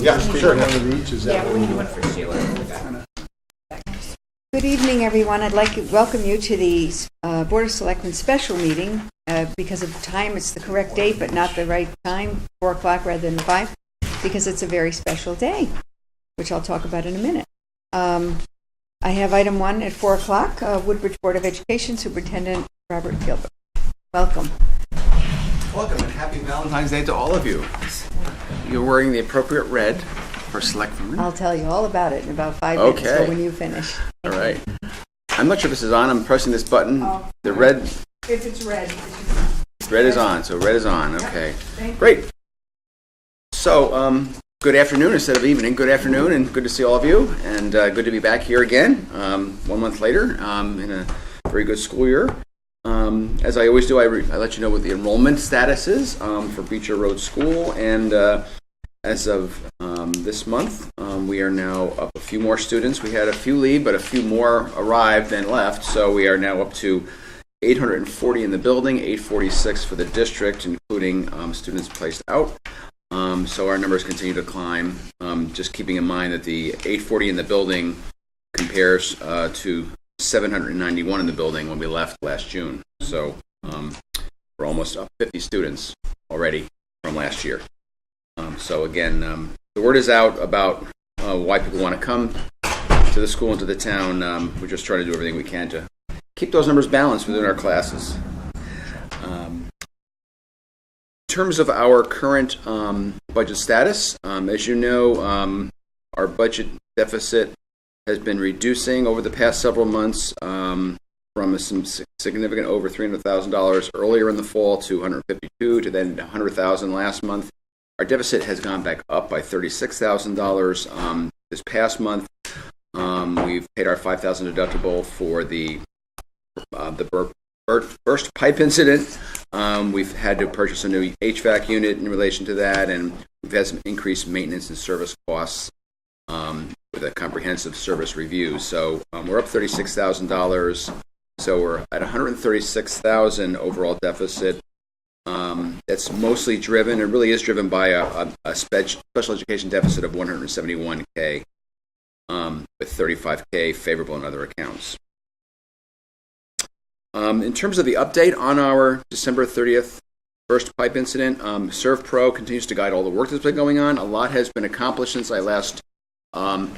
Yeah, sure. One of each, is that Yeah, what we we need do? one for Sheila. Good evening, everyone. I'd like to welcome you to the Board of Selectmen special meeting. Because of time, it's the correct date, but not the right time, 4 o'clock rather than 5, because it's a very special day, which I'll talk about in a minute. I have item 1 at 4 o'clock, Woodbridge Board of Education Superintendent Robert Gilbert. Welcome. Welcome and happy Valentine's Day to all of you. You're wearing the appropriate red for Selectmen. I'll tell you all about it in about 5 minutes, Okay. so when you finish. All right. I'm not sure if this is on. I'm pressing this button. The red If it's red. is on, so red is on. Okay. Thank you. Great. So, good afternoon instead of evening. Good afternoon and good to see all of you. And good to be back here again 1 month later in a very good school year. As I always do, I let you know what the enrollment status is for Beecher Road School. And as of this month, we are now up a few more students. We had a few leave, but a few more arrived than left. So we are now up to 840 in the building, 846 for the district, including students placed out. So our numbers continue to climb. Just keeping in mind that the 840 in the building compares to 791 in the building when we left last June. So we're almost up 50 students already from last year. So again, the word is out about why people want to come to the school and to the town. We're just trying to do everything we can to keep those numbers balanced within our classes. In terms of our current budget status, as you know, our budget deficit has been reducing over the past several months from some significant over $300,000 earlier in the fall to $152,000 to then $100,000 last month. Our deficit has gone back up by $36,000 this past month. We've paid our $5,000 deductible for the burst pipe incident. We've had to purchase a new HVAC unit in relation to that, and we've had some increased maintenance and service costs with a comprehensive service review. So we're up $36,000. So we're at $136,000 overall deficit. That's mostly driven, it really is driven by a special education deficit of $171K with $35K favorable in other accounts. In terms of the update on our December 30th burst pipe incident, ServPro continues to guide all the work that's been going on. A lot has been accomplished since I last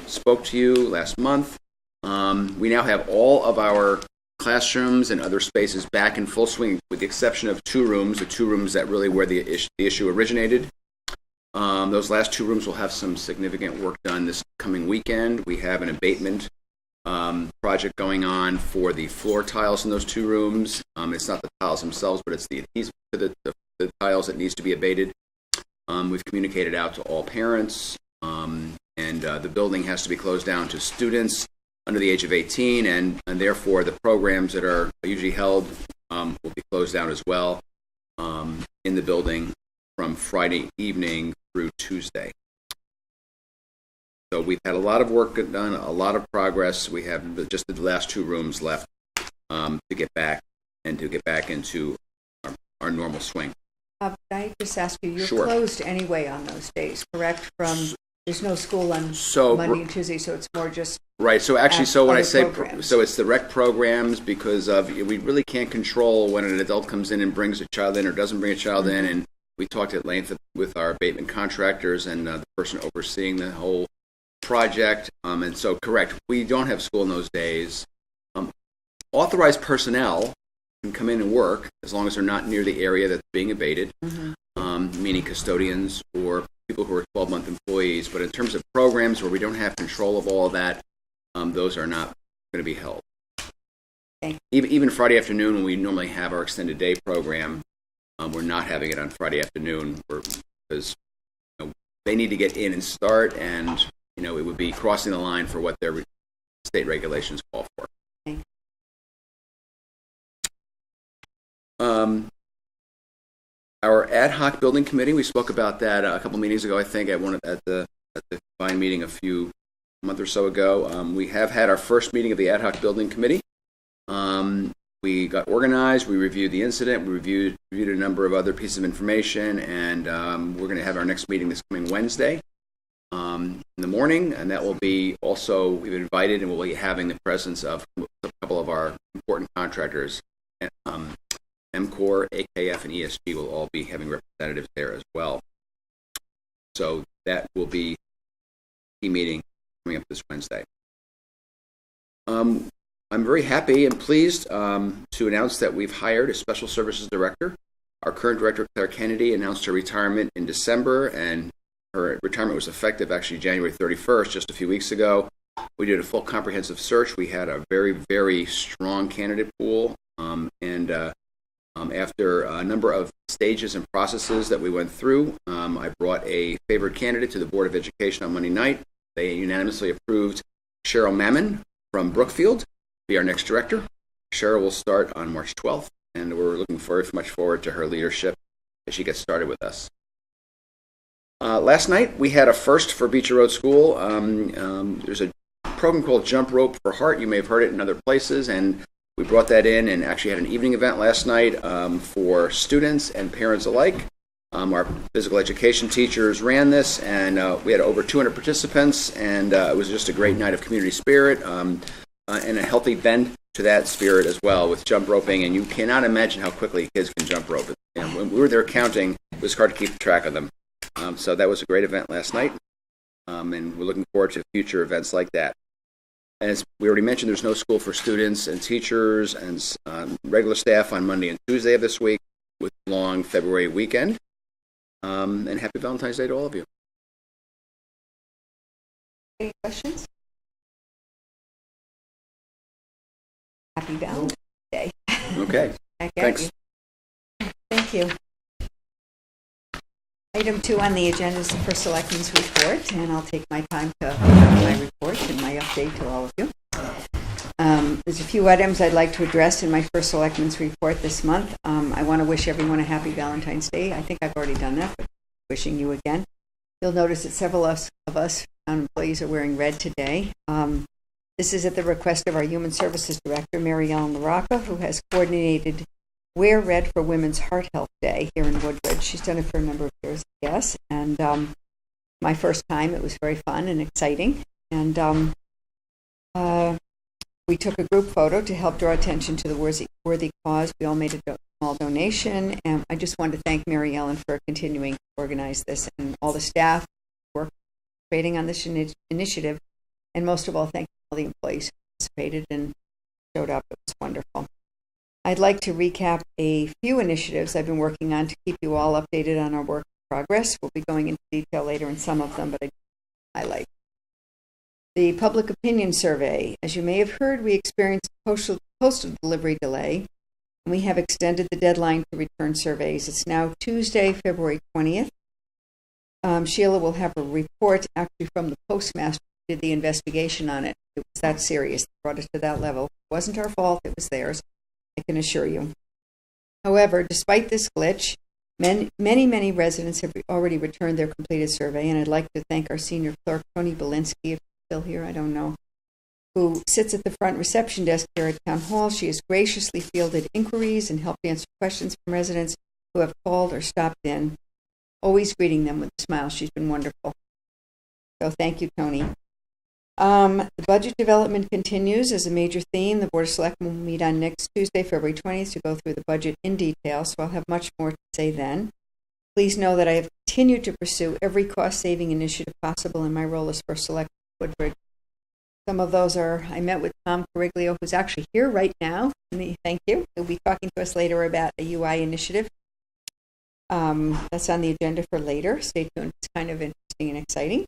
spoke to you last month. We now have all of our classrooms and other spaces back in full swing, with the exception of the 2 rooms that really where the issue originated. Those last 2 rooms will have some significant work done this coming weekend. We have an abatement project going on for the floor tiles in those 2 rooms. It's not the tiles themselves, but it's the adhesive to the tiles that needs to be abated. We've communicated out to all parents, and the building has to be closed down to students under the age of 18, and therefore the programs that are usually held will be closed down as well in the building from Friday evening through Tuesday. So we've had a lot of work done, a lot of progress. We have just the last 2 rooms left to get back into our normal swing. Can I just ask you, you're Sure. closed anyway on those days, correct? There's no school on Monday and Tuesday, so it's more just... Right, so actually, so when I other say, programs. so it's the rec programs, because we really can't control when an adult comes in and brings a child in or doesn't bring a child in, and we talked at length with our abatement contractors and the person overseeing the whole project, and so correct, we don't have school in those days. Authorized personnel can come in and work as long as they're not near the area that's being abated, meaning custodians or people who are 12-month employees. But in terms of programs where we don't have control of all of that, those are not going to be held. Okay. Even Friday afternoon, when we normally have our extended day program, we're not having it on Friday afternoon because they need to get in and start, and it would be crossing the line for what their state regulations call for. Okay. Our ad hoc building committee, we spoke about that a couple meetings ago, I think, at the combined meeting a month or so ago. We have had our first meeting of the ad hoc building committee. We got organized, we reviewed the incident, we reviewed a number of other pieces of information, and we're going to have our next meeting this coming Wednesday. in the morning, and that will be also, we've invited and we'll be having the presence of a couple of our important contractors. MCOR, AKF, and ESG will all be having representatives there as well. So that will be a meeting coming up this Wednesday. I'm very happy and pleased to announce that we've hired a special services director. Our current director, Claire Kennedy, announced her retirement in December, and her retirement was effective actually January 31st, just a few weeks ago. We did a full comprehensive search. We had a very, very strong candidate pool, after a number of stages and processes that we went through, I brought a favored candidate to the Board of Education on Monday night. They unanimously approved Cheryl Mammon from Brookfield to be our next director. Cheryl will start on March 12th, and we're looking very much forward to her leadership as she gets started with us. Last night, we had a first for Beecher Road School. There's a program called Jump Rope for Heart. You may have heard it in other places, and we brought that in and actually had an evening event last night for students and parents alike. Our physical education teachers ran this, and we had over 200 participants, and it was just a great night of community spirit and a healthy bend to that spirit as well with jump roping, and you cannot imagine how quickly kids can jump rope. When we were there counting, it was hard to keep track of them. So that was a great event last night, and we're looking forward to future events like that. As we already mentioned, there's no school for students and teachers and regular staff on Monday and Tuesday of this week with a long February weekend. And happy Valentine's Day to all of you. Any questions? Happy Valentine's Day. Okay. Thanks. Thank you. Item 2 on the agenda is the first Selectmen's report, and I'll take my time to my report and my update to all of you. There's a few items I'd like to address in my first Selectmen's report this month. I want to wish everyone a happy Valentine's Day. I think I've already done that, but wishing you again. You'll notice that several of us town employees are wearing red today. This is at the request of our Human Services Director, Mary Ellen LaRocca, who has coordinated Wear Red for Women's Heart Health Day here in Woodbridge. She's done it for a number of years, I guess. And my first time, it was very fun and exciting. And we took a group photo to help draw attention to the worthy cause. We all made a small donation. And I just want to thank Mary Ellen for continuing to organize this and all the staff who worked participating on this initiative. And most of all, thank all the employees who participated and showed up. It was wonderful. I'd like to recap a few initiatives I've been working on to keep you all updated on our work in progress. We'll be going into detail later in some of them, but I highlight. The public opinion survey. As you may have heard, we experienced postal delivery delay, and we have extended the deadline to return surveys. It's now Tuesday, February 20th. Sheila will have a report actually from the postmaster who did the investigation on it. It was that serious. They brought it to that level. It wasn't our fault. It was theirs, I can assure you. However, despite this glitch, many residents have already returned their completed survey, and I'd like to thank our senior clerk, Tony Belinsky, if she's still here, I don't know, who sits at the front reception desk here at Town Hall. She has graciously fielded inquiries and helped answer questions from residents who have called or stopped in, always greeting them with a smile. She's been wonderful. So thank you, Tony. The budget development continues as a major theme. The Board of Selectmen will meet on next Tuesday, February 20th, to go through the budget in detail, so I'll have much more to say then. Please know that I have continued to pursue every cost-saving initiative possible in my role as First Selectman Woodbridge. Some of those are, I met with Tom Cariglio, who's actually here right now. Thank you. He'll be talking to us later about a UI initiative. That's on the agenda for later. Stay tuned. It's kind of interesting and exciting.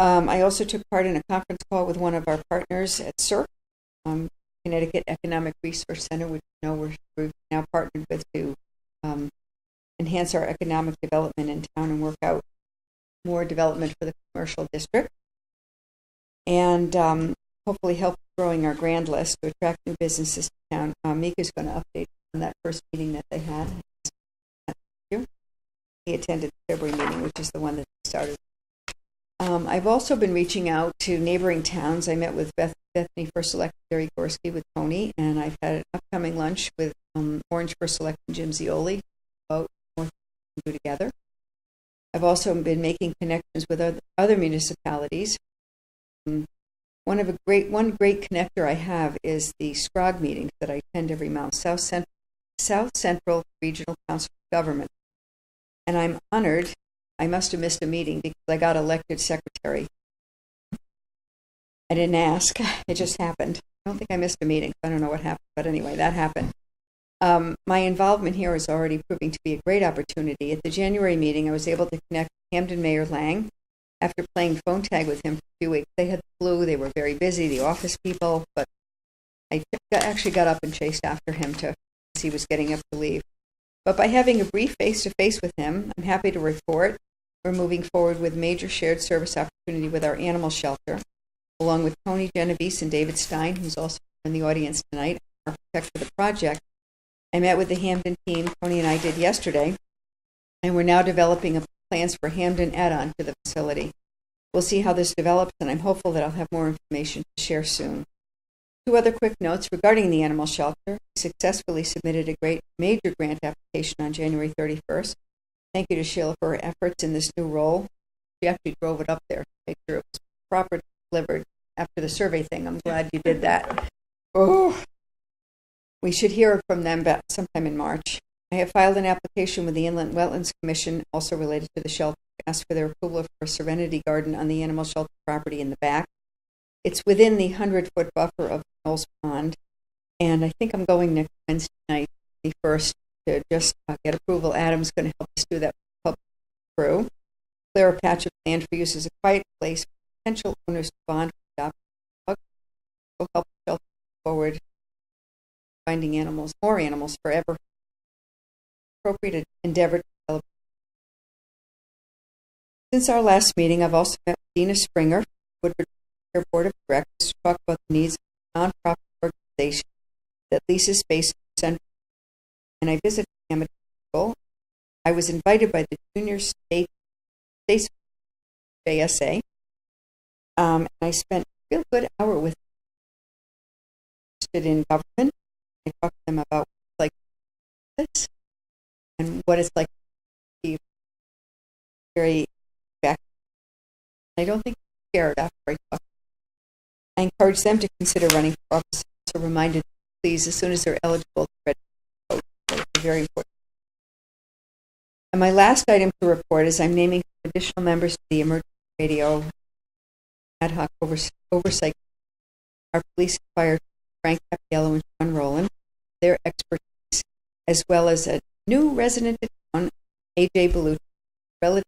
I also took part in a conference call with one of our partners at CERC, Connecticut Economic Resource Center, which we've now partnered with to enhance our economic development in town and work out more development for the commercial district, and hopefully help growing our grand list to attract new businesses to town. Mika's going to update on that first meeting that they had. He attended the February meeting, which is the one that started. I've also been reaching out to neighboring towns. I met with Bethany First Selectman Jerry Gorski with Tony, and I've had an upcoming lunch with Orange First Selectman Jim Zioli about what we can do together. I've also been making connections with other municipalities. One great connector I have is the SCROG meetings that I attend every month, South Central Regional Council of Government. And I'm honored. I must have missed a meeting because I got elected secretary. I didn't ask. It just happened. I don't think I missed a meeting. I don't know what happened, but anyway, that happened. My involvement here is already proving to be a great opportunity. At the January meeting, I was able to connect with Hamden Mayor Lang after playing phone tag with him for a few weeks. They had the flu. They were very busy, the office people, but I actually got up and chased after him as he was getting up to leave. But by having a brief face-to-face with him, I'm happy to report we're moving forward with major shared service opportunity with our animal shelter, along with Tony Genovese and David Stein, who's also in the audience tonight, architect for the project. I met with the Hamden team, Tony and I did yesterday, and we're now developing plans for Hamden add-on to the facility. We'll see how this develops, and I'm hopeful that I'll have more information to share soon. 2 other quick notes regarding the animal shelter. We successfully submitted a major grant application on January 31st. Thank you to Sheila for her efforts in this new role. She actually drove it up there to make sure it was properly delivered after the survey thing. I'm glad you did that. Oh, we should hear from them sometime in March. I have filed an application with the Inland Wetlands Commission, also related to the shelter, to ask for their approval for a serenity garden on the animal shelter property in the back. It's within the 100-foot buffer of Knowles Pond, and I think I'm going next Wednesday night, the 1st, to just get approval. Adam's going to help us do that public through. Clear a patch of land for use as a quiet place for potential owners to bond with adopted dogs. Will help the shelter forward, finding more animals forever. Appropriate endeavor to develop. Since our last meeting, I've also met with Dina Springer, Woodward Board of Directors, to talk about the needs of a nonprofit organization that leases space in the center. And I visited Hamilton School. I was invited by the Junior State JSA, and I spent a real good hour with them. Interested in government. I talked to them about like this and what it's like to be very back. I don't think they're scared after I talk. I encourage them to consider running for office. So reminded, please, as soon as they're eligible to register to vote. It's very important. And my last item to report is I'm naming additional members to the Emergency Radio Ad Hoc Oversight. Our police and fire, Frank Cappiello and John Rowland, their expertise, as well as a new resident in town, AJ Belucci, relative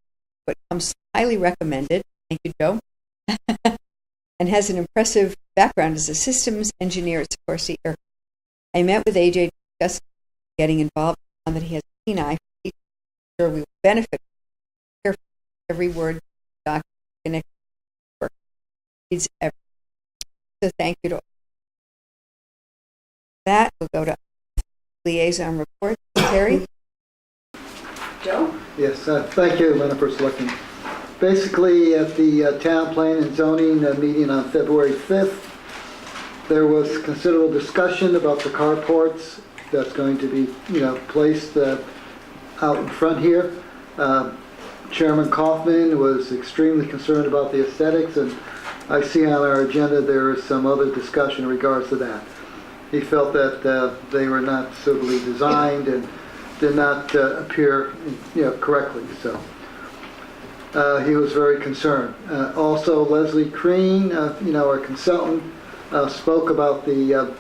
but comes highly recommended. Thank you, Joe. And has an impressive background as a systems engineer at Sikorsky Air. I met with AJ to discuss getting involved, and that he has a keen eye for teaching. I'm sure we will benefit from every word document connected to work. It's everything. So thank you to all. That will go to liaison reports. Terry? Joe? Yes, thank you, Madam First Selectman. Basically, at the Town Plan and Zoning meeting on February 5th, there was considerable discussion about the carports that's going to be, placed out in front here. Chairman Kaufman was extremely concerned about the aesthetics, and I see on our agenda there is some other discussion in regards to that. He felt that they were not suitably designed and did not appear, correctly. So he was very concerned. Also, Leslie Crean, our consultant, spoke about the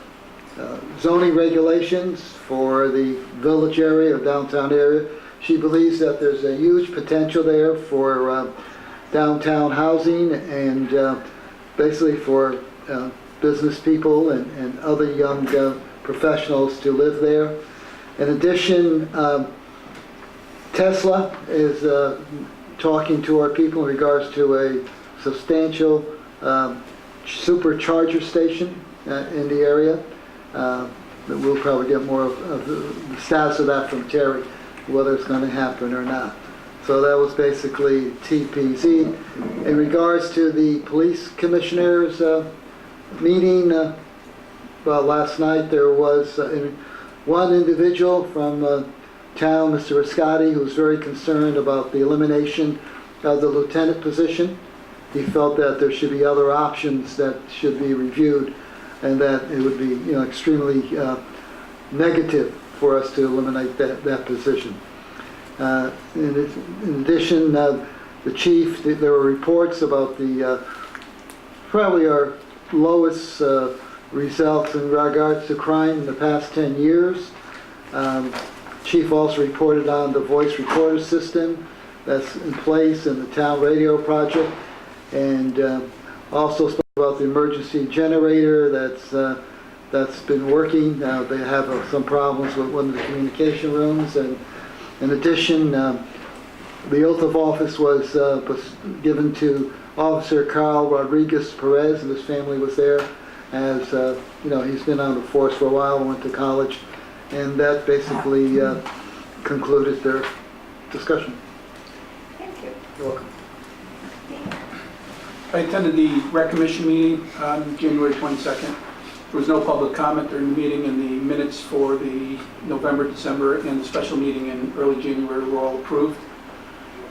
zoning regulations for the village area or downtown area. She believes that there's a huge potential there for downtown housing and basically for business people and other young professionals to live there. In addition, Tesla is talking to our people in regards to a substantial supercharger station in the area. We'll probably get more of the status of that from Terry, whether it's going to happen or not. So that was basically TPZ. In regards to the police commissioners meeting, last night there was one individual from town, Mr. Rascotti, who was very concerned about the elimination of the lieutenant position. He felt that there should be other options that should be reviewed, and that it would be, extremely negative for us to eliminate that position. In addition, the chief, there were reports about the probably our lowest results in regards to crime in the past 10 years. Chief also reported on the voice recorder system that's in place in the town radio project, and also spoke about the emergency generator that's been working. They have some problems with one of the communication rooms, and in addition, the oath of office was given to Officer Carl Rodriguez Perez, and his family was there. As he's been on the force for a while, went to college, and that basically concluded their discussion. Thank you. You're welcome. I attended the rec commission meeting on January 22nd. There was no public comment during the meeting, and the minutes for the November, December, and the special meeting in early January were all approved.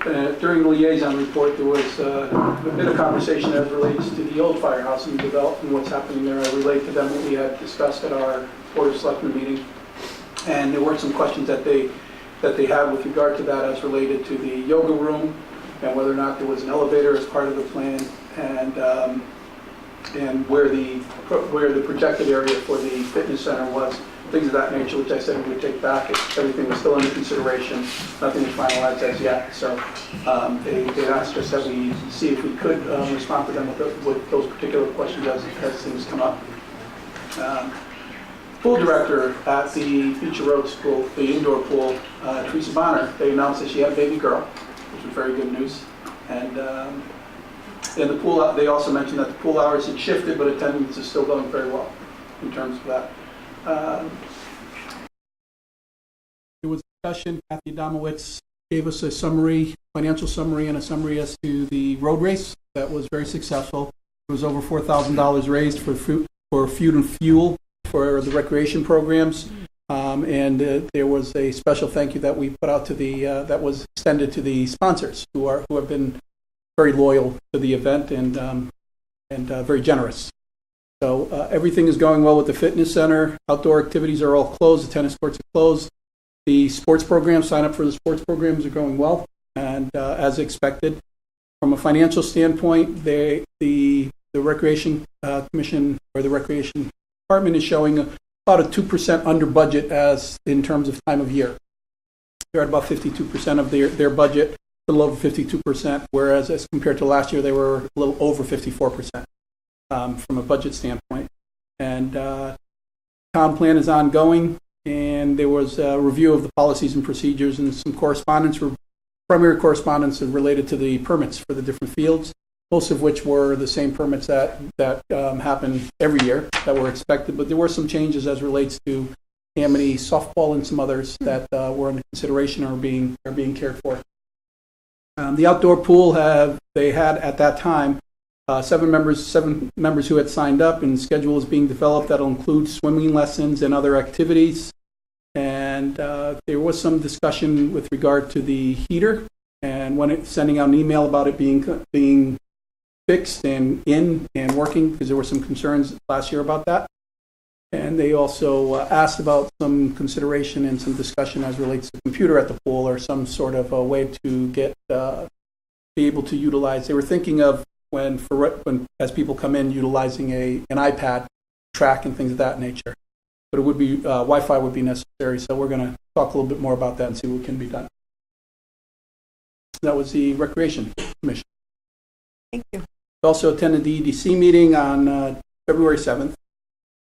During the liaison report, there was a bit of conversation as relates to the old firehouse and development and what's happening there. I relate to them what we had discussed at our Board of Selectmen meeting. And there were some questions that they had with regard to that as related to the yoga room and whether or not there was an elevator as part of the plan, and where the projected area for the fitness center was, things of that nature, which I said we would take back. Everything was still under consideration. Nothing was finalized as yet. So they asked us that we see if we could respond to them with those particular questions as things come up. Pool director at the Beecher Road Pool, the indoor pool, Teresa Bonner, they announced that she had a baby girl, which was very good news. And the pool, they also mentioned that the pool hours had shifted, but attendance is still going very well in terms of that. There was a discussion. Kathy Adamowitz gave us a summary, financial summary, and a summary as to the road race that was very successful. It was over $4,000 raised for food and fuel for the recreation programs, and there was a special thank you that we put out to the that was extended to the sponsors who have been very loyal to the event and very generous. So everything is going well with the fitness center. Outdoor activities are all closed. The tennis courts are closed. The sports programs, sign up for the sports programs are going well, and as expected. From a financial standpoint, the Recreation Commission or the Recreation Department is showing about a 2% under budget as in terms of time of year. They're at about 52% of their budget, a little over 52%, whereas as compared to last year, they were a little over 54%. From a budget standpoint. And town plan is ongoing, and there was a review of the policies and procedures and some correspondence, primary correspondence related to the permits for the different fields, most of which were the same permits that happen every year that were expected, but there were some changes as relates to Amity, softball, and some others that were under consideration or are being cared for. The outdoor pool they had at that time 7 members who had signed up, and the schedule is being developed that'll include swimming lessons and other activities. And there was some discussion with regard to the heater, and sending out an email about it being fixed and working, because there were some concerns last year about that. And they also asked about some consideration and some discussion as relates to the computer at the pool, or some sort of a way to be able to utilize. They were thinking of when as people come in, utilizing an iPad track and things of that nature. But it would be Wi-Fi would be necessary, so we're going to talk a little bit more about that and see what can be done. That was the Recreation Commission. Thank you. We also attended the EDC meeting on February 7th,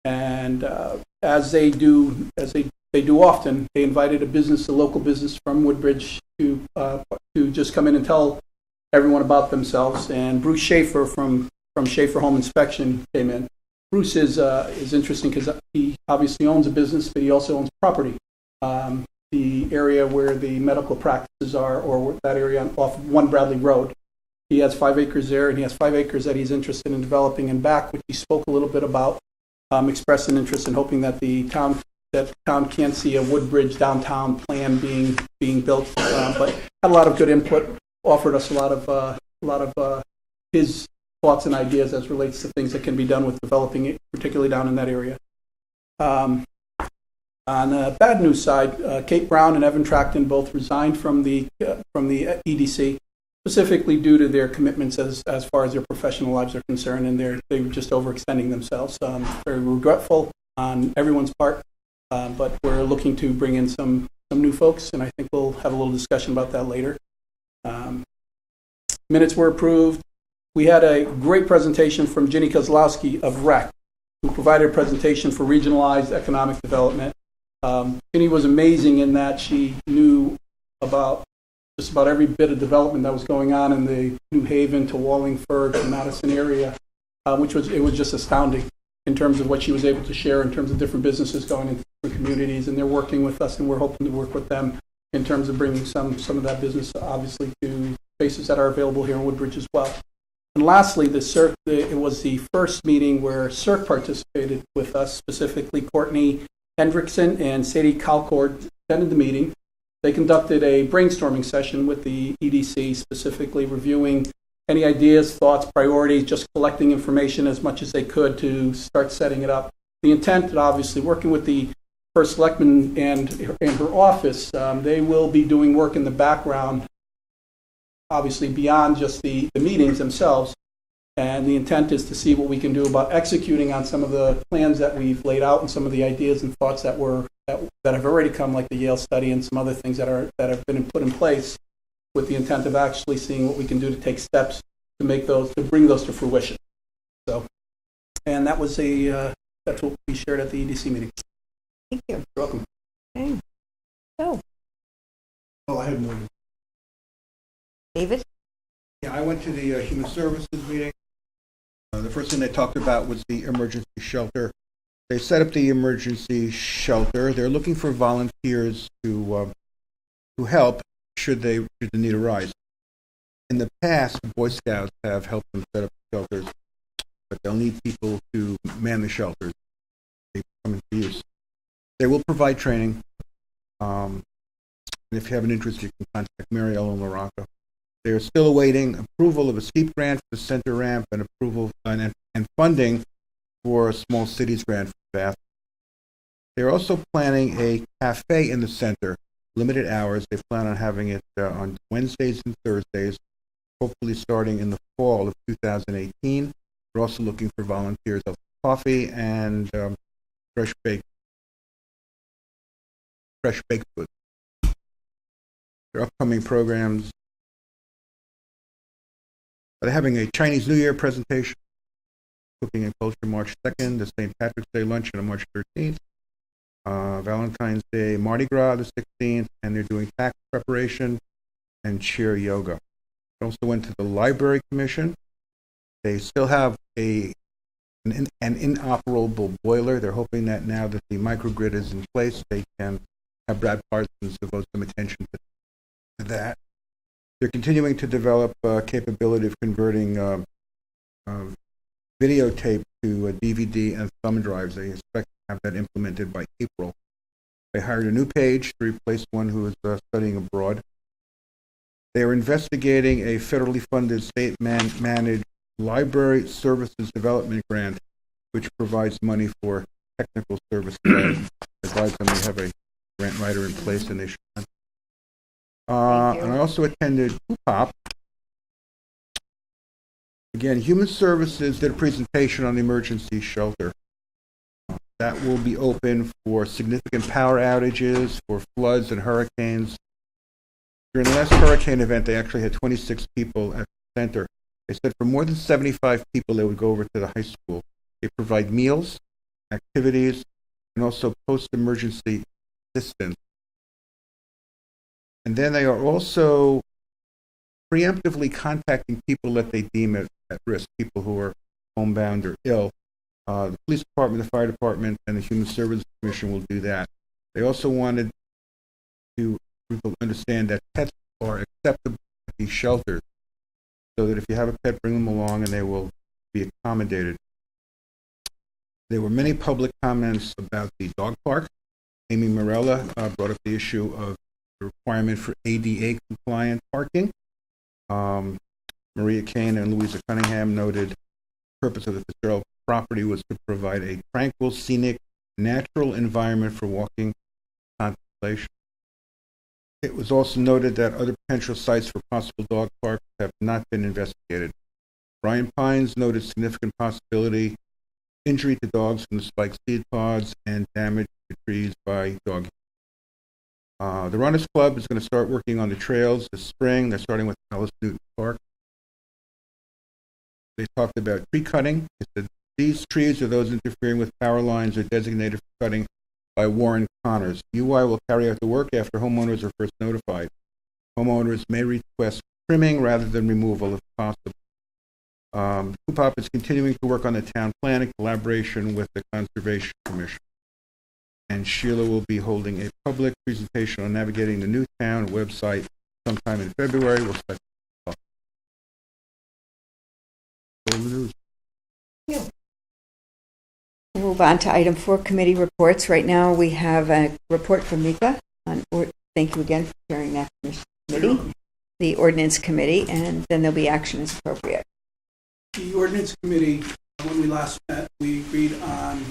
and as they do often, they invited a local business from Woodbridge to just come in and tell everyone about themselves. And Bruce Schaefer from Schaefer Home Inspection came in. Bruce is interesting because he obviously owns a business, but he also owns property. The area where the medical practices are, or that area off 1 Bradley Road. He has 5 acres there, and he has 5 acres that he's interested in developing in back, which he spoke a little bit about, expressed an interest in hoping that the town that town can't see a Woodbridge downtown plan being built, but had a lot of good input, offered us a lot of his thoughts and ideas as relates to things that can be done with developing it, particularly down in that area. On the bad news side, Kate Brown and Evan Tracton both resigned from the EDC, specifically due to their commitments as far as their professional lives are concerned, and they were just overextending themselves. Very regretful on everyone's part, but we're looking to bring in some new folks, and I think we'll have a little discussion about that later. Minutes were approved. We had a great presentation from Ginny Kozlowski of REC, who provided a presentation for regionalized economic development. Ginny was amazing in that she knew about just about every bit of development that was going on in the New Haven to Wallingford to Madison area, it was just astounding in terms of what she was able to share in terms of different businesses going into different communities, and they're working with us, and we're hoping to work with them in terms of bringing some of that business, obviously, to spaces that are available here in Woodbridge as well. And lastly, it was the first meeting where CERC participated with us, specifically Courtney Hendrickson and Sadie Calcord attended the meeting. They conducted a brainstorming session with the EDC, specifically reviewing any ideas, thoughts, priorities, just collecting information as much as they could to start setting it up. The intent, obviously, working with the first selectman and her office, they will be doing work in the background, obviously beyond just the meetings themselves. And the intent is to see what we can do about executing on some of the plans that we've laid out and some of the ideas and thoughts that have already come, like the Yale study and some other things that have been put in place, with the intent of actually seeing what we can do to take steps to bring those to fruition. So, and that was that's what we shared at the EDC meeting. Thank you. You're welcome. Okay. So, Oh, I had more. David? Yeah, I went to the Human Services meeting. The first thing they talked about was the emergency shelter. They set up the emergency shelter. They're looking for volunteers to help should the need arise. In the past, Boy Scouts have helped them set up shelters, but they'll need people to man the shelters. They come into use. They will provide training. And if you have an interest, you can contact Mary Ellen LaRocca. They are still awaiting approval of a steep grant for the center ramp and approval and funding for a small cities grant for staff. They're also planning a cafe in the center, limited hours. They plan on having it on Wednesdays and Thursdays, hopefully starting in the fall of 2018. We're also looking for volunteers of coffee and fresh baked food. Their upcoming programs. They're having a Chinese New Year presentation, Cooking and Culture March 2nd, the St. Patrick's Day luncheon on March 13th, Valentine's Day Mardi Gras the 16th, and they're doing tax preparation and chair yoga. I also went to the Library Commission. They still have an inoperable boiler. They're hoping that now that the microgrid is in place, they can have Brad Parsons devote some attention to that. They're continuing to develop capability of converting videotape to a DVD and thumb drives. They expect to have that implemented by April. They hired a new page to replace one who is studying abroad. They are investigating a federally funded state-managed library services development grant, which provides money for technical services. Advise them they have a grant writer in place and they should. And I also attended UPOP. Again, Human Services did a presentation on the emergency shelter. That will be open for significant power outages, for floods and hurricanes. During the last hurricane event, they actually had 26 people at the center. They said for more than 75 people, they would go over to the high school. They provide meals, activities, and also post-emergency assistance. And then they are also preemptively contacting people that they deem at risk, people who are homebound or ill. The police department, the fire department, and the Human Services Commission will do that. They also wanted people to understand that pets are acceptable at these shelters, so that if you have a pet, bring them along and they will be accommodated. There were many public comments about the dog park. Amy Morella brought up the issue of the requirement for ADA compliant parking. Maria Kane and Louisa Cunningham noted the purpose of the Fitzgerald property was to provide a tranquil, scenic, natural environment for walking contemplation. It was also noted that other potential sites for possible dog parks have not been investigated. Brian Pines noted significant possibility injury to dogs from the spiked seed pods and damage to trees by dog. The Runners Club is going to start working on the trails this spring. They're starting with Alice Newton Park. They talked about tree cutting. They said these trees or those interfering with power lines are designated for cutting by Warren Connors. UI will carry out the work after homeowners are first notified. Homeowners may request trimming rather than removal if possible. CUPOP is continuing to work on the town plan in collaboration with the Conservation Commission. And Sheila will be holding a public presentation on navigating the new town website sometime in February. We'll start. Move on to item 4, committee reports. Right now, we have a report from Mika on, thank you again for chairing that committee, the ordinance committee, and then there'll be action as appropriate. The ordinance committee, when we last met, we agreed on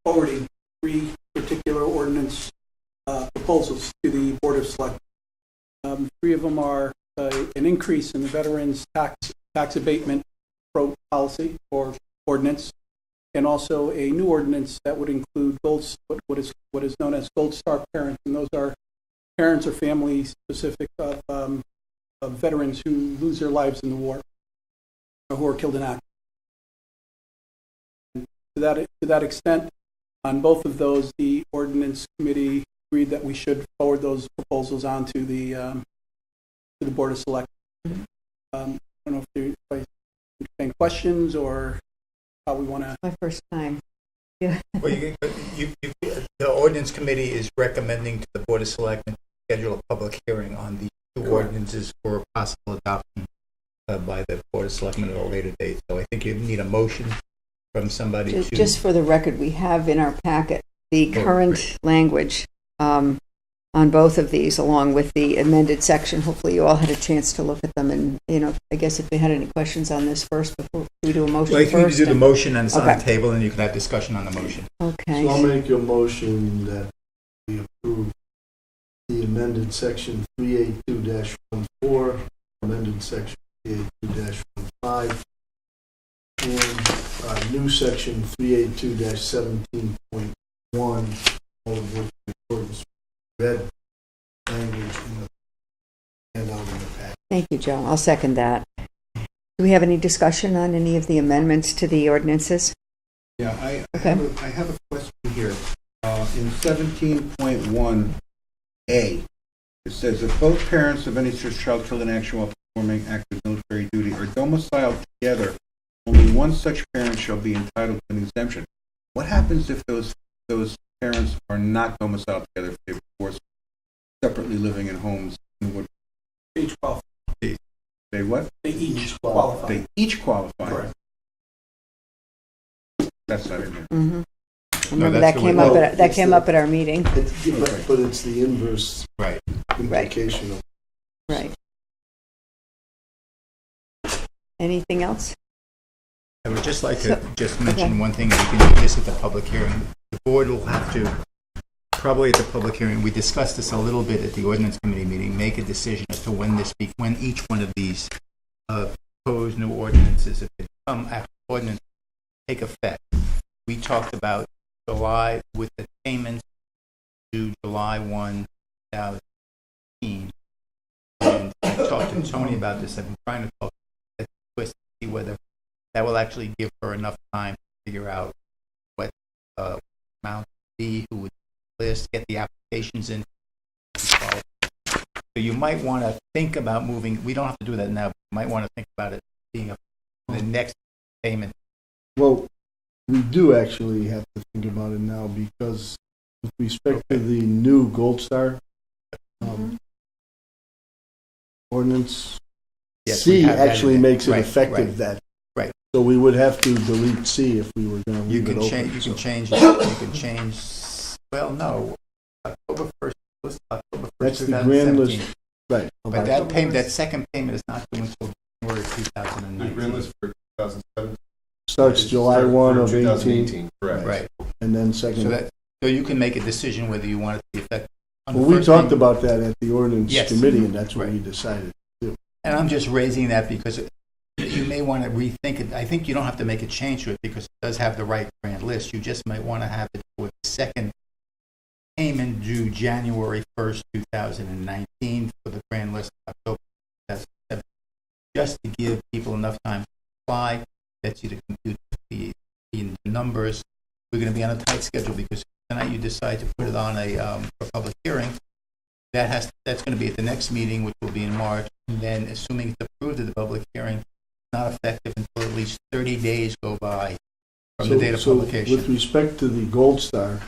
forwarding 3 particular ordinance proposals to the Board of Selectmen. 3 of them are an increase in the veterans tax abatement policy or ordinance, and also a new ordinance that would include what is known as Gold Star parents, and those are parents or families specific of veterans who lose their lives in the war or who are killed in action. To that extent, on both of those, the ordinance committee agreed that we should forward those proposals on to the Board of Selectmen. I don't know if there are any questions or how we want to. My first time. Yeah. Well, the ordinance committee is recommending to the Board of Selectmen to schedule a public hearing on the 2 ordinances for possible adoption by the Board of Selectmen at a later date. So I think you need a motion from somebody to... Just for the record, we have in our packet the current language on both of these, along with the amended section. Hopefully you all had a chance to look at them, and, I guess if they had any questions on this first before we do a motion Well, I think first. you do the motion and it's on Okay. the table, and you can have discussion on the motion. Okay. So I'll make a motion that we approve the amended section 382-14, amended section 382-15, and new section 382-17.1, all of which in accordance with red language in the handout in the packet. Thank you, Joe. I'll second that. Do we have any discussion on any of the amendments to the ordinances? Yeah, I Okay. have a question here. In 17.1A, it says if both parents of any such child killed in action while performing active military duty are domiciled together, only one such parent shall be entitled to an exemption. What happens if those parents are not domiciled together, if they're divorced, separately living in homes? Each qualify. They what? They each qualify. They each qualify. Correct. That's not in there. Mm-hmm. Remember that's that the came way- up Well, at that it's came the- up at our meeting. But it's the inverse Right. implication of Right. Anything else? I would just like to So- just mention okay. one thing, and we can do this at the public hearing. The board will have to, probably at the public hearing, we discussed this a little bit at the ordinance committee meeting, make a decision as to when each one of these proposed new ordinances, if they come after ordinance, take effect. We talked about July with the payments to July 1, 2018. And I talked to Tony about this. I've been trying to talk to Twist to see whether that will actually give her enough time to figure out what amount to be, who would list, get the applications in. So you might want to think about moving. We don't have to do that now. But you might want to think about it being the next payment. Well, we do actually have to think about it now because with respect to the new Gold Star ordinance, Yes, we C have that in actually there. makes it Right, effective right. that. Right. So we would have to delete C if we were going to You leave it can open. change. You can so- change. You can change Well, no, October 1st, October 1st, That's the grand 2017. list, right. But that payment, that second payment is not due until January 2019. The grand list for 2007 Starts July 1 of 18, 2018, correct. Right. and then second. So you can make a decision whether you want it to be effective. on the Well, we first talked payment. about that at the ordinance Yes. committee, and that's what Right. we decided. And I'm just raising that because you may want to rethink it. I think you don't have to make a change to it because it does have the right grand list. You just might want to have it for the second payment due January 1st, 2019 for the grand list of October 2007, just to give people enough time to apply. That's you to compute the numbers. We're going to be on a tight schedule because tonight you decide to put it on a public hearing. That's going to be at the next meeting, which will be in March. And then, assuming it's approved at the public hearing, it's not effective until at least 30 days go by from the date of publication. With respect to the Gold Star,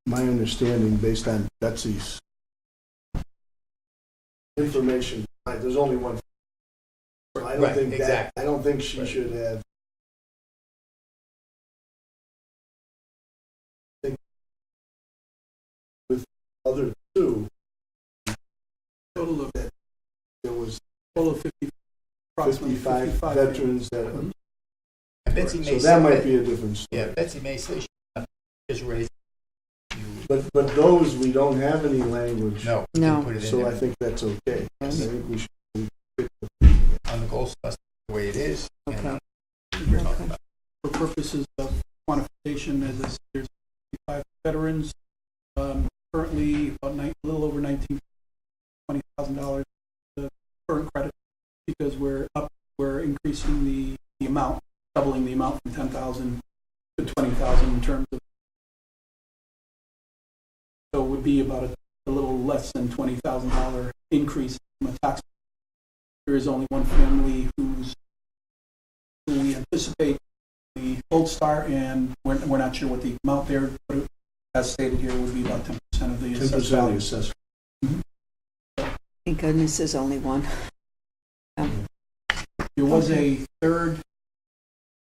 my understanding, based on Betsy's information, there's only one. I don't Right, think exactly. I don't think she should have. With other two, Total of, there was total of 50, approximately 55 55 veterans that. And Betsy may So say that might be a different story. Yeah, Betsy may say she just raised you. But those, we don't have any language. No, No. didn't put it in So there. I think that's okay. I Yes. think we should. On the goal stuff, the way it is. And Okay. we're talking about. For purposes of quantification, there's 55 veterans, currently about a little over $20,000 the current credit, because we're increasing the amount, doubling the amount from 10,000 to 20,000 in terms of, so it would be about a little less than $20,000 increase from a tax. There is only one family who we anticipate the Gold Star, and we're not sure what the amount there, but as stated here, would be about 10% of the assessed 10% of the value. assessment. Thank goodness there's only one. There was a third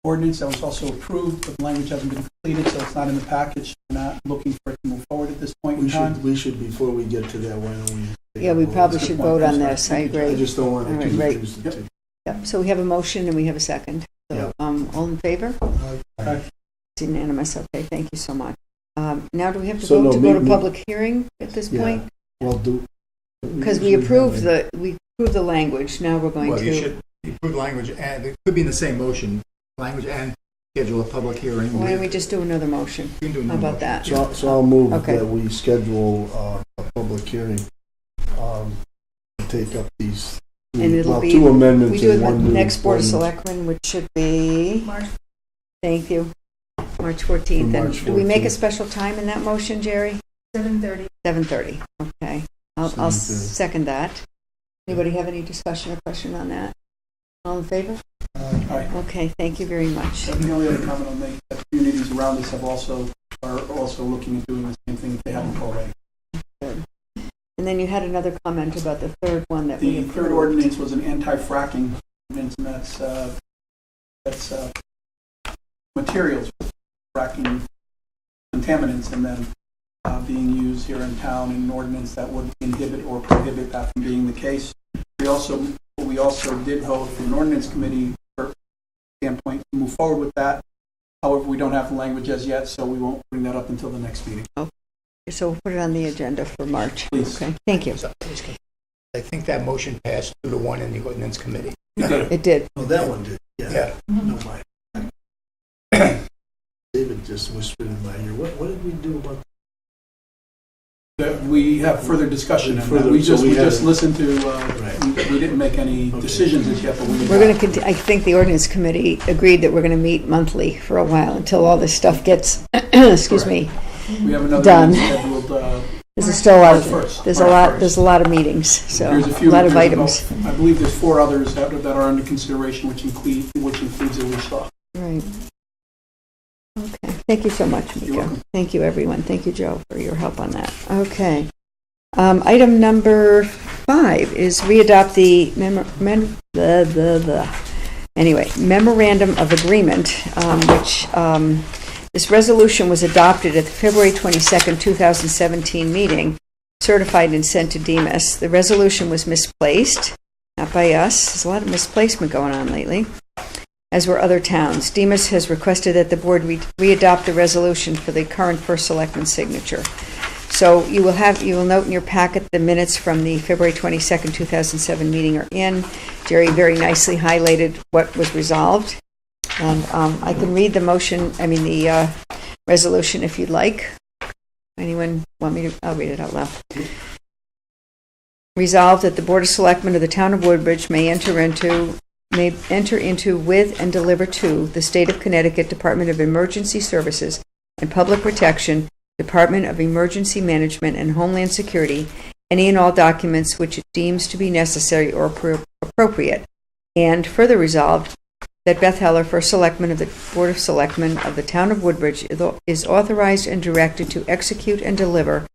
ordinance that was also approved, but the language hasn't been completed, so it's not in the package. We're not looking for it to move forward at this point in time. We should, before we get to that, why don't we? take Yeah, a we vote? probably should vote on this, I I agree. just don't want All to right, right. confuse the two. Yep, so we have a motion and we have a second. So, Yeah. all in favor? Aye. It's unanimous, okay, thank you so much. Now, do we have to So vote no, to go to me- public hearing at this Yeah. point? Well, Because we approved the language, now we're going Well, you to, should approve language, and it could be in the same motion, language and schedule a public hearing. why don't we just do another motion? You can do How another about that? So I'll move Okay. that we schedule a public hearing, to take up these, And it'll be- two amendments We do it and the one new next Board of ordinance. Selectmen, which should be? Thank you. March 14th. For And March do we make a 14th. special time in that motion, Jerry? 7:30. 7:30, okay. I'll 7:30. second that. Anybody have any discussion or question on that? All in favor? Aye. Okay, thank you very much. And the only other comment I'll make, that communities around us are also looking at doing the same thing if they haven't already. And then you had another comment about the third one that we The approved. third ordinance was an anti-fracking ordinance, and that's materials for fracking contaminants, and then being used here in town in an ordinance that would inhibit or prohibit that from being the case. We also did vote from an ordinance committee standpoint to move forward with that. However, we don't have the language as yet, so we won't bring that up until the next meeting. So we'll put it on the agenda for March. Please. Okay, thank you. I think that motion passed 2-1 in the ordinance committee. It did. Oh, that one did, yeah. Yeah. No, David just whispered in my ear, what did we do about? We have further discussion, and Further- we so just we listened to, Right. we didn't make any decisions as yet, but we. We're going to, I think the ordinance committee agreed that we're going to meet monthly for a while until all this stuff gets, excuse me, We have another Done. meeting scheduled. there's still a lot, March 1st. there's March 1st. a lot of meetings, so, There's a lot of there's items. about- I believe there's 4 others that are under consideration, which includes the lease law. Right. Okay, thank you so much, You're Mika. welcome. Thank you, everyone. Thank you, Joe, for your help on that. Okay. Item number 5 is readopt the memorandum of agreement, which This resolution was adopted at the February 22nd, 2017 meeting, certified and sent to Demas. The resolution was misplaced, not by us. There's a lot of misplacement going on lately, as were other towns. Demas has requested that the board re-adopt the resolution for the current first selectman's signature. So you will note in your packet the minutes from the February 22nd, 2007 meeting are in. Jerry very nicely highlighted what was resolved. And I can read the resolution if you'd like. Anyone want me to? I'll read it out loud. Resolved that the Board of Selectmen of the Town of Woodbridge may enter into with and deliver to the State of Connecticut Department of Emergency Services and Public Protection, Department of Emergency Management and Homeland Security, any and all documents which it deems to be necessary or appropriate. And further resolved that Beth Heller, First Selectman of the Board of Selectmen of the Town of Woodbridge, is authorized and directed to execute and deliver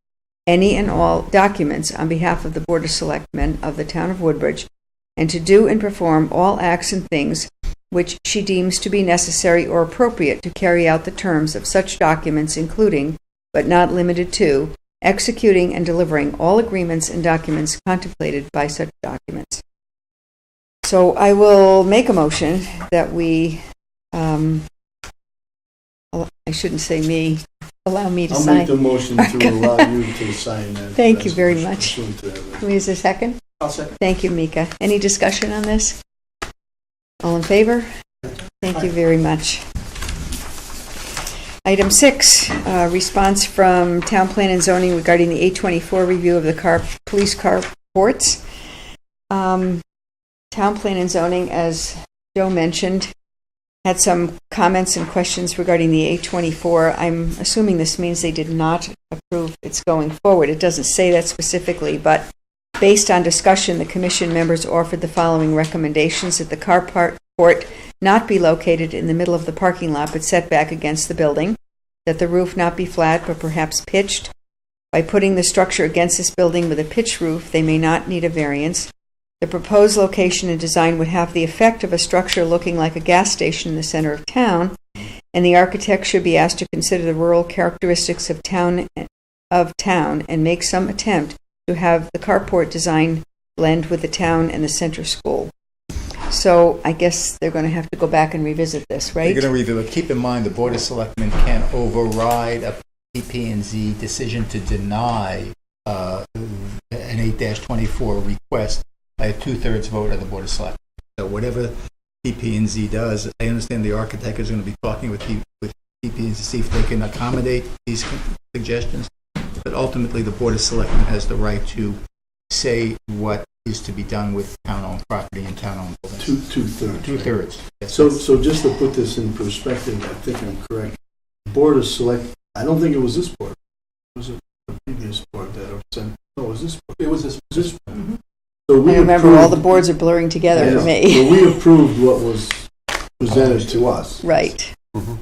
any and all documents on behalf of the Board of Selectmen of the Town of Woodbridge, and to do and perform all acts and things which she deems to be necessary or appropriate to carry out the terms of such documents, including, but not limited to, executing and delivering all agreements and documents contemplated by such documents. So I will make a motion that we, I shouldn't say me, allow me to I'll sign. make the motion to allow you to sign that. Thank you very much. Pursuant to that. Can we use a second? I'll second. Thank you, Mika. Any discussion on this? All in favor? Thank you very much. Item 6, response from Town Plan and Zoning regarding the 824 review of the police car reports. Town Plan and Zoning, as Joe mentioned, had some comments and questions regarding the 824. I'm assuming this means they did not approve its going forward. It doesn't say that specifically, but based on discussion, the commission members offered the following recommendations: that the carport not be located in the middle of the parking lot but set back against the building, that the roof not be flat but perhaps pitched. By putting the structure against this building with a pitched roof, they may not need a variance. The proposed location and design would have the effect of a structure looking like a gas station in the center of town, and the architect should be asked to consider the rural characteristics of town and make some attempt to have the carport design blend with the town and the center school. So I guess they're going to have to go back and revisit this, right? You're going to review it. Keep in mind, the Board of Selectmen can override a PP&Z decision to deny an 8-24 request by a 2/3 vote of the Board of Selectmen. So whatever PP&Z does, I understand the architect is going to be talking with PP&Z to see if they can accommodate these suggestions. But ultimately, the Board of Selectmen has the right to say what is to be done with town-owned property and town-owned buildings. Two-thirds. Two-thirds. Yes. So just to put this in perspective, I think I'm correct. Board of Select, I don't think it was this board. Was it the previous board that sent? No, it was this board. It was this. This board. Mm-hmm. So we I remember all the boards are blurring together for me. So we approved what was presented to us. Right. Mm-hmm.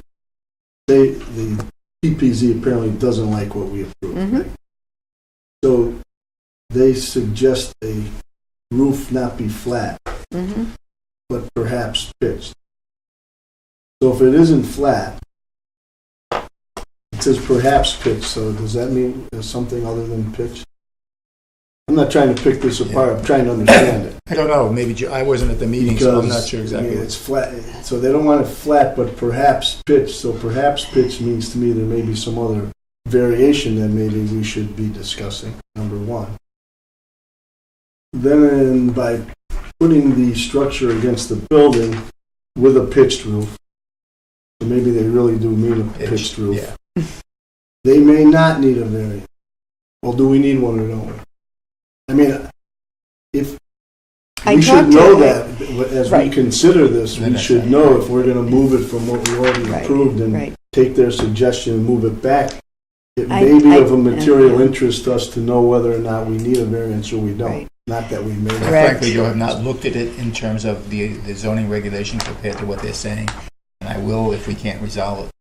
The PPZ apparently doesn't like what we approved. Mm-hmm. Right? So they suggest a roof not be flat, Mm-hmm. but perhaps pitched. So if it isn't flat, it says perhaps pitched. So does that mean there's something other than pitched? I'm not trying to pick this apart. I'm trying to understand it. I don't know. Maybe I wasn't at the meeting, so I'm not sure exactly. I mean, it's flat. So they don't want it flat, but perhaps pitched. So perhaps pitched means to me there may be some other variation that maybe we should be discussing, number one. Then by putting the structure against the building with a pitched roof, so maybe they really do mean a pitched roof, Yeah. they may not need a variance. Well, do we need one or don't we? I mean, if we should know that as we consider this, we should know if we're going to move it from what we already approved and take their suggestion and move it back. It may be of a material interest to us to know whether or not we need a variance or we don't. Right. Not that we may. Frankly, you have not looked at it in terms of the zoning regulations compared to what they're saying, and I will if we can't resolve it.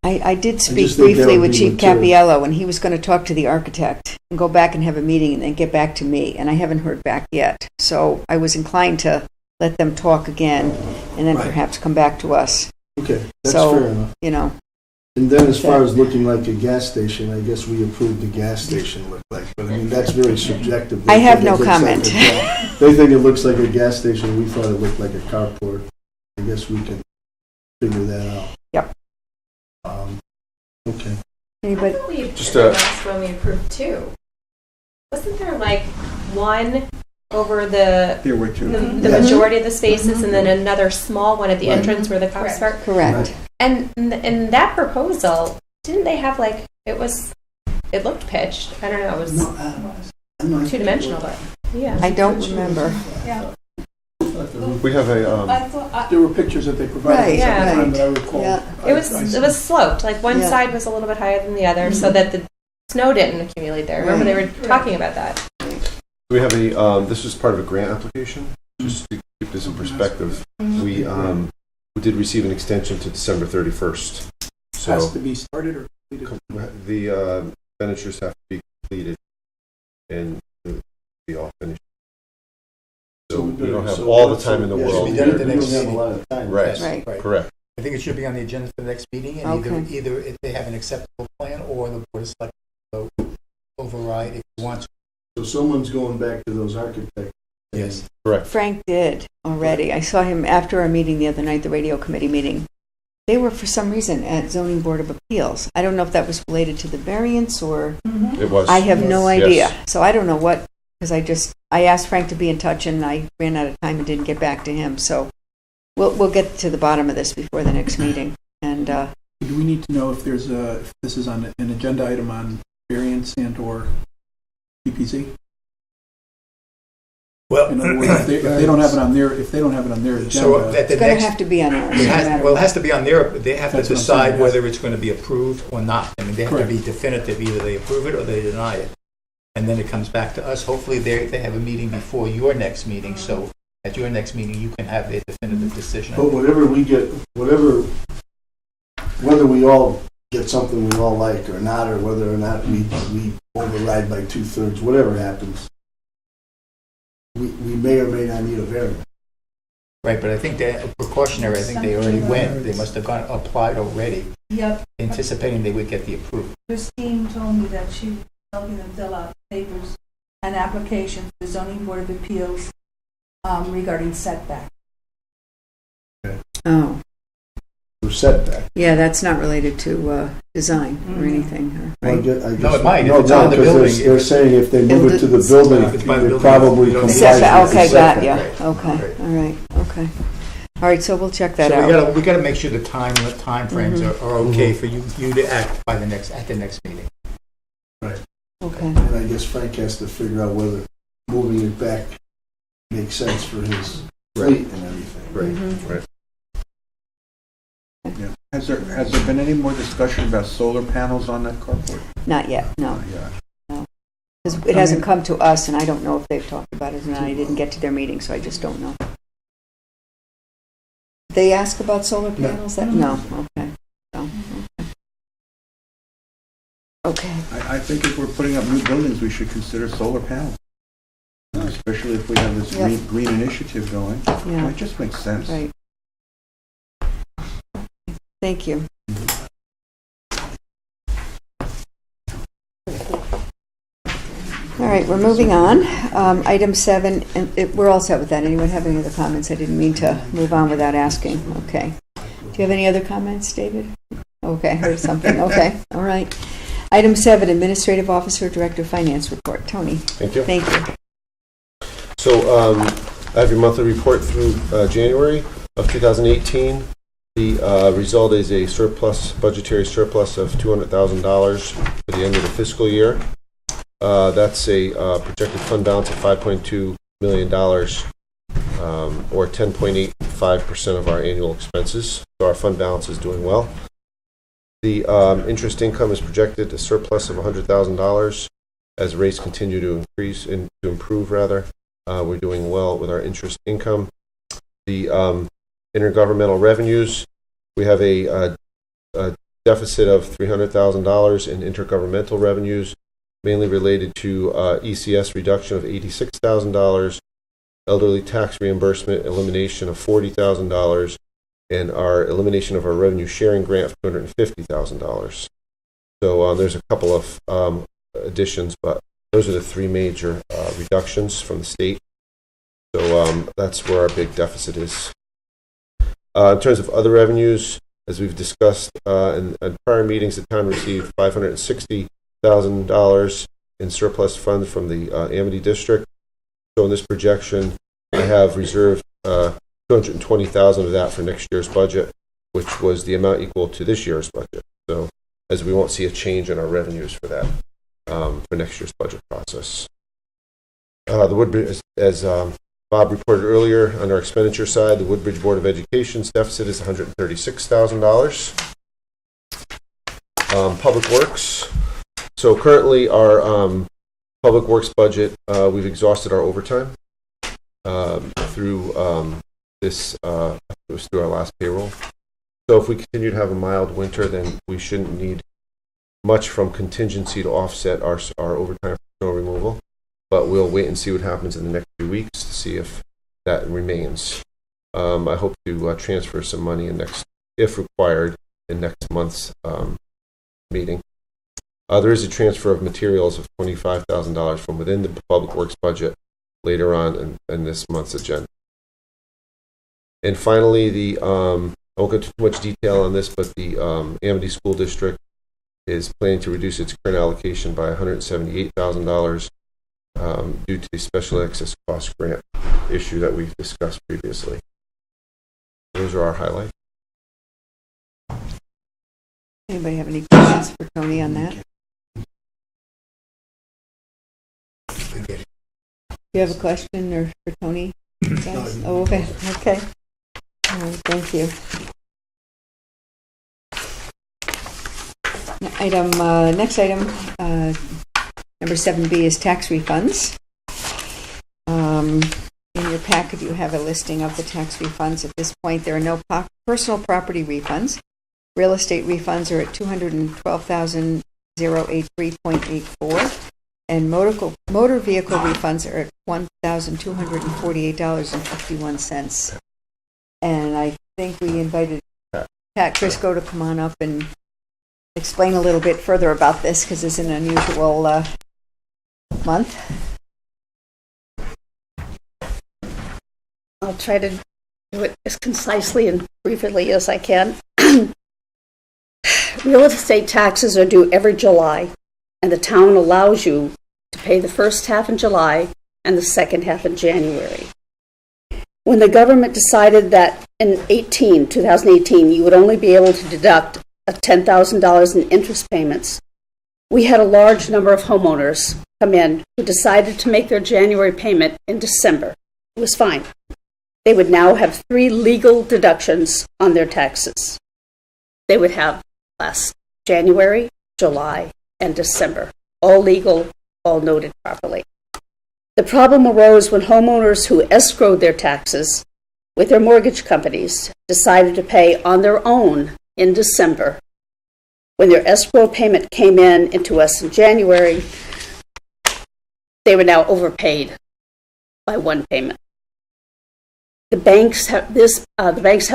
I did speak just think that briefly would with be Chief material. Capiello, and he was going to talk to the architect and go back and have a meeting and then get back to me, and I haven't heard back yet. So I was inclined to let them talk again and then Right. perhaps come back to us. Okay, that's So, fair enough. You know, And then as far as looking like a gas station, I guess we approved the gas station look like, but I mean, that's very subjective. I have They no think it looks comment. they think it looks like a gas station, we thought it looked like a carport. I guess we can figure that out. Yep. Okay. Anybody? We approved Just, the last one we approved two. Wasn't there like one over the There were two. the Yes. majority of the spaces, and then another small one at the entrance where the cops park? Correct. And in that proposal, didn't they have like it looked pitched? I don't know. It was two-dimensional, but yeah. I don't remember. We have a, There were pictures that they provided Right, at some time right. that I recall. Yeah. It was sloped. Like one Yeah. side was a little bit higher than the other, so that the snow didn't accumulate there. Remember they were talking about that. we have a, this is part of a grant application, just to keep this in perspective. We did receive an extension to December 31st. Has So to be started or completed. the expenditures have to be completed and be all finished. So we don't have all the time in the Yeah, world. should be done at the we next don't have a meeting. lot of time. Right. Right. Correct. I think it should be on the agenda for the next meeting, and Okay. either if they have an acceptable plan, or the board of selectmen vote override if you want to. So someone's going back to those architects. Yes. Correct. Frank did already. I saw him after our meeting the other night, the radio committee meeting. They were, for some reason, at Zoning Board of Appeals. I don't know if that was related to the variance or, It was. I have no Yes. idea. So I don't know what, because I asked Frank to be in touch and I ran out of time and didn't get back to him. So we'll get to the bottom of this before the next meeting. And Do we need to know if if this is on an agenda item on variance and or PPZ? Well, In other words, if they don't have it on their agenda. so at the it's going to next, have to be on ours. it no has, matter well, it what. has to be on their, they have to That's what I'm decide saying, whether it's going to be approved or not. I mean, they have to Correct. be definitive, either they approve it or they deny it. And then it comes back to us. Hopefully, they have a meeting before your next meeting, so at your next meeting, you can have a definitive decision. But whatever we get, whether we all get something we all like or not, or whether or not we override by 2/3, whatever happens, we may or may not need a variance. Right, but I think that precautionary, I think they already went. They must have applied already, Yep, anticipating they would get the approval. Christine told me that she was helping them fill out papers and applications to the zoning board of appeals regarding setback. Oh, Or setback. yeah, that's not related to design or anything, Well, I right? guess- No, it might. If No, it's on the 'cause building, they're saying if they move it to the building, If it's by the it building, probably you don't complies need with the Setback, okay, got setback. ya. Right. Okay, Right. all right, okay. All right, so we'll check that So out. we gotta make sure the time frames are okay for you to act at the next meeting. Okay. And I guess Frank has to figure out whether moving it back makes sense for his fleet and everything. Mhm. Right. Yeah. Has there been any more discussion about solar panels on that carport? Not yet, no. Yeah. 'Cause it hasn't come to us, and I don't know if they've talked about it or not. I didn't get to their meeting, so I just don't know. They ask about solar panels? No, okay. So, okay. I think if we're putting up new buildings, we should consider solar panels. Especially if we have this Yep. green initiative going. Yeah, It just makes sense. right. Thank you. All right, we're moving on. Item 7, and we're all set with that. Anyone have any other comments? I didn't mean to move on without asking. Okay. Do you have any other comments, David? Okay, I heard something. Okay, all right. Item 7, Administrative Officer, Director of Finance Report. Tony, Thank you. thank you. So I have your monthly report through January of 2018. The result is a surplus, budgetary surplus of $200,000 for the end of the fiscal year. That's a projected fund balance of $5.2 million, or 10.85% of our annual expenses. So our fund balance is doing well. The interest income is projected a surplus of $100,000 as rates continue to increase and to improve rather. We're doing well with our interest income. The intergovernmental revenues, we have a deficit of $300,000 in intergovernmental revenues, mainly related to ECS reduction of $86,000, elderly tax reimbursement elimination of $40,000, and our elimination of our revenue sharing grant of $250,000. So there's a couple of additions, but those are the three major reductions from the state. So that's where our big deficit is. In terms of other revenues, as we've discussed in prior meetings, the town received $560,000 in surplus funds from the Amity District. So in this projection, I have reserved $220,000 of that for next year's budget, which was the amount equal to this year's budget. So as we won't see a change in our revenues for that for next year's budget process. The Woodbridge, as Bob reported earlier, on our expenditure side, the Woodbridge Board of Education's deficit is $136,000. Public Works. So currently our Public Works budget, we've exhausted our overtime through this it was through our last payroll. So if we continue to have a mild winter, then we shouldn't need much from contingency to offset our overtime for snow removal. But we'll wait and see what happens in the next few weeks to see if that remains. I hope to transfer some money if required, in next month's meeting. There is a transfer of materials of $25,000 from within the Public Works budget later on in this month's agenda. And finally, I won't go into too much detail on this, but the Amity School District is planning to reduce its current allocation by $178,000 due to the special access cost grant issue that we've discussed previously. Those are our highlights. Anybody have any questions for Tony on that? Do you have a question or for Tony? Oh, okay. Okay. All right, thank you. Next item, number 7B is tax refunds. In your packet, you have a listing of the tax refunds. At this point, there are no personal property refunds. Real estate refunds are at $212,083.84, and motor vehicle refunds are at $1,248.51. And I think we invited Pat Crisco to come on up and explain a little bit further about this, because it's an unusual month. I'll try to do it as concisely and briefly as I can. Real estate taxes are due every July, and the town allows you to pay the first half in July and the second half in January. When the government decided that in 2018, you would only be able to deduct $10,000 in interest payments, we had a large number of homeowners come in who decided to make their January payment in December. It was fine. They would now have 3 legal deductions on their taxes. They would have last January, July, and December, all legal, all noted properly. The problem arose when homeowners who escrowed their taxes with their mortgage companies decided to pay on their own in December. When their escrow payment came into us in January, they were now overpaid by one payment. The banks have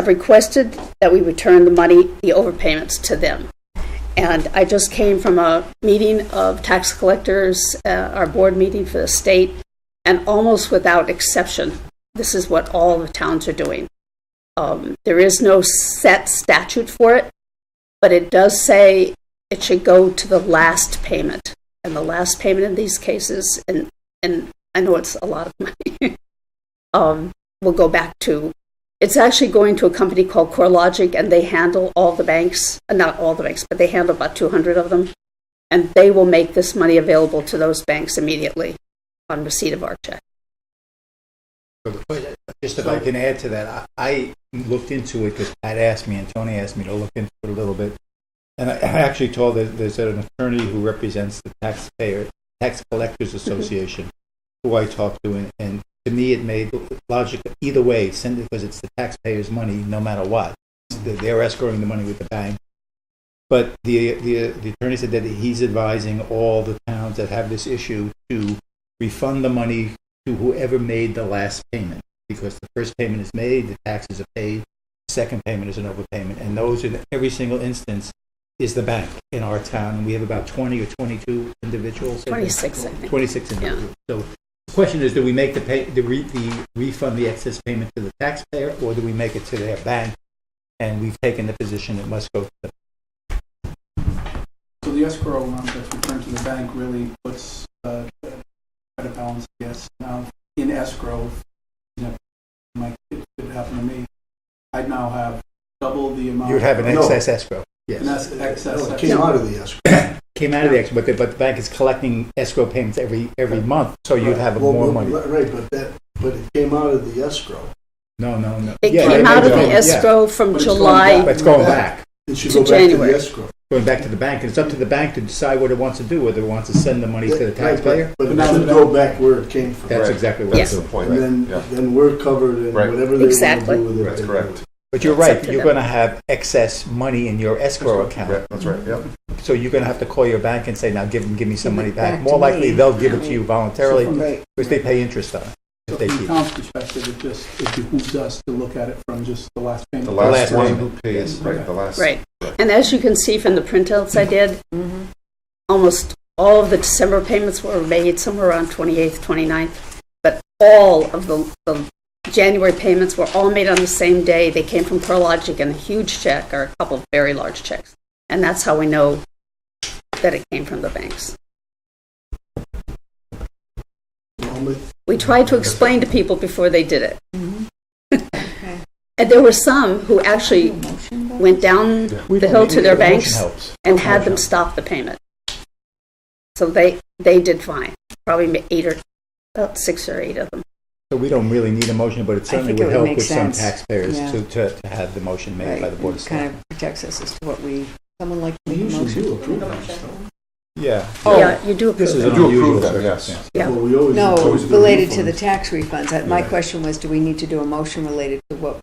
requested that we return the overpayments to them. And I just came from a meeting of tax collectors, our board meeting for the state, and almost without exception, this is what all the towns are doing. There is no set statute for it, but it does say it should go to the last payment. And the last payment in these cases, and I know it's a lot of money, will go back to, it's actually going to a company called CoreLogic, and they handle all the banks, not all the banks, but they handle about 200 of them. And they will make this money available to those banks immediately on receipt of our check. Just if I can add to that, I looked into it because Pat asked me and Tony asked me to look into it a little bit. And I actually told that there's an attorney who represents the Tax Collectors Association, who I talked to, and to me it made logic either way, because it's the taxpayers' money no matter what. They're escrowing the money with the bank. But the attorney said that he's advising all the towns that have this issue to refund the money to whoever made the last payment, because the first payment is made, the taxes are paid, second payment is an overpayment, and those in every single instance is the bank in our town, and we have about 20 or 22 individuals. 26, I think. 26 individuals. So the question is, do we make the refund the excess payment to the taxpayer, or do we make it to their bank? And we've taken the position it must go to the So the escrow amount that's returned to the bank really puts credit balance, yes, now in escrow. You know, it could happen to me. I'd now have double the amount. You have an excess escrow. And Yes. that's excess. No, it came out of the escrow. Came out of the escrow, but the bank is collecting escrow payments every month, so you'd have more money. Right, but it came out of the escrow. No. It Yeah, came they out of go- the escrow from But it's going July. back. But it's going back. It should To go back to January. the escrow. Going back to the bank, and it's up to the bank to decide what it wants to do, whether it wants to send the money to the Right, taxpayer. But it now should the go back where it came from. That's Right. exactly what That's it's the doing. point. And Yeah. then we're covered in Right. whatever they want Exactly. to do with it. That's they correct. do. But you're It's up right, to you're them. going to have excess money in your escrow account. Yeah, that's right, yep. So you're going to have to call your bank and say, now give me some money back. Back More to likely, me. they'll give it to you voluntarily, Right. because they pay interest on it. So If they from keep the it. town's perspective, it behooves us to look at it from just the last payment. The last last one payment. who pays, right, the last. Right. And as you can see from the printouts I did, Mhm. almost all of the December payments were made somewhere around 28th, 29th, but all of the January payments were all made on the same day. They came from CoreLogic in a huge check or a couple of very large checks. And that's how we know that it came from the banks. We tried to explain to people before they did it. Okay. And there were some who actually went down the hill to their banks Motion helps. and had them stop the payment. So they did fine. Probably about 6 or 8 of them. So we don't really need a motion, but it certainly think it would would help make with some sense. taxpayers Yeah. to have the motion made by the Board of Kind Selectmen. of protects us as to what someone like to We make a usually motion. do approve them. Yeah. Oh. Yeah, you do This approve is it. an You do unusual approve them, yes. circumstance. Yeah. Well, we always No, always do related to the refunds. tax refunds. My Yeah. question was, do we need to do a motion related to what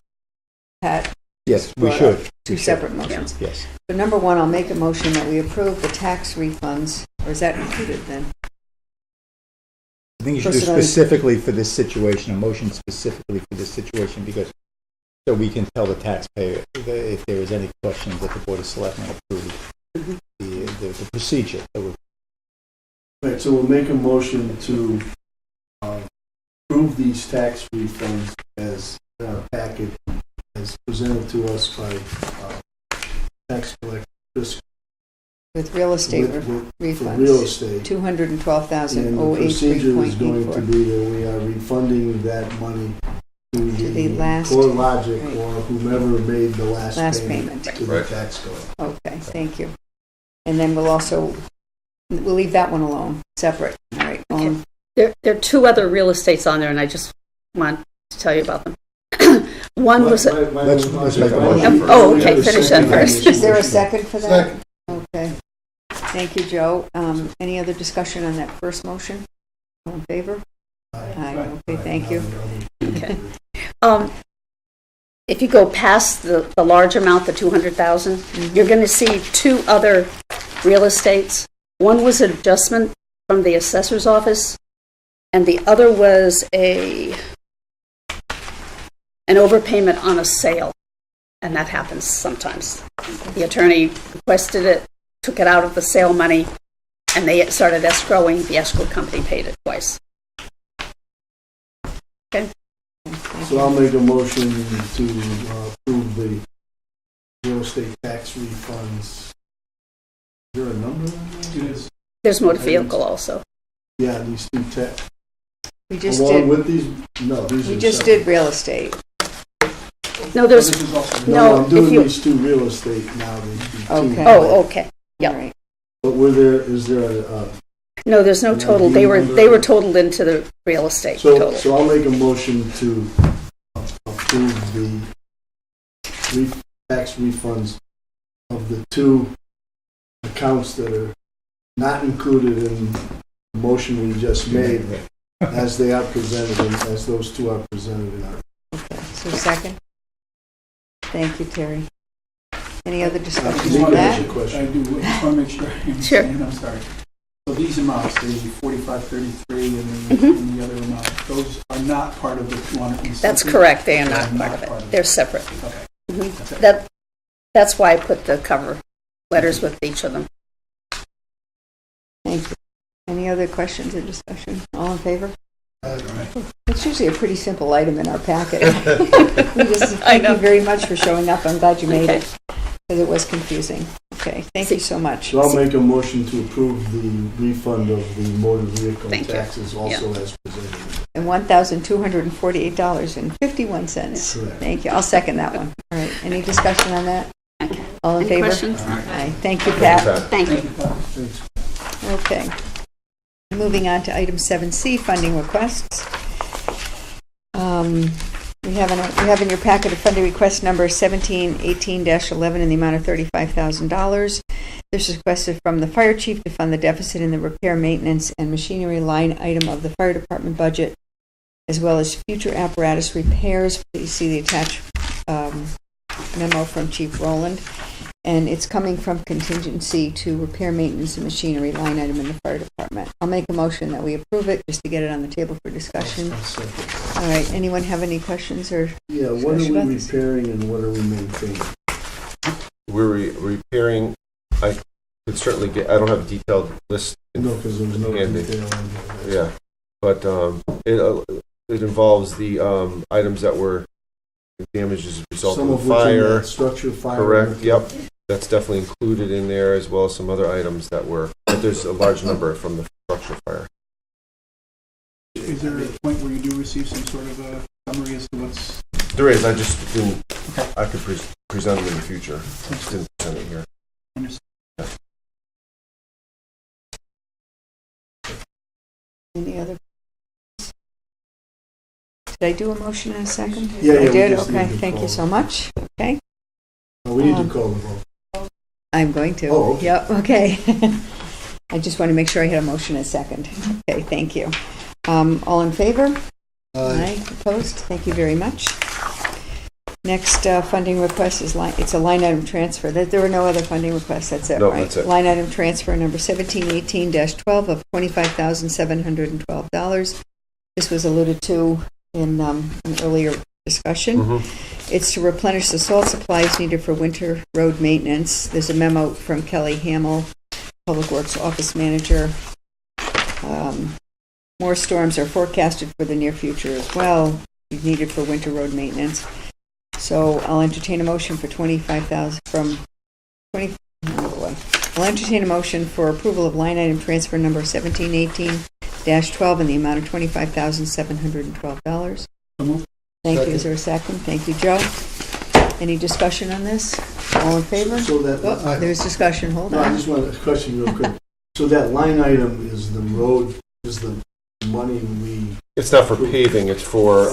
Pat Yes, we brought should. up? Two separate motions. Yes. So number one, I'll make a motion that we approve the tax refunds, or is that included then? I think you should do Personally- specifically for this situation, a motion specifically for this situation, because so we can tell the taxpayer if there is any questions that the Board of Selectmen approved the procedure. that would- Right, so we'll make a motion to approve these tax refunds as packet as presented to us by tax collector Chris With real estate with- for refunds? real estate. And the 212,083.84. procedure is going to be that we are refunding that money to the the last- CoreLogic right. or whomever made the last payment. to the Right. tax collector. Okay, thank you. And then we'll leave that one alone, separate, all right? There are 2 other real estates on there, and I just want to tell you about them. One was, Let's make a motion first. oh, okay, finish that first. Is there a second for that? Second. Okay. Thank you, Joe. Any other discussion on that first motion? All in favor? Aye. Okay, thank you. Okay. If you go past the large amount, the 200,000, you're going to see 2 other real estates. One was an adjustment from the assessor's office, and the other was an overpayment on a sale, and that happens sometimes. The attorney requested it, took it out of the sale money, and they started escrowing. The escrow company paid it twice. Okay? So I'll make a motion to approve the real estate tax refunds. Is there a number on that? It is. There's motor vehicle also. Yeah, these 2 tax. We just Along did, with these, no, these are we just separate. did real estate. No, there's, This is also. No, I'm if doing you- these 2 real estate now, these 2. Okay. oh, okay. Yeah. All right. But is there a, No, there's no total. They were totaled into the real estate total. so I'll make a motion to approve the tax refunds of the 2 accounts that are not included in the motion we just made, as they are presented, and as those 2 are presented in our. Okay, so second? Thank you, Terry. Any other I discussion just on wanted to that? ask you a question. I do, I just want to make sure I Sure. understand, I'm sorry. So these amounts, the 4533 and the other amount, those are not part of the 207? That's correct. They are They not part of it. They're separate. Okay. That's why I put the cover letters with each of them. Thank you. Any other questions or discussion? All in favor? It's usually a pretty simple item in our packet. Thank you very much for showing up. I'm glad you made it, because it was confusing. Okay, thank you so much. So I'll make a motion to approve the refund of the motor vehicle Thank you. taxes also as presented. And $1,248.51. Correct. Thank you. I'll second that one. All right, any discussion on that? All in Any favor? questions? Aye. Thank you, Pat. Thank you. Okay. Moving on to item 7C, funding requests. We have in your packet a funding request number 1718-11 in the amount of $35,000. This is requested from the fire chief to fund the deficit in the repair, maintenance, and machinery line item of the fire department budget, as well as future apparatus repairs. Please see the attached memo from Chief Rowland. And it's coming from contingency to repair, maintenance, and machinery line item in the fire department. I'll make a motion that we approve it, just to get it on the table for discussion. All right, anyone have any questions or Yeah, what are discussion we about this? repairing and what are we maintaining? We're repairing, I could certainly get, I don't have a detailed list. No, because there was no Handy. detail on there. Yeah, but it involves the items that were damaged as a result Some of of the which in fire. that structure fire. Correct, yep. That's definitely included in there, as well as some other items that were, but there's a large number from the structure fire. Is there a point where you do receive some sort of a summary as to what's... There is, I just didn't, I could present them in the future. I just didn't present it here. Any other? Did I do a motion in a second? Yeah, I we did? just Okay, need to thank you call. so much. Okay, We need to call the vote. I'm going to. Oh, okay. Yep, okay. I just want to make sure I had a motion in a second. Okay, thank you. All in favor? Aye. Opposed? Thank you very much. Next funding request is it's a line item transfer. There were no other funding requests, that's it, No, right? that's it. Line item transfer number 1718-12 of $25,712. This was alluded to in an earlier discussion. Mm-hmm. It's to replenish the salt supplies needed for winter road maintenance. There's a memo from Kelly Hamill, Public Works Office Manager. More storms are forecasted for the near future as well, needed for winter road maintenance. So I'll entertain a motion for I'll entertain a motion for approval of line item transfer number 1718-12 in the amount of $25,712. Thank you. Is there a second? Thank you, Joe. Any discussion on this? All in favor? So that, Oh, there's discussion. Hold no, I on. just want a question real quick. So that line item is the road, is the money we, It's not for paving, it's for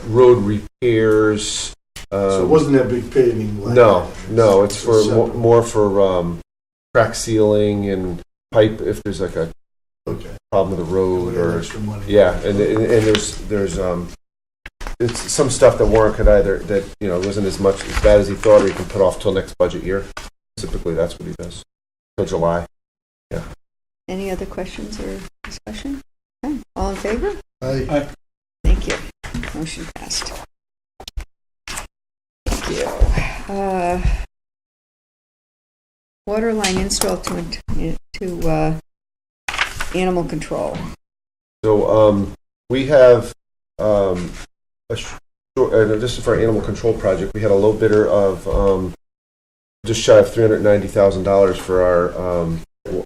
road repairs. so it wasn't that big paving line? No, no, it's for separate. more for crack sealing and pipe if there's like a Okay. problem with the road We had or extra money. yeah, and there's it's some stuff that Warren could either that wasn't as bad as he thought, or he can put off till next budget year. Typically, that's what he does till July. Yeah. Any other questions or discussion? Okay. All in favor? Aye. Thank you. Motion passed. Thank you. Water line install to animal control. So we have this is for our animal control project. We had a low bidder of just shy of $390,000 for our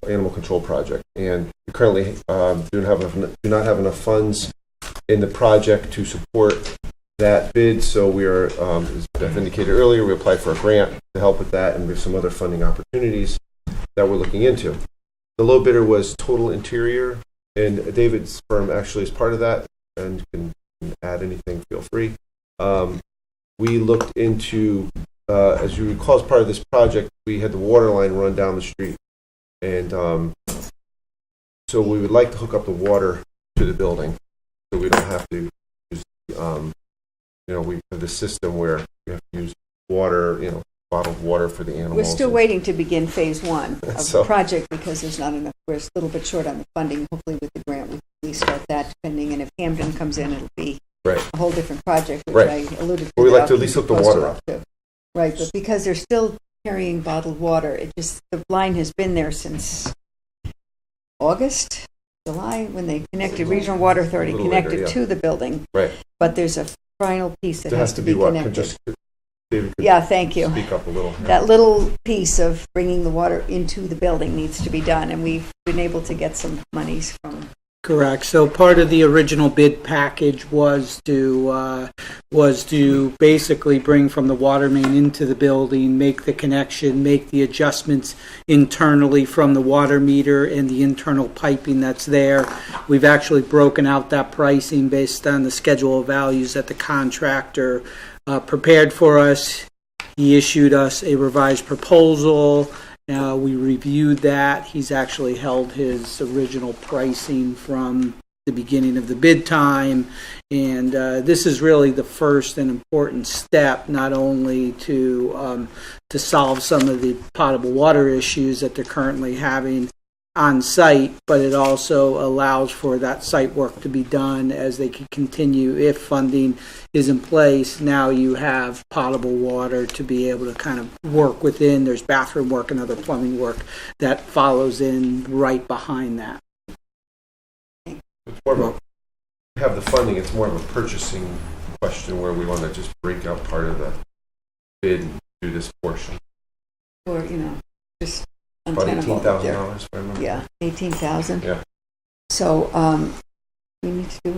animal control project, and we currently do not have enough funds in the project to support that bid. So we are, as Beth indicated earlier, we applied for a grant to help with that, and there's some other funding opportunities that we're looking into. The low bidder was Total Interior, and David's firm actually is part of that, and can add anything, feel free. We looked into, as you recall, as part of this project, we had the water line run down the street, and so we would like to hook up the water to the building, so we don't have to use, we have this system where we have to use water, bottled water for the animals. We're still waiting to begin phase one of the So- project because there's not enough. We're a little bit short on the funding. Hopefully with the grant, we can at least start that depending. And if Camden comes in, it'll be Right. a whole different project, which Right. I alluded to. Well, we'd like that to I'll at least keep hook the you posted water of, too. Right, but because they're still carrying bottled water, the line has been there since August, July, when they connected, Regional Water Authority A little later, connected yeah. to the building. Right. But there's a final piece that There has to be what? connected. David could Yeah, thank you. speak up a little. That little piece of bringing the water into the building needs to be done, and we've been able to get some monies from. Correct. So part of the original bid package was to basically bring from the water main into the building, make the connection, make the adjustments internally from the water meter and the internal piping that's there. We've actually broken out that pricing based on the schedule of values that the contractor prepared for us. He issued us a revised proposal. We reviewed that. He's actually held his original pricing from the beginning of the bid time. And this is really the first and important step, not only to solve some of the potable water issues that they're currently having on site, but it also allows for that site work to be done as they can continue. If funding is in place, now you have potable water to be able to kind of work within. There's bathroom work and other plumbing work that follows in right behind that. It's more of a, have the funding, it's more of a purchasing question where we want to just break out part of the bid and do this portion. Or, just About untenable. $18,000, if I remember. Yeah, 18,000. Yeah. So, we need to do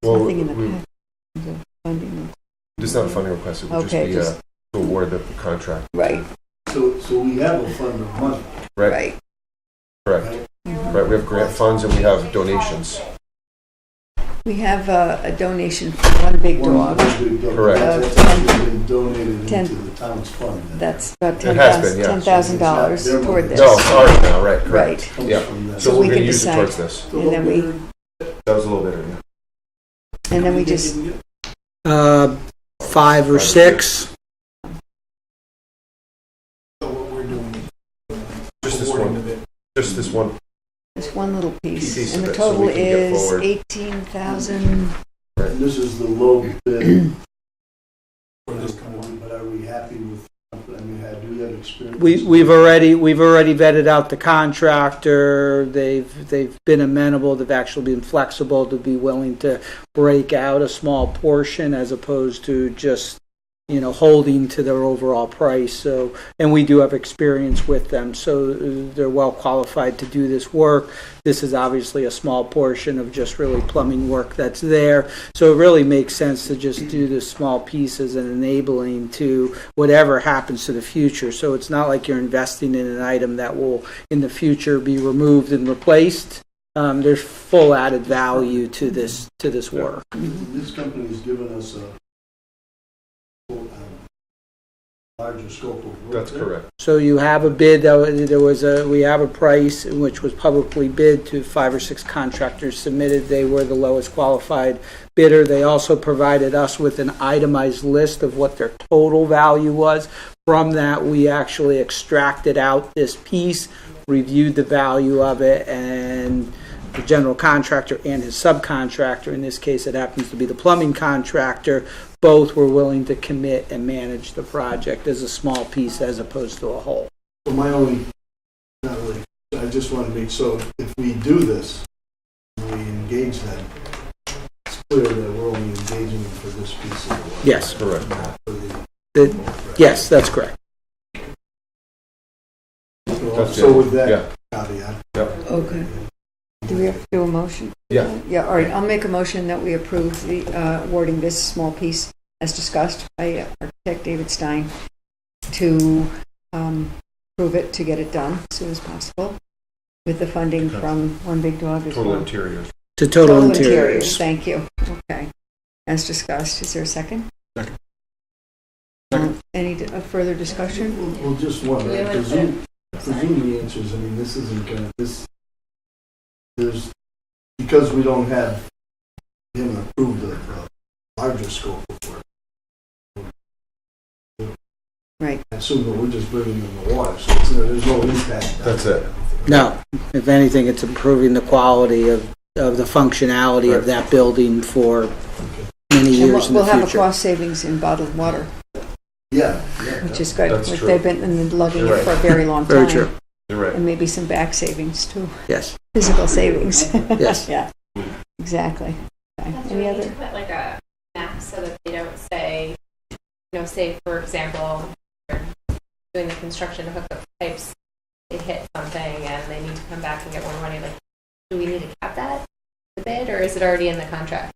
Well, something in the pack, the funding. It's not a funding request, it would Okay, just be to award the contract. Right, So we have a fund of money. Right, right. correct. Right, we have grant funds and we have donations. We have a donation for One Big Dog. Correct. That's actually been donated Ten- into the town's fund. That's about It has been, yeah. $10,000 toward this. No, it's ours now, right, correct. Right. Comes Yeah. from that. So So we're we going to can use it decide. towards this. And then we, That was a little bit, yeah. and then we just, 5 or 6. So what we're doing is Just this awarding one. the bid. Just this one. this one little piece. Piece And of the it, so total we can get is forward. 18,000. And this is the low bid. For this company. But are we happy with, I mean, do we have experience? We've already vetted out the contractor. They've been amenable. They've actually been flexible to be willing to break out a small portion as opposed to just holding to their overall price. So, and we do have experience with them, so they're well qualified to do this work. This is obviously a small portion of just really plumbing work that's there. So it really makes sense to just do the small pieces and enabling to whatever happens to the future. So it's not like you're investing in an item that will in the future be removed and replaced. There's full added value to this work. This company's given us a larger scope of work. That's correct. So you have a bid, we have a price which was publicly bid to 5 or 6 contractors submitted. They were the lowest qualified bidder. They also provided us with an itemized list of what their total value was. From that, we actually extracted out this piece, reviewed the value of it, and the general contractor and his subcontractor, in this case it happens to be the plumbing contractor, both were willing to commit and manage the project as a small piece as opposed to a whole. So my only, not really, I just want to make, so if we do this, we engage them, it's clear that we're only engaging them for this piece of work. Yes. Correct. Not for the. Yes, that's correct. So with that Yeah. caveat. Okay. Do we have to do a motion? Yeah. Yeah, all right, I'll make a motion that we approve the awarding this small piece as discussed by architect David Stein to prove it, to get it done as soon as possible with the funding from One Big Dog as Total well. interiors. To total interiors. Thank you. Okay. As discussed, is there a second? Second. Any further discussion? Well, just one, right? Presume the answers, I mean, this isn't gonna, there's, because we don't have him approve the larger scope of work. Right. I assume that we're just bringing in the water, so there's no impact. That's it. No, if anything, it's improving the quality of the functionality of that building for many And years in the we'll have a future. cost savings in bottled water. Yeah. which is good. That's Like, true. they've been lugging You're it for a right. very long Very time. true. You're right. And maybe some back savings too, Yes. physical savings. Yes. Yeah, exactly. Okay. Do we Any need other? to put like a map so that they don't say, say for example, they're doing the construction to hook up pipes, they hit something and they need to come back and get more money. Like, do we need to cap that the bid, or is it already in the contract?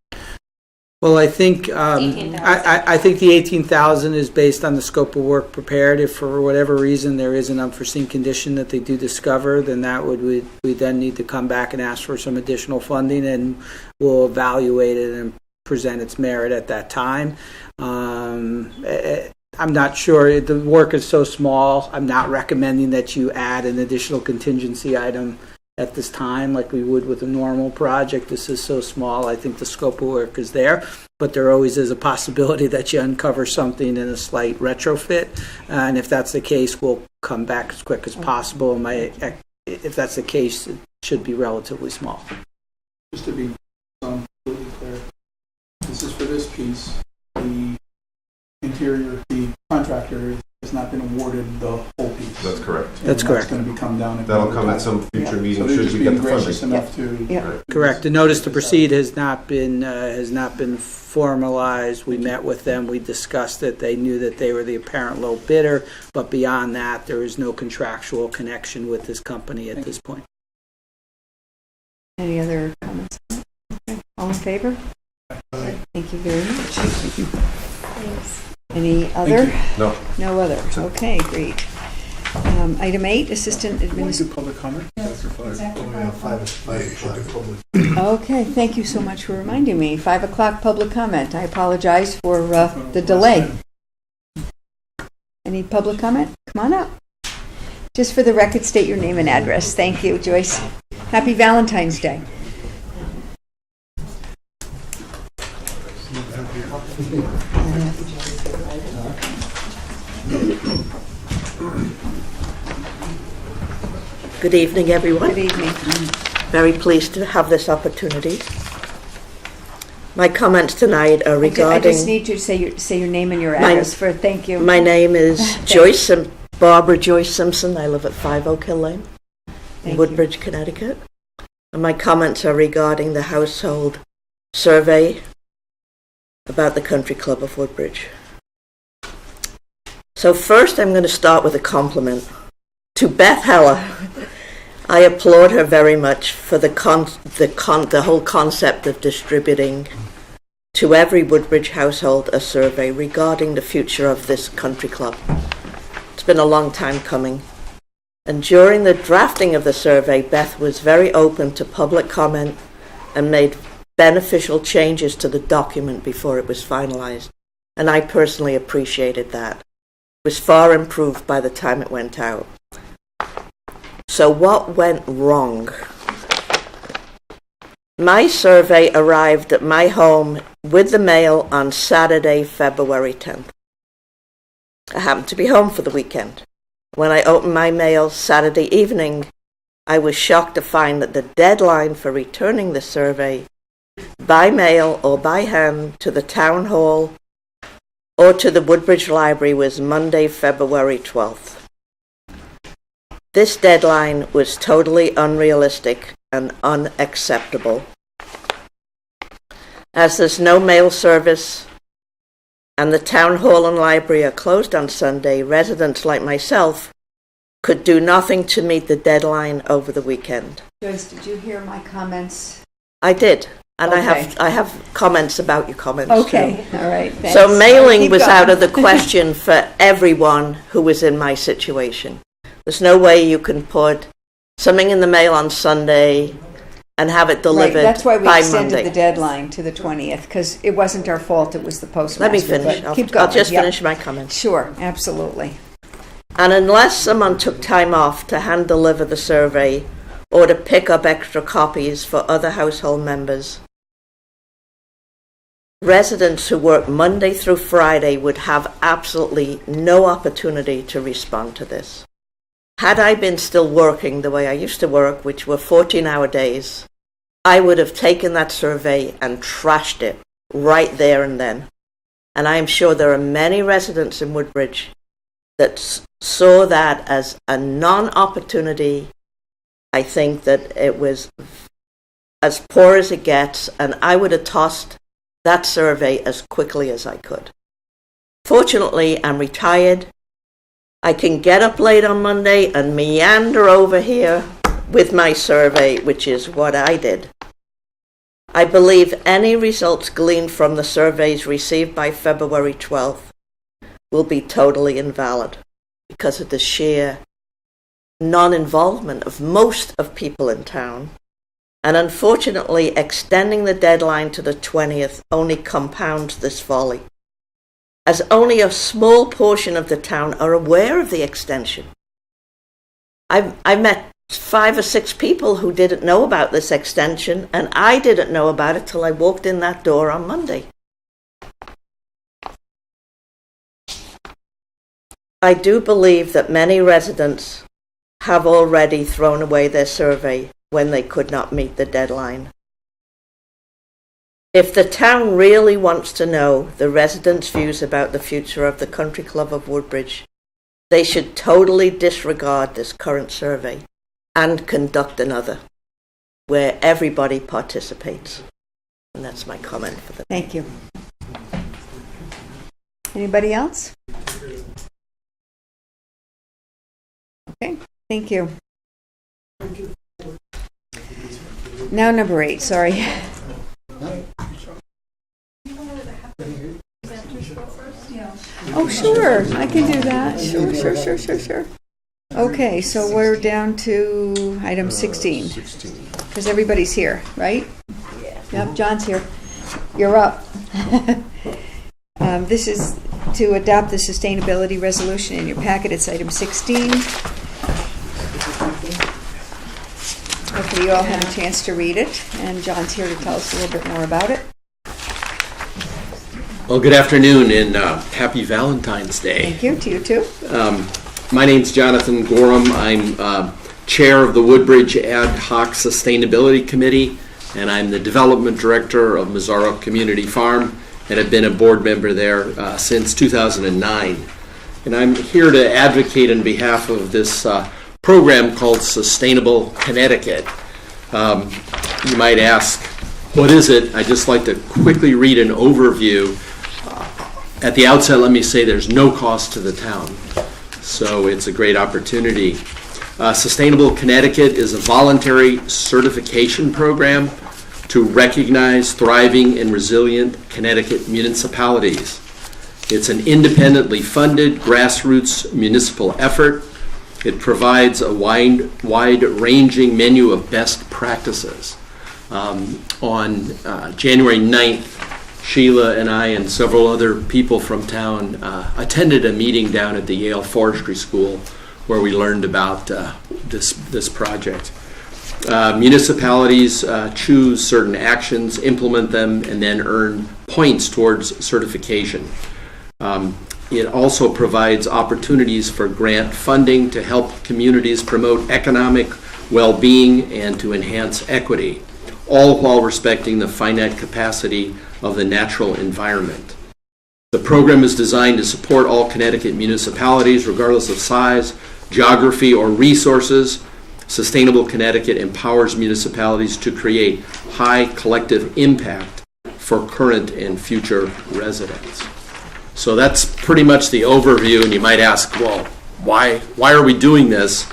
Well, I think, 18,000. I think the 18,000 is based on the scope of work prepared. If for whatever reason there is an unforeseen condition that they do discover, then that we then need to come back and ask for some additional funding, and we'll evaluate it and present its merit at that time. I'm not sure, the work is so small, I'm not recommending that you add an additional contingency item at this time like we would with a normal project. This is so small, I think the scope of work is there, but there always is a possibility that you uncover something in a slight retrofit, and if that's the case, we'll come back as quick as possible. If that's the case, it should be relatively small. Just to be completely clear, this is for this piece. The the contractor has not been awarded the whole piece. That's correct. That's correct. Going to be come down. That'll come at some future Yeah. meeting So they're should just we get being the gracious funding. enough to. Yeah. Correct. The notice to proceed has not been formalized. We met with them. We discussed it. They knew that they were the apparent low bidder, but beyond that, there is no contractual connection with this company at this point. Any other comments? Okay. All in favor? Thank you very much. Thanks. Any other? No. No other. Okay, great. Item 8, Assistant Administrator. Public comment? Okay, thank you so much for reminding me. 5 o'clock public comment. I apologize for the delay. Any public comment? Come on up. Just for the record, state your name and address. Thank you, Joyce. Happy Valentine's Day. Good evening, everyone. Good evening. Very pleased to have this opportunity. My comments tonight are I regarding... just need you to say your name and your address for thank you. My name is Barbara Joyce Simpson. I live at 5 Oak Hill Lane, in Woodbridge, Connecticut. And my comments are regarding the household survey about the Country Club of Woodbridge. So first I'm going to start with a compliment to Beth Heller. I applaud her very much for the whole concept of distributing to every Woodbridge household a survey regarding the future of this country club. It's been a long time coming. And during the drafting of the survey, Beth was very open to public comment and made beneficial changes to the document before it was finalized. And I personally appreciated that. It was far improved by the time it went out. So what went wrong? My survey arrived at my home with the mail on Saturday, February 10th. I happened to be home for the weekend. When I opened my mail Saturday evening, I was shocked to find that the deadline for returning the survey by mail or by hand to the town hall or to the Woodbridge Library was Monday, February 12th. This deadline was totally unrealistic and unacceptable. As there's no mail service and the town hall and library are closed on Sunday, residents like myself could do nothing to meet the deadline over the weekend. Joyce, did you hear my comments? I did, and Okay. I have comments about your comments Okay, too. all right. Thanks. So mailing Keep was going. out of the question for everyone who was in my situation. There's no way you can put something in the mail on Sunday and have it delivered Right, that's why we by extended Monday. the deadline to the 20th, because it wasn't our fault, it was the postmaster. Let me finish. But keep going. I'll just Yep. finish my comments. Sure, absolutely. And unless someone took time off to hand deliver the survey or to pick up extra copies for other household members, residents who work Monday through Friday would have absolutely no opportunity to respond to this. Had I been still working the way I used to work, which were 14-hour days, I would have taken that survey and trashed it right there and then. And I am sure there are many residents in Woodbridge that saw that as a non-opportunity. I think that it was as poor as it gets, and I would have tossed that survey as quickly as I could. Fortunately, I'm retired. I can get up late on Monday and meander over here with my survey, which is what I did. I believe any results gleaned from the surveys received by February 12th will be totally invalid because of the sheer non-involvement of most of people in town. And unfortunately, extending the deadline to the 20th only compounds this folly, as only a small portion of the town are aware of the extension. I met 5 or 6 people who didn't know about this extension, and I didn't know about it till I walked in that door on Monday. I do believe that many residents have already thrown away their survey when they could not meet the deadline. If the town really wants to know the residents' views about the future of the Country Club of Woodbridge, they should totally disregard this current survey and conduct another where everybody participates. And that's my comment for the Thank you. Anybody else? Okay, thank you. Now number 8, sorry. Oh, sure, I can do that. Sure. Okay, so we're down to item 16. Because everybody's here, right? Yep, John's here. You're up. This is to adopt the sustainability resolution in your packet. It's item 16. Hopefully you all had a chance to read it, and John's here to tell us a little bit more about it. Well, good afternoon and happy Valentine's Day. Thank you, to you too. My name's Jonathan Gorham. I'm chair of the Woodbridge Ad Hoc Sustainability Committee, and I'm the development director of Mazzaro Community Farm, and have been a board member there since 2009. And I'm here to advocate on behalf of this program called Sustainable Connecticut. You might ask, what is it? I'd just like to quickly read an overview. At the outset, let me say there's no cost to the town, so it's a great opportunity. Sustainable Connecticut is a voluntary certification program to recognize thriving and resilient Connecticut municipalities. It's an independently funded grassroots municipal effort. It provides a wide-ranging menu of best practices. On January 9th, Sheila and I and several other people from town attended a meeting down at the Yale Forestry School where we learned about this project. Municipalities choose certain actions, implement them, and then earn points towards certification. It also provides opportunities for grant funding to help communities promote economic well-being and to enhance equity, all while respecting the finite capacity of the natural environment. The program is designed to support all Connecticut municipalities, regardless of size, geography, or resources. Sustainable Connecticut empowers municipalities to create high collective impact for current and future residents. So that's pretty much the overview, and you might ask, well, why are we doing this?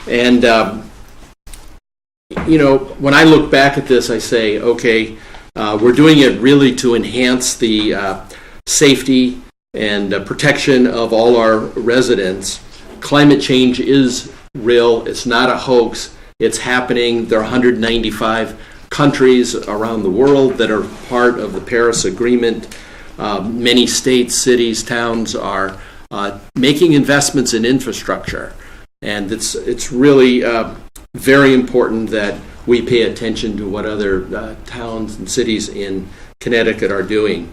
And when I look back at this, I say, okay, we're doing it really to enhance the safety and protection of all our residents. Climate change is real. It's not a hoax. It's happening. There are 195 countries around the world that are part of the Paris Agreement. Many states, cities, towns are making investments in infrastructure. And it's really very important that we pay attention to what other towns and cities in Connecticut are doing.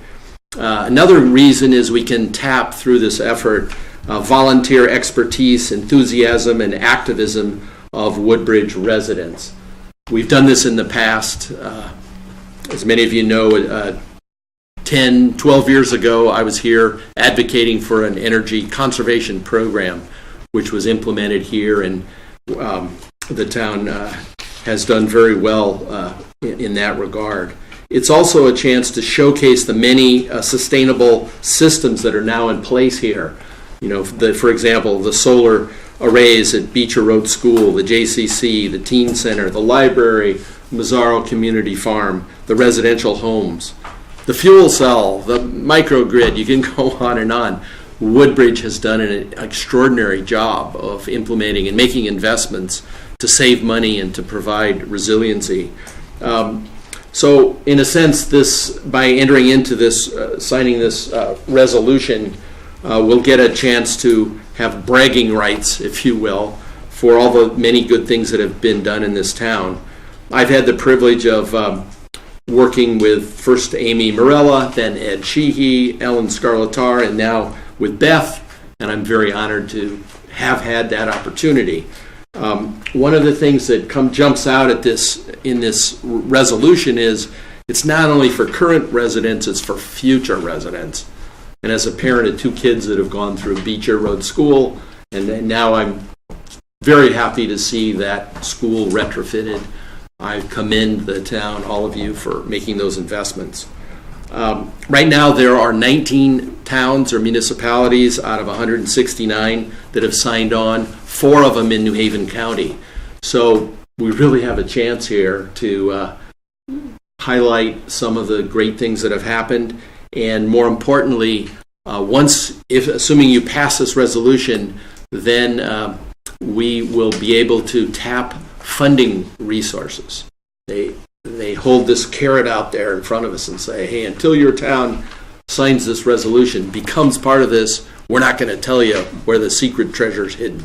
Another reason is we can tap through this effort volunteer expertise, enthusiasm, and activism of Woodbridge residents. We've done this in the past. As many of you know, 10, 12 years ago, I was here advocating for an energy conservation program, which was implemented here, and the town has done very well in that regard. It's also a chance to showcase the many sustainable systems that are now in place here. You know, for example, the solar arrays at Beecher Road School, the JCC, the Teen Center, the library, Mazzaro Community Farm, the residential homes, the fuel cell, the microgrid, you can go on and on. Woodbridge has done an extraordinary job of implementing and making investments to save money and to provide resiliency. So in a sense, this, by entering into this, signing this resolution, we'll get a chance to have bragging rights, if you will, for all the many good things that have been done in this town. I've had the privilege of working with first Amy Morella, then Ed Sheehy, Ellen Scarlatar, and now with Beth, and I'm very honored to have had that opportunity. One of the things that jumps out at in this resolution is it's not only for current residents, it's for future residents. And as a parent of 2 kids that have gone through Beecher Road School, and now I'm very happy to see that school retrofitted. I commend the town, all of you, for making those investments. Right now, there are 19 towns or municipalities out of 169 that have signed on, 4 of them in New Haven County. So we really have a chance here to highlight some of the great things that have happened, and more importantly, assuming you pass this resolution, then we will be able to tap funding resources. They hold this carrot out there in front of us and say, hey, until your town signs this resolution, becomes part of this, we're not going to tell you where the secret treasure's hidden.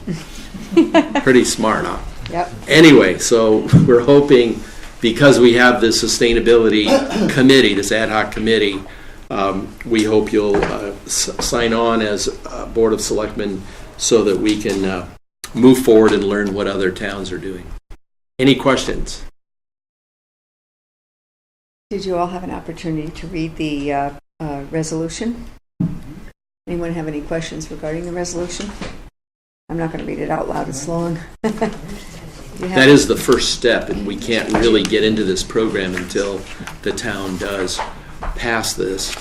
Pretty smart, huh? Yep. Anyway, so we're hoping, because we have this sustainability committee, this ad hoc committee, we hope you'll sign on as Board of Selectmen so that we can move forward and learn what other towns are doing. Any questions? Did you all have an opportunity to read the resolution? Anyone have any questions regarding the resolution? I'm not going to read it out loud, it's long. That is the first step, and we can't really get into this program until the town does pass this.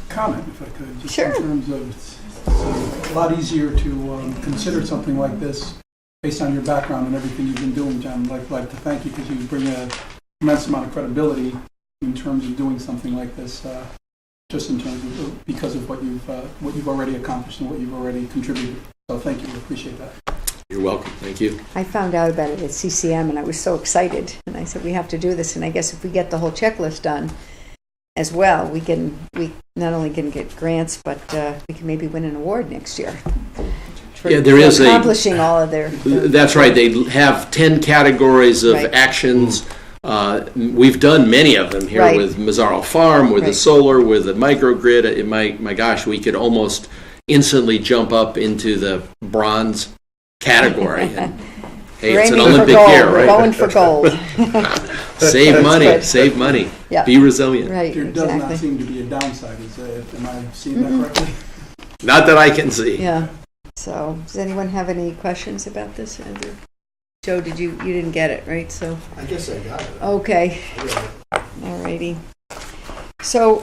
Comment, if I could, just Sure. in terms of it's a lot easier to consider something like this based on your background and everything you've been doing, John. I'd like to thank you because you bring a immense amount of credibility in terms of doing something like this, just in terms of because of what you've already accomplished and what you've already contributed. So thank you, we appreciate that. You're welcome. Thank you. I found out about it at CCM and I was so excited. And I said, we have to do this. And I guess if we get the whole checklist done as well, we not only can get grants, but we can maybe win an award next year. Yeah, there is accomplishing all of their. That's right. They have 10 categories of Right. actions. We've done many of them here Right. with Mazzaro Farm, with the Right. solar, with the microgrid. My gosh, we could almost instantly jump up into the bronze category. And, hey, it's an We're aiming for Olympic gold. year, We're right? going for gold. Save money. good. Save money. Yeah. Be resilient. Right, There does not exactly. seem to be a downside, am I seeing that correctly? Not that I can see. Yeah. So, does anyone have any questions about this, Andrew? Joe, you didn't get it, right? So, I guess I got it. okay. All righty. So,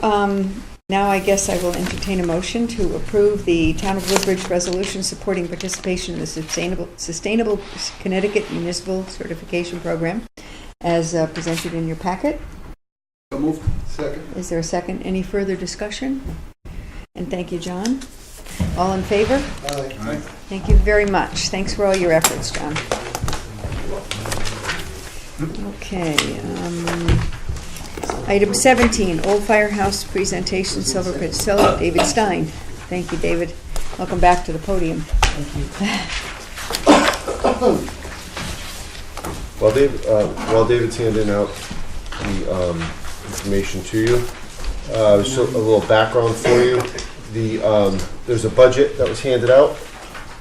now I guess I will entertain a motion to approve the Town of Woodbridge resolution supporting participation in the Sustainable Connecticut Municipal Certification Program as presented in your packet. So moved. Second. Is there a second? Any further discussion? And thank you, John. All in favor? Aye. Thank you very much. Thanks for all your efforts, John. Okay. Item 17, Old Firehouse Presentation, Silver Pitch Cellar, David Stein. Thank you, David. Welcome back to the podium. While David's handing out the information to you, just a little background for you. There's a budget that was handed out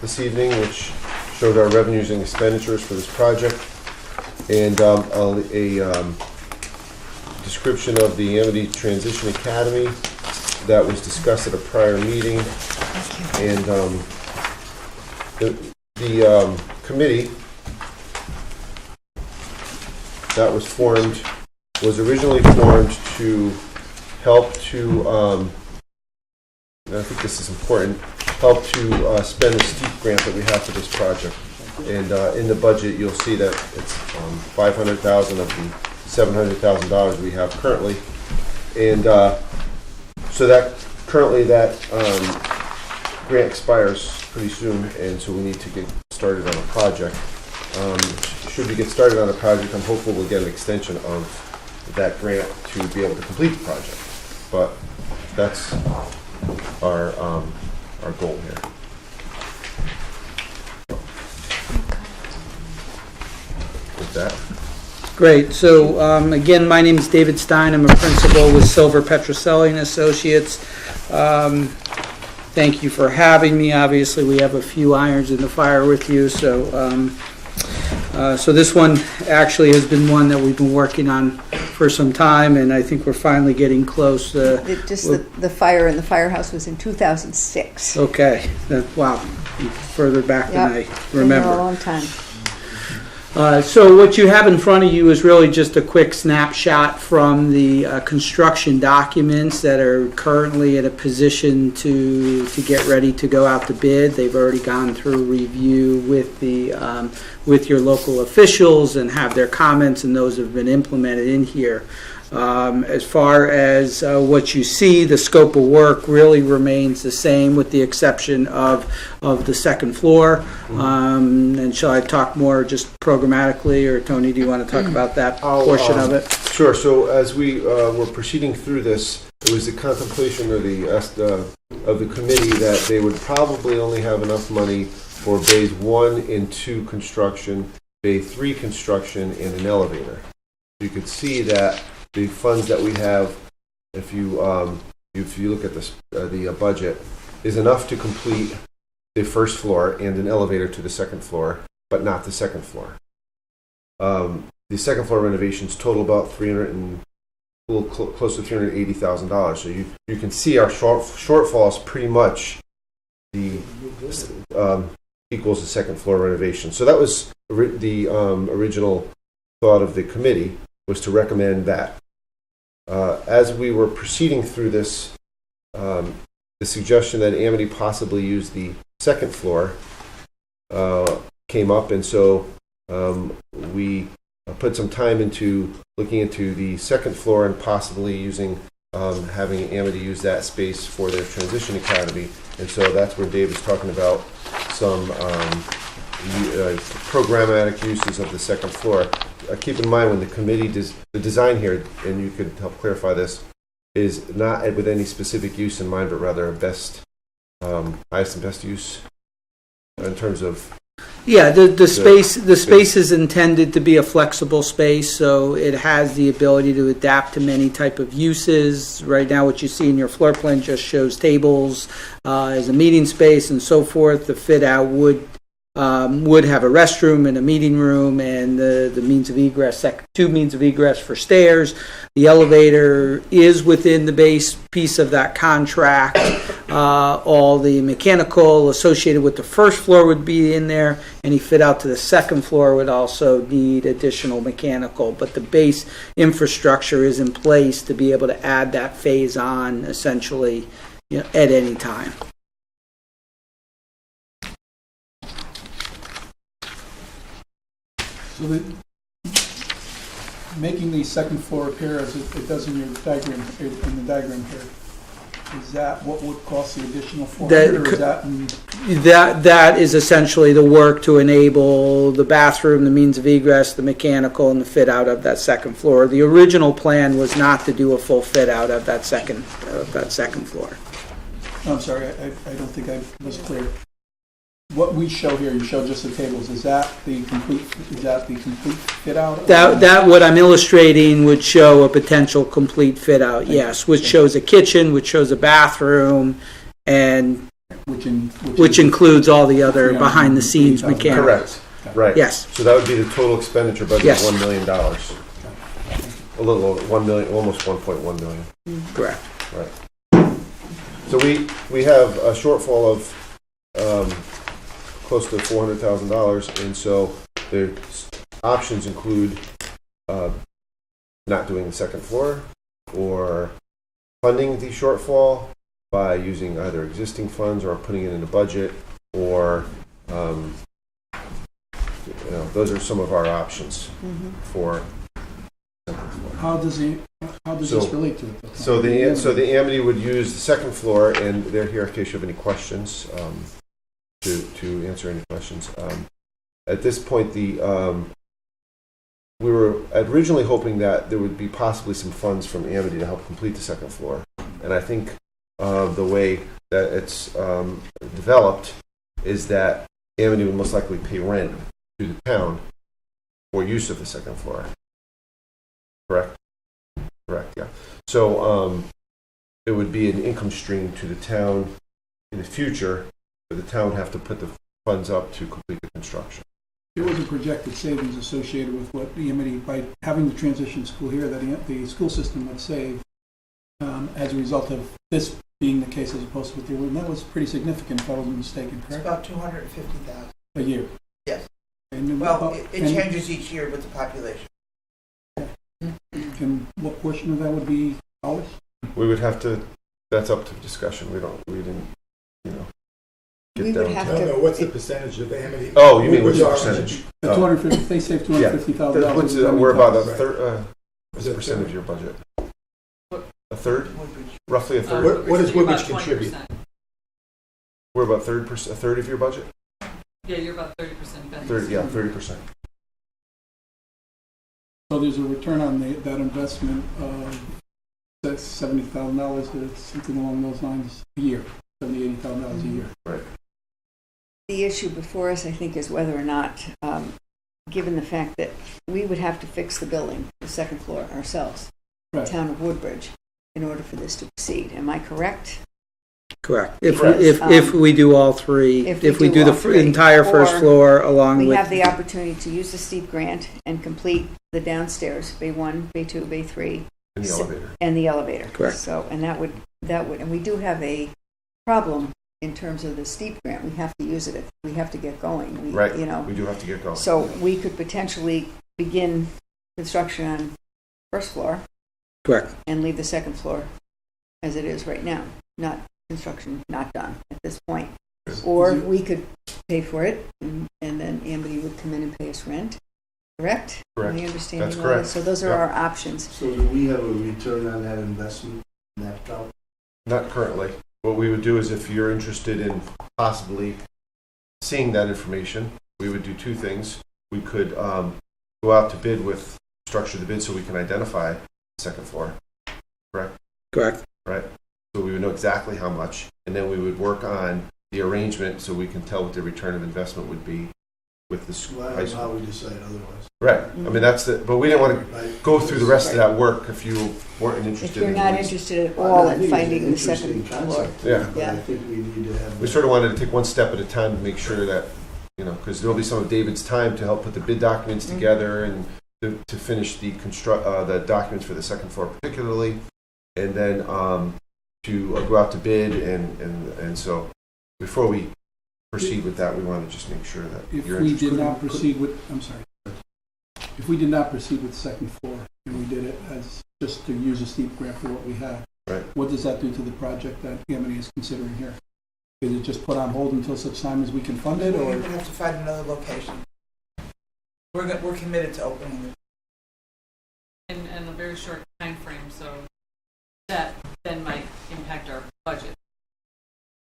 this evening, which showed our revenues and expenditures for this project, and a description of the Amity Transition Academy that was discussed at a prior meeting. And the committee that was formed was originally formed to help to, and I think this is important, help to spend the steep grant that we have for this project. And in the budget, you'll see that it's $500,000 of the $700,000 we have currently. And so that currently that grant expires pretty soon, and so we need to get started on a project. Should we get started on a project, I'm hopeful we'll get an extension of that grant to be able to complete the project. But that's our goal here. With that. Great. So again, my name is David Stein. I'm a principal with Silver Petroselli and Associates. Thank you for having me. Obviously, we have a few irons in the fire with you. So, so this one actually has been one that we've been working on for some time, and I think we're finally getting close. The fire in the firehouse was in 2006. Okay. Wow. Further back than I remember. Been a long time. So what you have in front of you is really just a quick snapshot from the construction documents that are currently in a position to get ready to go out to bid. They've already gone through review with the with your local officials and have their comments, and those have been implemented in here. As far as what you see, the scope of work really remains the same with the exception of the second floor. And shall I talk more just programmatically, or Tony, do you want to talk about that portion of it? Sure. So as we were proceeding through this, it was the contemplation of the committee that they would probably only have enough money for Bays 1 and 2 construction, Bay 3 construction, and an elevator. You could see that the funds that we have, if you look at the budget, is enough to complete the first floor and an elevator to the second floor, but not the second floor. The second floor renovations total about close to $380,000. So you can see our shortfall is pretty much equals the second floor renovation. So that was the original thought of the committee, was to recommend that. As we were proceeding through this, the suggestion that Amity possibly use the second floor came up, and so we put some time into looking into the second floor and possibly using having Amity use that space for their transition academy. And so that's where Dave is talking about some programmatic uses of the second floor. Keep in mind when the committee does the design here, and you could help clarify this, is not with any specific use in mind, but rather a best, highest and best use in terms of. Yeah, the space is intended to be a flexible space, so it has the ability to adapt to many type of uses. Right now, what you see in your floor plan just shows tables as a meeting space and so forth. The fit out would have a restroom and a meeting room, and the means of egress, two means of egress for stairs. The elevator is within the base piece of that contract. All the mechanical associated with the first floor would be in there. Any fit out to the second floor would also need additional mechanical, but the base infrastructure is in place to be able to add that phase on essentially, at any time. So making the second floor appear as it does in your diagram, in the diagram here, is that what would cost the additional $400, or is that is essentially the work to enable the bathroom, the means of egress, the mechanical, and the fit out of that second floor. The original plan was not to do a full fit out of that second floor. I'm sorry, I don't think I was clear. What we show here, you show just the tables. Is that the complete fit out? That what I'm illustrating would show a potential complete fit out, yes, which shows a kitchen, which shows a bathroom, and which includes all the other behind the scenes mechanics. Correct. Right. Yes. So that would be the total expenditure budget of $1 million. a little over 1 million, almost 1.1 million. Correct. Right. So we have a shortfall of close to $400,000, and so the options include not doing the second floor, or funding the shortfall by using either existing funds or putting it in the budget, or those are some of our options for second floor. How does this relate to it? So the Amity would use the second floor, and they're here in case you have any questions, to answer any questions. At this point, we were originally hoping that there would be possibly some funds from Amity to help complete the second floor. And I think the way that it's developed is that Amity would most likely pay rent to the town for use of the second floor. Correct? Correct, yeah. So it would be an income stream to the town in the future, but the town would have to put the funds up to complete the construction. There was a projected savings associated with what the Amity, by having the transition school here, that the school system would save as a result of this being the case as opposed to what they were. And that was pretty significant, if I wasn't mistaken, It's correct? about 250,000. A year. Yes. And Well, it changes each year with the population. And what portion of that would be ours? We would have to, that's up to discussion. We didn't, get We down would have to. to. What's the percentage of Amity? Oh, you mean what's the percentage? The 250, they saved $250,000. We're about a third, what's the percent of your budget? A third? Roughly a third? What does Woodbridge contribute? We're about a third of your budget? Yeah, you're about 30%. 30%. So there's a return on that investment of $70,000, something along those lines a year, $80,000 a year. Right. The issue before us, I think, is whether or not, given the fact that we would have to fix the building, the second floor ourselves, the town of Woodbridge, in order for this to proceed. Am I correct? Correct. If we do all three, if we do the entire first Or floor along we with. have the opportunity to use the steep grant and complete the downstairs, Bay 1, Bay 2, Bay 3. And the elevator. And the elevator. Correct. So, and that would, and we do have a problem in terms of the steep grant. We have to use it. We have to get going. Right. We do have to get going. So we could potentially begin construction on first floor. Correct. And leave the second floor as it is right now. Construction not done at this point. Or we could pay for it, and then Amity would come in and pay us rent. Correct? Correct. Am I understanding That's all correct. this? So those are our options. So do we have a return on that investment mapped out? Not currently. What we would do is, if you're interested in possibly seeing that information, we would do two things. We could go out to bid with, structure the bid so we can identify the second floor. Correct? Correct. Right. So we would know exactly how much, and then we would work on the arrangement so we can tell what the return of investment would be with the school. Well, I don't know how we decide otherwise. Right. I mean, but we didn't want to go through the rest of that work if you weren't interested. If you're in not these. interested at all I in think it's finding an the second interesting floor. concept, Yeah. but I think we need to have. We sort of wanted to take one step at a time to make sure that, because there'll be some of David's time to help put the bid documents together and to finish the the documents for the second floor particularly, and then to go out to bid, and so before we proceed with that, we want to just make sure that If you're we interested. did not proceed with, if we did not proceed with the second floor, and we did it as just to use a steep grant for what we had, Right. what does that do to the project that Amity is considering here? Is it just put on hold until such time as we can fund it, We or? would have to find another location. We're committed to opening it. In a very short time frame, so that then might impact our budget.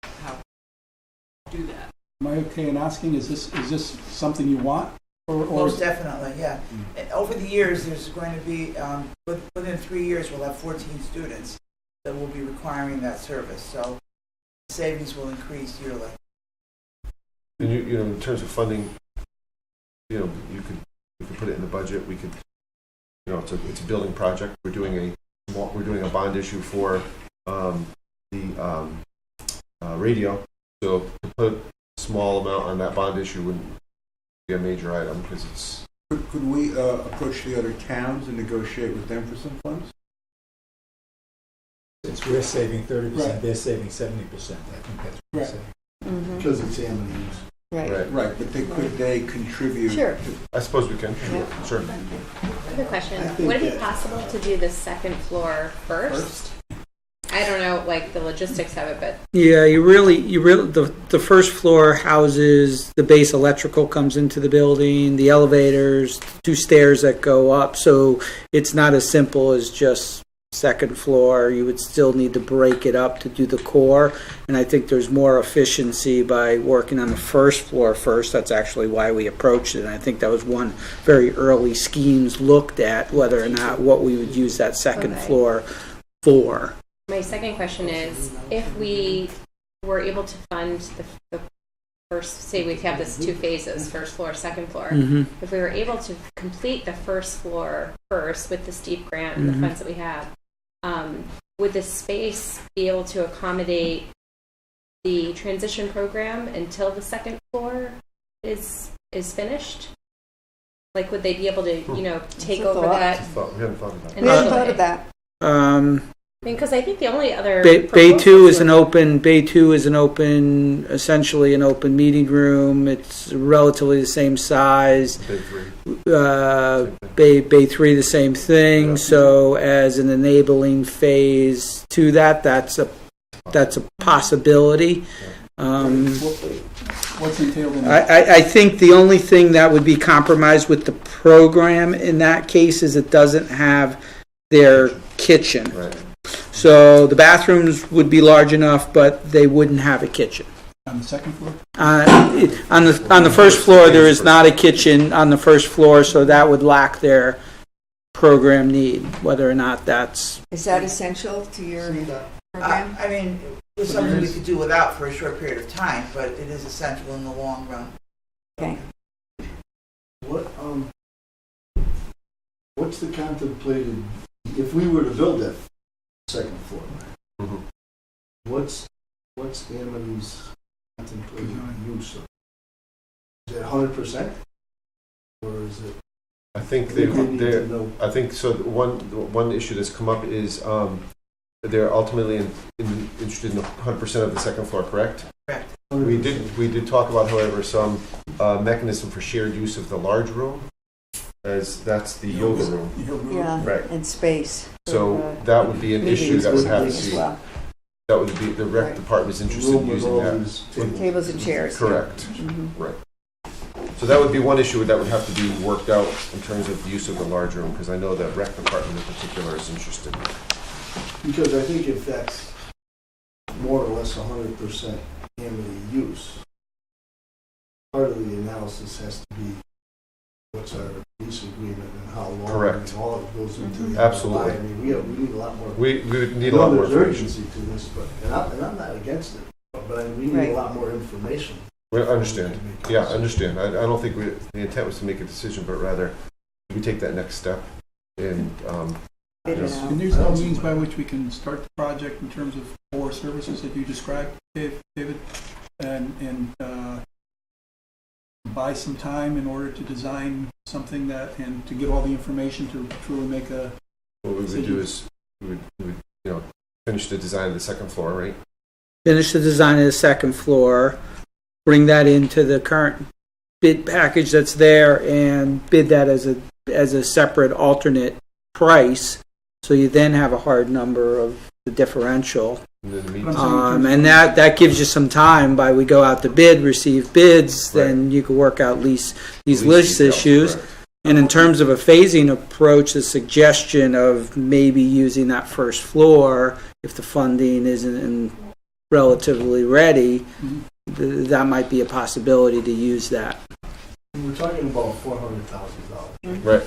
How to do that? Am I okay in asking, is this something you want? Or Most definitely, yeah. And over the years, there's going to be, within 3 years, we'll have 14 students that will be requiring that service. So savings will increase yearly. And in terms of funding, we could put it in the budget. We could, it's a building project. We're doing a bond issue for the radio. So to put a small amount on that bond issue wouldn't be a major item because it's. Could Could we approach the other towns and negotiate with them for some funds? Since we're saving 30%, Right. they're saving 70%. I think that's what we're Right. saying. Because it's Amity use. Right. Right, but could they contribute? Sure. I suppose we can, sure. I have a question. I think Would it be that- possible to do the second floor first? I don't know, like the logistics of it, but Yeah, the first floor houses, the base electrical comes into the building, the elevators, 2 stairs that go up, so it's not as simple as just second floor. You would still need to break it up to do the core, and I think there's more efficiency by working on the first floor first. That's actually why we approached it, and I think that was one very early schemes looked at, whether or not what we would use that second Okay. floor for. my second question is, if we were able to fund the first, say we have this 2 phases, first floor, second floor, if we were able to complete the first floor first with the steep grant and the funds that we have, would the space be able to accommodate the transition program until the second floor is finished? Like, would they be able to, take That's a over thought. that We haven't thought about that. We hadn't initially? thought of that. Because I think the only other Bay 2 is proposals an open, essentially an open meeting room. It's relatively the same size. Big 3. Bay 3 the same thing. Yeah. So as an enabling phase to that, that's a possibility. What's entailed in that? I think the only thing that would be compromised with the program in that case is it doesn't have their kitchen. Right. So the bathrooms would be large enough, but they wouldn't have a kitchen. On the second floor? On the first floor, there is not a kitchen on the first floor, so that would lack their program need, whether or not that's... Is that essential to your program? I mean, it's something we could do without for a short period of time, but it is essential in the long run. Okay. What's the contemplated, if we were to build that second floor, Mhm. what's Amity's contemplated use of? Is it 100%? Or is it? I think We need they're, to know. I think so. One issue that's come up is they're ultimately interested in 100% of the second floor, correct? Correct. We did talk about, however, some mechanism for shared use of the large room, as that's the yoga room. Yeah, Right. and space. So that would be an issue that would have to Meetings be. as well. That would be the rec Right. department is interested in Room with using all that. these tables. Tables and chairs. yeah. Correct. Mhm. Right. So that would be one issue that would have to be worked out in terms of the use of the large room, because I know that rec department in particular is interested. Because I think if that's more or less 100% Amity use, part of the analysis has to be what's our lease agreement and how long. Correct. And all of it goes into the. Absolutely. I mean, we need a lot more. We would need I a lot know more there's information. urgency to this, but, and I'm not against it, but we need Right. a lot more information. I understand. Yeah, I understand. I don't think the intent was to make a decision, but rather we take that next step and Bid it Yes. out. And there's no means by which we can start the project in terms of 4 services that you described, David, and buy some time in order to design something that, and to get all the information to truly make a, what we would do is we would finish the design of the second floor, right? Finish the design of the second floor, bring that into the current bid package that's there, and bid that as a separate alternate price. So you then have a hard number of the differential. And then meet. And that gives you some time by we go out to bid, receive bids, then you can work out these Lease lease details, issues. correct. And in terms of a phasing approach, the suggestion of maybe using that first floor, if the funding isn't relatively ready, that might be a possibility to use that. We're talking about $400,000. Right.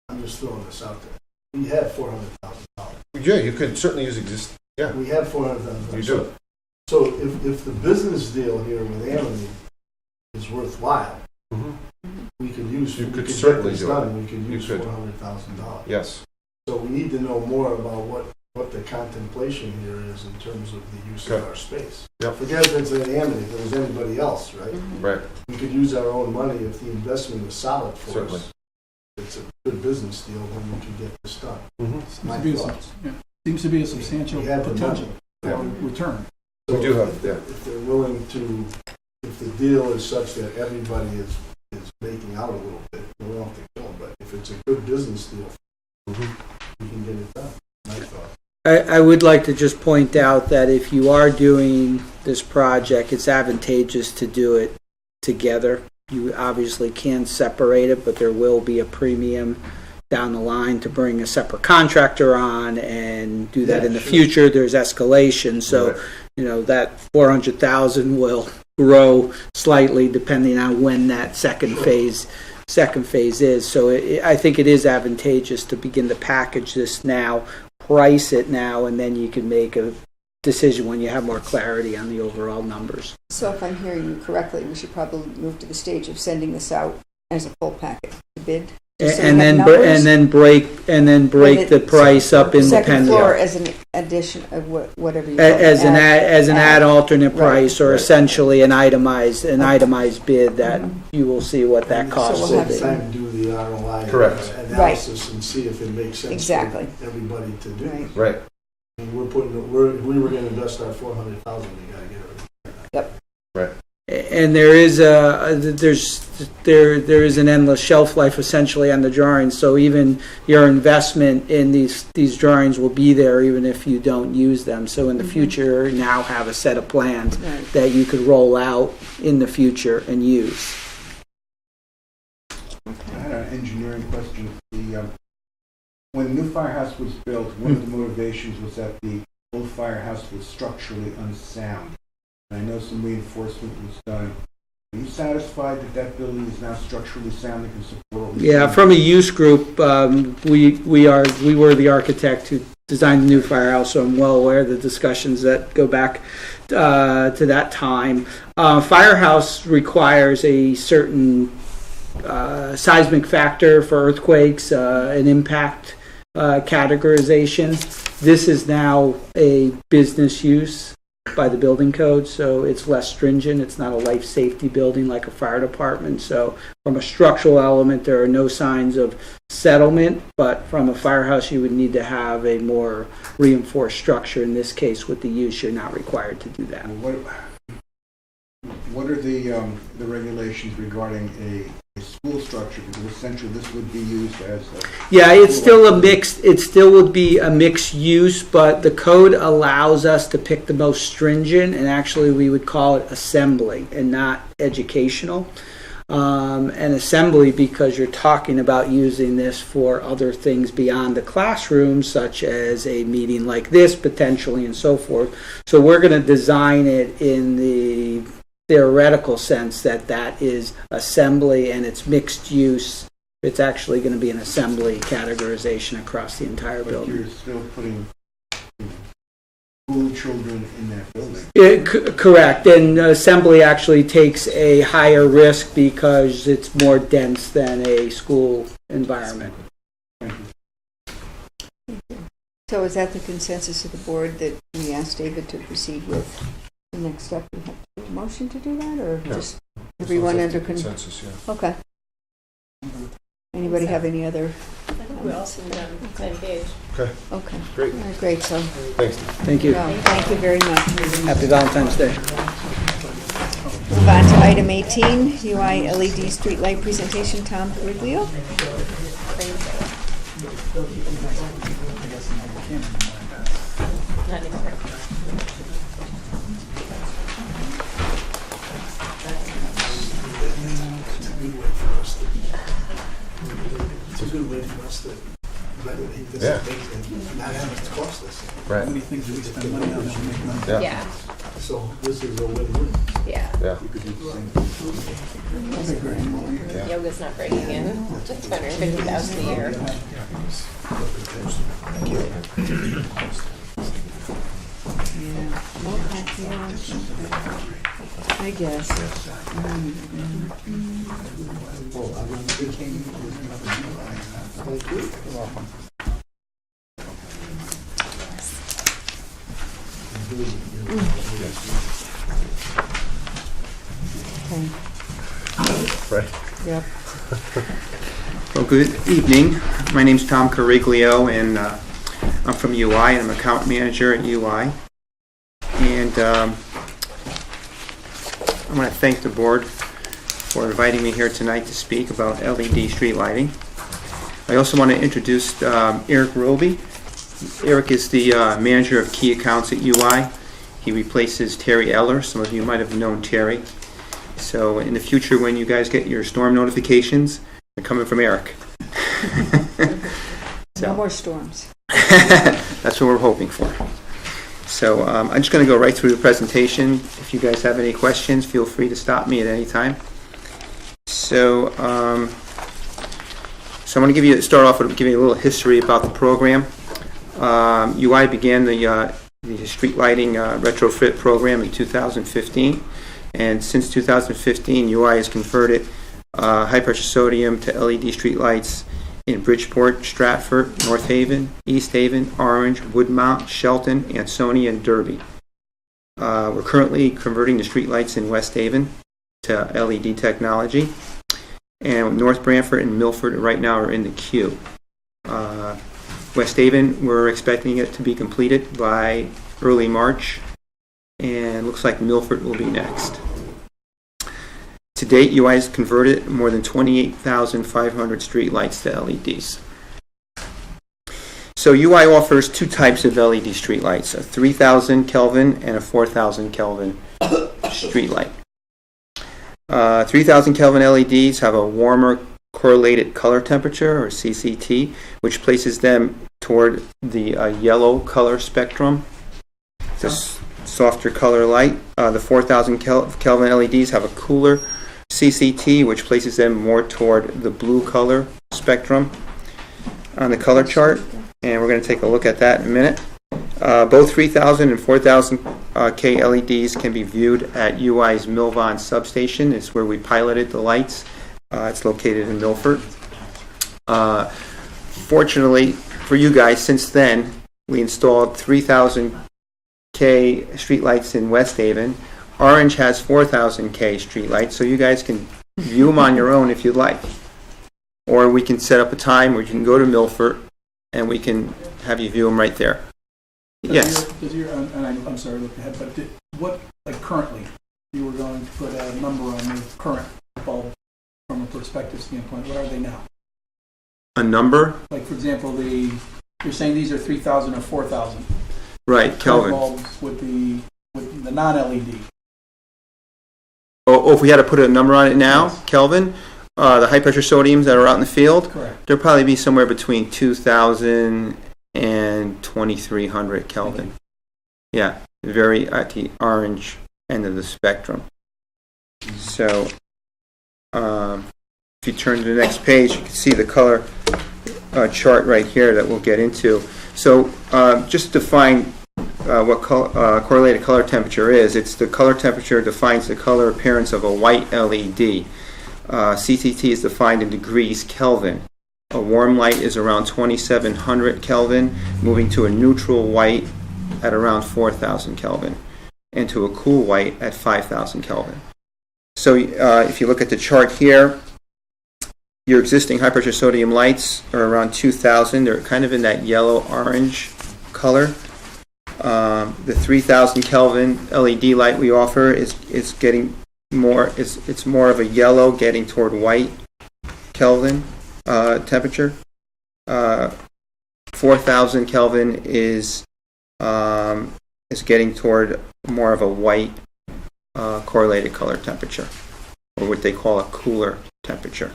I'm just throwing this out there. We have $400,000. Yeah, you could certainly use yeah. We have $400,000. You do. So if the business deal here with Amity is worthwhile, Mhm. we could use. You we could get certainly this do done, it. We could You use could. $400,000. Yes. So we need to know more about what the contemplation here is in terms of the use of Okay. our space. Yep. Forget if it's an Amity, if it was anybody else, right? Right. We could use our own money if the investment is solid for Certainly. us. It's a good business deal, then we can get this done. My thoughts. Seems to be a substantial We have the potential money. return. We do have, yeah. If they're willing to, if the deal is such that everybody is making out a little bit, we don't have to kill them, but if it's a good business deal, we can get it done. My thought. I would like to just point out that if you are doing this project, it's advantageous to do it together. You obviously can separate it, but there will be a premium down the line to bring a separate contractor on and do that in the future. There's escalation, so that 400,000 will grow slightly depending on when that second phase is. So I think it is advantageous to begin to package this now, price it now, and then you can make a decision when you have more clarity on the overall numbers. So if I'm hearing you correctly, we should probably move to the stage of sending this out as a full packet to bid. Just so we And have then numbers. break the price up Second floor independently as an addition of whatever you as an add alternate price, or Right. essentially an itemized bid that you will see what that cost we'll will have be. some- Time to do the ROI Correct. analysis and see if it makes sense Exactly. for everybody to do. Right. Right. And we were going to invest our 400,000. We got to get it. Right. And there is there is an endless shelf life essentially on the drawings. So even your investment in these drawings will be there even if you don't use them. So in the future, now have a set of plans Right. that you could roll out in the future and use. I had an engineering question. When the new firehouse was built, one of the motivations was that the old firehouse was structurally unsound. And I know some reinforcement was done. Are you satisfied that that building is now structurally sound and can support all these Yeah, things? from a use group, we were the architect who designed the new firehouse, so I'm well aware of the discussions that go back to that time. Firehouse requires a certain seismic factor for earthquakes, an impact categorization. This is now a business use by the building code, so it's less stringent. It's not a life safety building like a fire department. So from a structural element, there are no signs of settlement, but from a firehouse, you would need to have a more reinforced structure. In this case, with the use, you're not required to do that. What are the regulations regarding a school structure? Because essentially this would be used as a... Yeah, it's still a mixed, it still would be a mixed use, but the code allows us to pick the most stringent, and actually we would call it assembly and not educational. And assembly because you're talking about using this for other things beyond the classroom, such as a meeting like this potentially and so forth. So we're going to design it in the theoretical sense that is assembly and it's mixed use. It's actually going to be an assembly categorization across the entire But building. you're still putting school children in that building. Correct, and assembly actually takes a higher risk because it's more dense than a school environment. So is that the consensus of the board that we asked David to proceed with? The next step, we have to do a motion to do that, or just everyone under consensus? Yeah. Okay. Anybody have any other? I think we all seem on the same page. Okay. Okay. Great. All right, great, so. Thanks. Thank you. Thank you very much. Happy Valentine's Day. Move on to item 18, UI LED streetlight presentation, Tom Periglio. Not anymore. It's a good way for us to renovate this Yeah. and not have it cost us. Right. Many things we spend money on that make money. Yeah. Yeah, So this is a win-win. yeah. Yeah. Yoga's not breaking in. Just $250,000 a year. I guess. right? Yep. Well, good evening. My name's Tom Cariglio, and I'm from UI, and I'm account manager at UI. And I want to thank the board for inviting me here tonight to speak about LED street lighting. I also want to introduce Eric Roby. Eric is the manager of key accounts at UI. He replaces Terry Eller. Some of you might have known Terry. So in the future, when you guys get your storm notifications, they're coming from Eric. No more storms. That's what we're hoping for. So I'm just going to go right through the presentation. If you guys have any questions, feel free to stop me at any time. So, so I'm going to start off with giving you a little history about the program. UI began the street lighting retrofit program in 2015, and since 2015, UI has converted high pressure sodium to LED street lights in Bridgeport, Stratford, North Haven, East Haven, Orange, Woodmount, Shelton, Ansonia, and Derby. We're currently converting the street lights in West Haven to LED technology, and North Branford and Milford right now are in the queue. West Haven, we're expecting it to be completed by early March, and looks like Milford will be next. To date, UI has converted more than 28,500 street lights to LEDs. So UI offers two types of LED street lights, a 3,000 Kelvin and a 4,000 Kelvin street light. 3,000 Kelvin LEDs have a warmer correlated color temperature, or CCT, which places them toward the yellow color spectrum. It's a softer color light. The 4,000 Kelvin LEDs have a cooler CCT, which places them more toward the blue color spectrum on the color chart, and we're going to take a look at that in a minute. Both 3,000 and 4,000 K LEDs can be viewed at UI's Milvon substation. It's where we piloted the lights. It's located in Milford. Fortunately for you guys, since then, we installed 3,000 K streetlights in West Haven. Orange has 4,000 K streetlights, so you guys can view them on your own if you'd like. Or we can set up a time where you can go to Milford and we can have you view them right there. Yes. I'm sorry, look ahead, but what, like currently, you were going to put a number on the current bulb from a perspective standpoint, what are they now? A number? Like, for example, you're saying these are 3,000 or 4,000. Right, Kelvin. Bulbs with the non-LED. Oh, if we had to put a number on it now, yes. Kelvin, the high pressure sodiums that are out in the field, correct, there'll probably be somewhere between 2,000 and 2,300 Kelvin. Yeah, very at the orange end of the spectrum. So, if you turn to the next page, you can see the color chart right here that we'll get into. So, just to define what correlated color temperature is, it's the color temperature defines the color appearance of a white LED. CCT is defined in degrees Kelvin. A warm light is around 2,700 Kelvin, moving to a neutral white at around 4,000 Kelvin, and to a cool white at 5,000 Kelvin. So if you look at the chart here, your existing high pressure sodium lights are around 2,000. They're kind of in that yellow-orange color. The 3,000 Kelvin LED light we offer is getting more. It's more of a yellow, getting toward white Kelvin temperature. 4,000 Kelvin is getting toward more of a white correlated color temperature, or what they call a cooler temperature.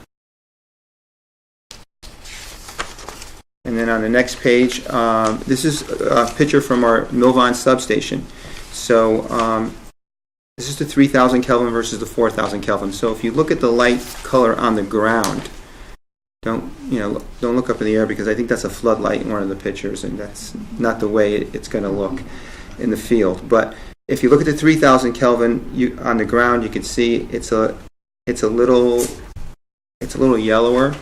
And then on the next page, this is a picture from our Milvon substation. So this is the 3,000 Kelvin versus the 4,000 Kelvin. So if you look at the light color on the ground, don't look up in the air, because I think that's a floodlight in one of the pictures, and that's not the way it's going to look in the field. But if you look at the 3,000 Kelvin on the ground, you can see it's a little yellower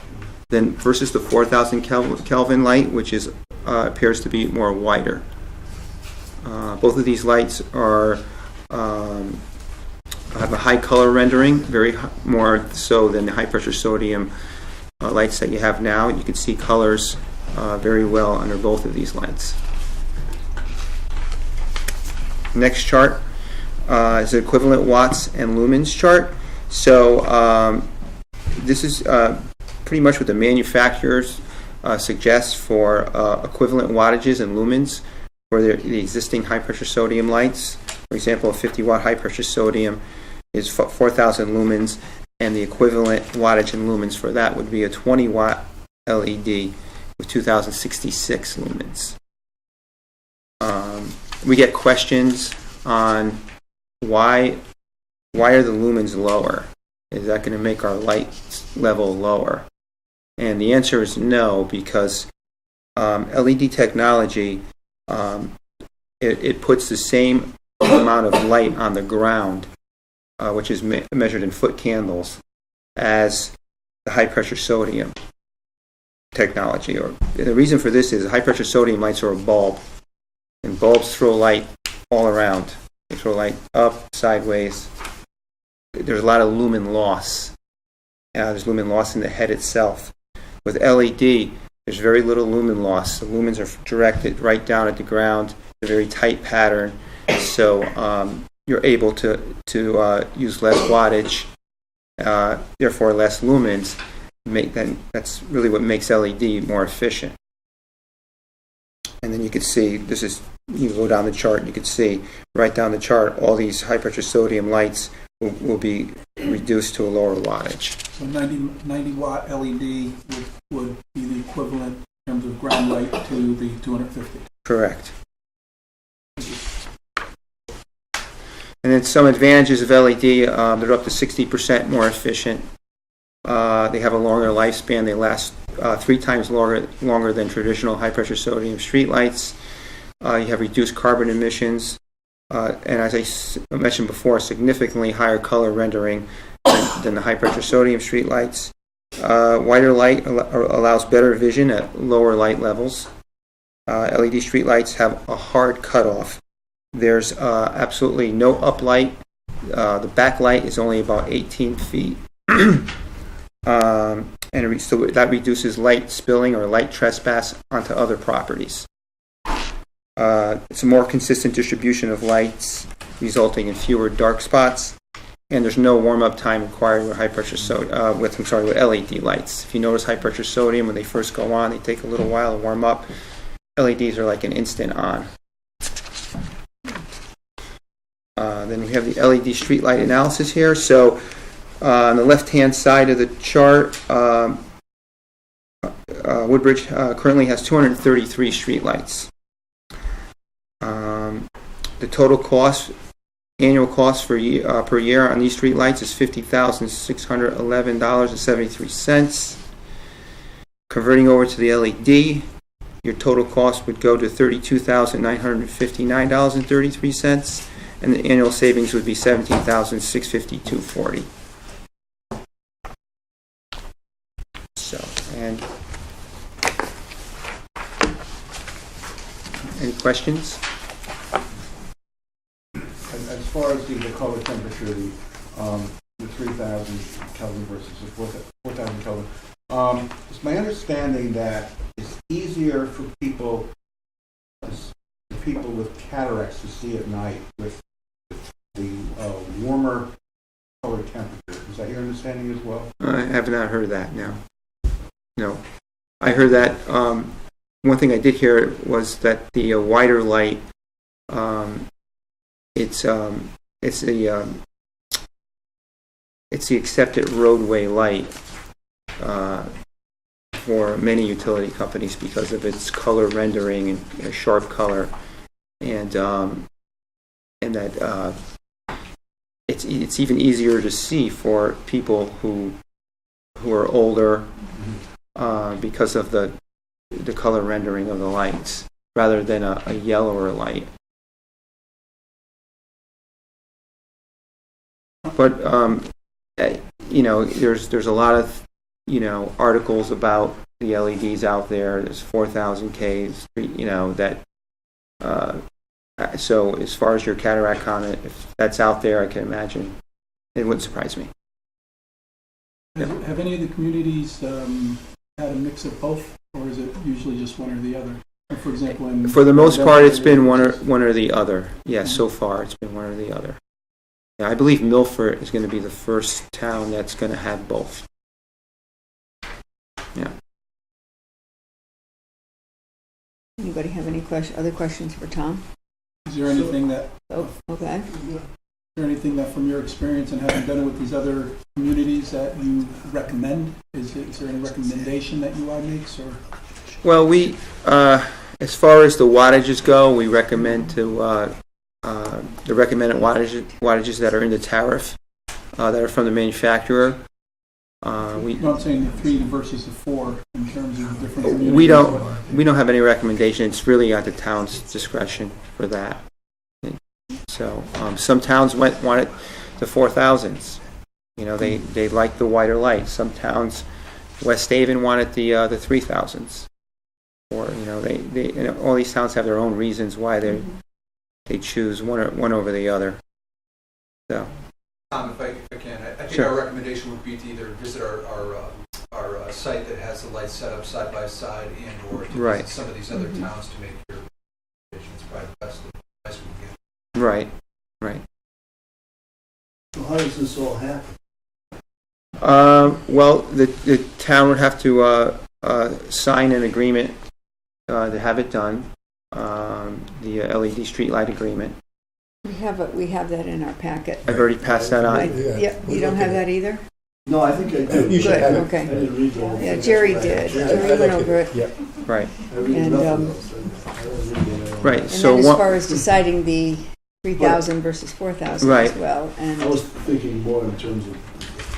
than versus the 4,000 Kelvin light, which is appears to be more whiter. Both of these lights are have a high color rendering, more so than the high pressure sodium lights that you have now. You can see colors very well under both of these lights. Next chart is the equivalent watts and lumens chart. So this is pretty much what the manufacturers suggest for equivalent wattages and lumens for the existing high pressure sodium lights. For example, a 50 watt high pressure sodium is 4,000 lumens, and the equivalent wattage in lumens for that would be a 20 watt LED with 2,066 lumens. We get questions on why are the lumens lower? Is that going to make our light level lower? And the answer is no, because LED technology, it puts the same amount of light on the ground, which is measured in foot candles, as the high pressure sodium technology. Or the reason for this is high pressure sodium lights are a bulb, and bulbs throw light all around. They throw light up, sideways. There's a lot of lumen loss. There's lumen loss in the head itself. With LED, there's very little lumen loss. The lumens are directed right down at the ground, a very tight pattern, so you're able to use less wattage, therefore less lumens. That's really what makes LED more efficient. And then you can see, you go down the chart, you can see right down the chart, all these high pressure sodium lights will be reduced to a lower wattage. So 90 watt LED would be the equivalent in terms of ground light to the 250. Correct. And then some advantages of LED, they're up to 60% more efficient. They have a longer lifespan. They last 3 times longer than traditional high-pressure sodium streetlights. You have reduced carbon emissions, and as I mentioned before, significantly higher color rendering than the high-pressure sodium streetlights. Wider light allows better vision at lower light levels. LED streetlights have a hard cutoff. There's absolutely no uplight. The backlight is only about 18 feet. So that reduces light spilling or light trespass onto other properties. It's a more consistent distribution of lights, resulting in fewer dark spots, and there's no warm-up time required with with LED lights. If you notice high pressure sodium, when they first go on, they take a little while to warm up. LEDs are like an instant on. Then we have the LED streetlight analysis here. So on the left-hand side of the chart, Woodbridge currently has 233 streetlights. The total annual cost per year on these streetlights is $50,611.73. Converting over to the LED, your total cost would go to $32,959.33, and the annual savings would be $17,652.40. And any questions? As far as the color temperature, the 3,000 Kelvin versus the 4,000 Kelvin, it's my understanding that it's easier for people with cataracts to see at night with the warmer color temperature. Is that your understanding as well? I have not heard that, no. No. I heard that, one thing I did hear was that the wider light, it's the accepted roadway light for many utility companies because of its color rendering and sharp color, and that it's even easier to see for people who are older because of the color rendering of the lights rather than a yellower light. But there's a lot of articles about the LEDs out there. There's 4,000 Ks, that. So as far as your cataract comment, if that's out there, I can imagine it wouldn't surprise me. Have any of the communities had a mix of both, or is it usually just one or the other? For example, For the most part, it's been one or the other. Yeah, so far it's been one or the other. Yeah, I believe Milford is going to be the first town that's going to have both. Yeah. Anybody have any other questions for Tom? Is there anything that? Oh, okay. Is there anything that, from your experience and having done it with these other communities, that you recommend? Is there any recommendation that UI makes, or? Well, we, as far as the wattages go, we recommend to the recommended wattages that are in the tariff that are from the manufacturer. I'm saying the 3 versus the 4 in terms of the different communities. We don't have any recommendation. It's really at the town's discretion for that. So some towns wanted the 4,000s. You know, they like the whiter light. Some towns, West Haven wanted the 3,000s. Or all these towns have their own reasons why they choose one over the other. So. Tom, if I can, I think Sure. our recommendation would be to either visit our site that has the lights set up side by side, and or to visit some of these other towns to make your recommendations. Probably the best advice we can get. Right. So how does this all happen? Well, the town would have to sign an agreement to have it done. The LED streetlight agreement. We have that in our packet. I've already passed that on. You don't have that either? No, I think I do. You should have it. Okay. I didn't read the whole thing. Yeah, Jerry did. Jerry went over it. Yep. Right. I read And, nothing else. I don't read it. Right. And So then as far as deciding the 3,000 versus 4,000 Right. as well. And I was thinking more in terms of,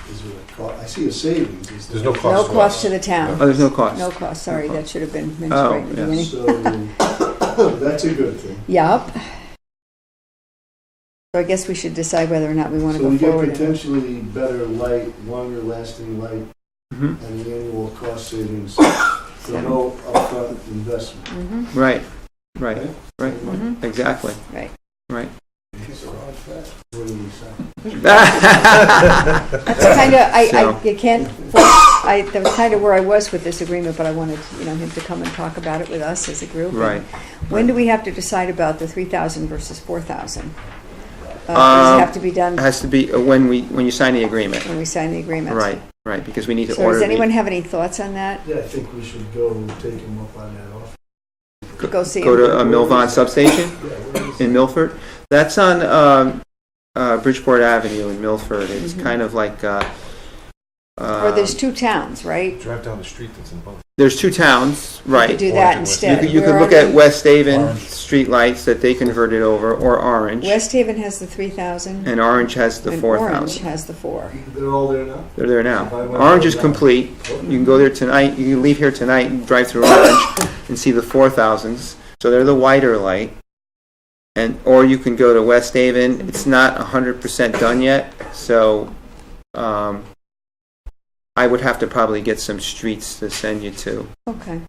is there a cost? I see a savings. There's no cost. no cost to the town. Oh, there's no cost. No cost, sorry, that should have been mentioned Oh, right in the yes. beginning. So that's a good thing. Yup. So I guess we should decide whether or not we want to So go we get forward. potentially better light, longer lasting light, Mhm. and the annual cost savings for no upfront investment. Mhm. Right. Mhm. Exactly. Right. Right. What do we say? That's kind of, So- you can't, that was kind of where I was with this agreement, but I wanted, him to come and talk about it with us as a group. Right. When do we have to decide about the 3,000 versus 4,000? Does it have to be done It has to be when you sign the agreement. when we sign the agreement? Right. Because we need to So order. does anyone have any thoughts on that? Yeah, I think we should go take them up on that offer. Go see Go him. to a Milvon substation Yeah, where is in Milford. That's on Bridgeport Avenue in Milford. It's kind of like. Or there's 2 towns, right? Drive down the street that's in both. There's 2 towns, We right? could do that instead. You could Where look are at they? West Haven streetlights that they converted over, or Orange, West Haven has the 3,000. and Orange has the and Orange 4,000. has the 4. They're all there now? They're there now. If I went Orange is down- complete. You can go there tonight. You can leave here tonight and drive through Orange and see the 4,000s. So they're the whiter light. Or you can go to West Haven. It's not 100% done yet, so I would have to probably get some streets to send you to. Okay.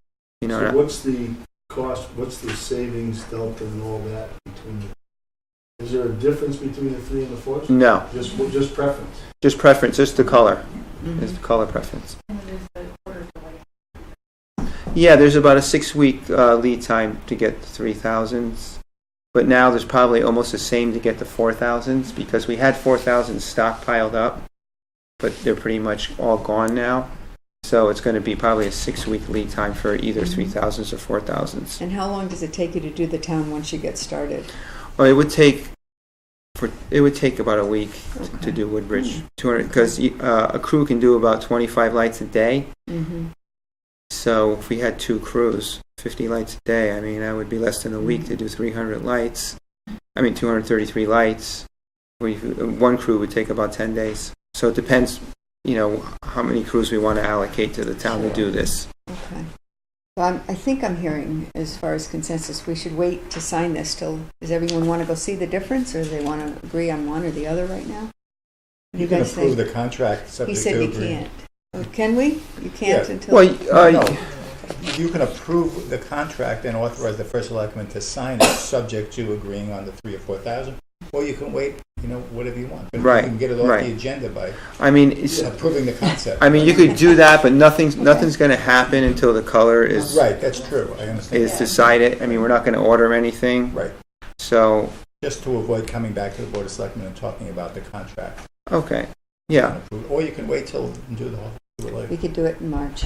So what's the cost, what's the savings delta and all that between the, is there a difference between the 3 and the 4? No, Just preference? just preference, just the color. Just the color preference. Yeah, there's about a 6-week lead time to get the 3,000s. But now there's probably almost the same to get the 4,000s because we had 4,000 stockpiled up, but they're pretty much all gone now. So it's going to be probably a 6-week lead time for either 3,000s or 4,000s. And how long does it take you to do the town once you get started? Well, it would take about a week to do Woodbridge 200 because a crew can do about 25 lights a day. Mm-hmm. So if we had 2 crews, 50 lights a day, I mean, that would be less than a week to do 300 lights. 233 lights. One crew would take about 10 days. So it depends, how many crews we want to allocate to the town to do this. Okay. Well, I think I'm hearing, as far as consensus, we should wait to sign this till, does everyone want to go see the difference, or do they want to agree on one or the other right now? What do You can guys approve think? the contract He subject said to you agreement. can't. Oh, can we? You can't Yeah. until... Well, No. You can approve the contract and authorize the first selectman to sign it, subject to agreeing on the 3,000 or 4,000. Or you can wait, whatever you want. But Right, You can get it off right. the agenda by I mean, it's, approving the concept. I mean, you could do that, but nothing's going to happen until the color is Right, that's true. I understand. is decided. I mean, we're not going to order anything. Right. So, Just to avoid coming back to the Board of Selectmen and talking about the contract. okay, yeah. Or you can wait till and do it later. We could do it in March.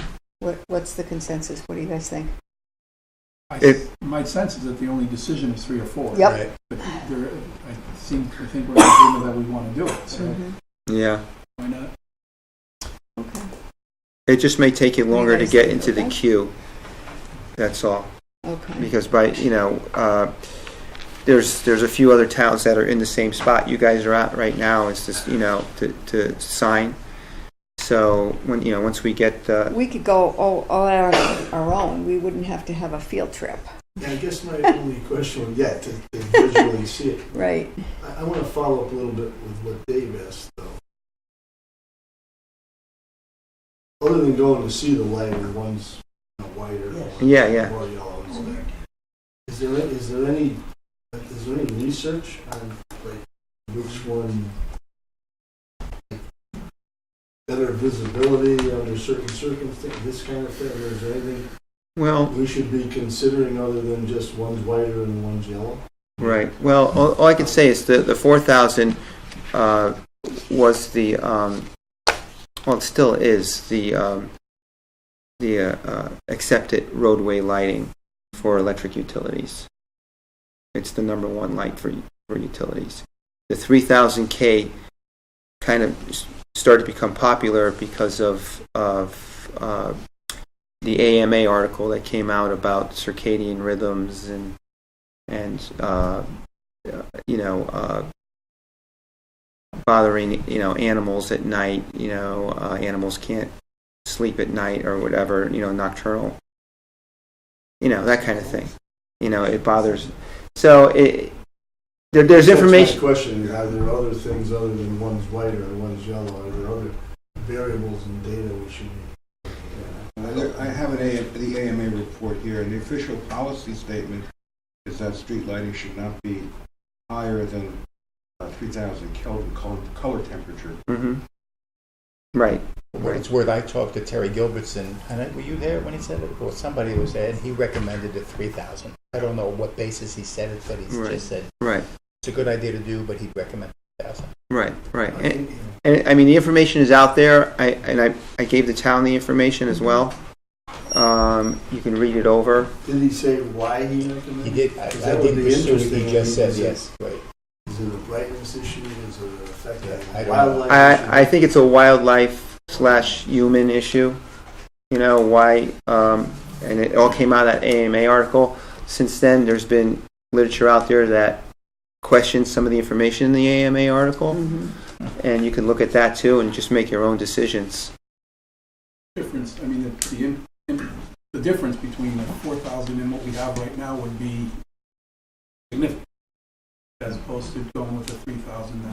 What's the consensus? What do you guys think? My sense is that the only decision is 3 or 4. Yep. Right. But I think we're in agreement that we want to do it, so Yeah. why not? Okay. It just may take you longer to guys get think, into the okay? queue. That's all. Okay. Because there's a few other towns that are in the same spot you guys are at right now. It's just, to sign. So once we get We could go all on our own. We wouldn't have to have a field trip. Yeah, I guess my only question was, to visually see it. Right. I want to follow up a little bit with what Dave asked, though. Other than going to see the lighter ones, whiter, Yeah. more yellow, is there any research on which one better visibility under certain circumstances, this kind of thing? Or is there anything we should be considering other than just one's whiter and one's yellow? Right. Well, all I can say is the 4,000 was the it still is the accepted roadway lighting for electric utilities. It's the number one light for utilities. The 3,000K kind of started to become popular because of the AMA article that came out about circadian rhythms and bothering animals at night. Animals can't sleep at night or whatever. Nocturnal. That kind of thing. It bothers. So there's information. My question is: are there other things other than one's whiter or one's yellow? Are there other variables in data we should be looking at? I have the AMA report here, and the official policy statement is that street lighting should not be higher than 3,000 Kelvin color temperature. Mm-hmm. Right. For what it's worth, I talked to Terry Gilbertson, and were you there when he said it? Or somebody was there, and he recommended it 3,000. I don't know what basis he said it, but he just said it's a good idea to do, but he'd recommend 3,000. Right. And I mean, the information is out there. I gave the town the information as well. You can read it over. Did he say why he recommended? He did. I didn't pursue it. He just said yes. Right. Is it a brightness issue? Is it an effect on wildlife? I think it's a wildlife/human issue. Why? And it all came out of that AMA article. Since then, there's been literature out there that questions some of the information in the AMA article, and you can look at that too and just make your own decisions. Difference. I mean, the difference between the 4,000 and what we have right now would be significant, as opposed to going with the 3,000.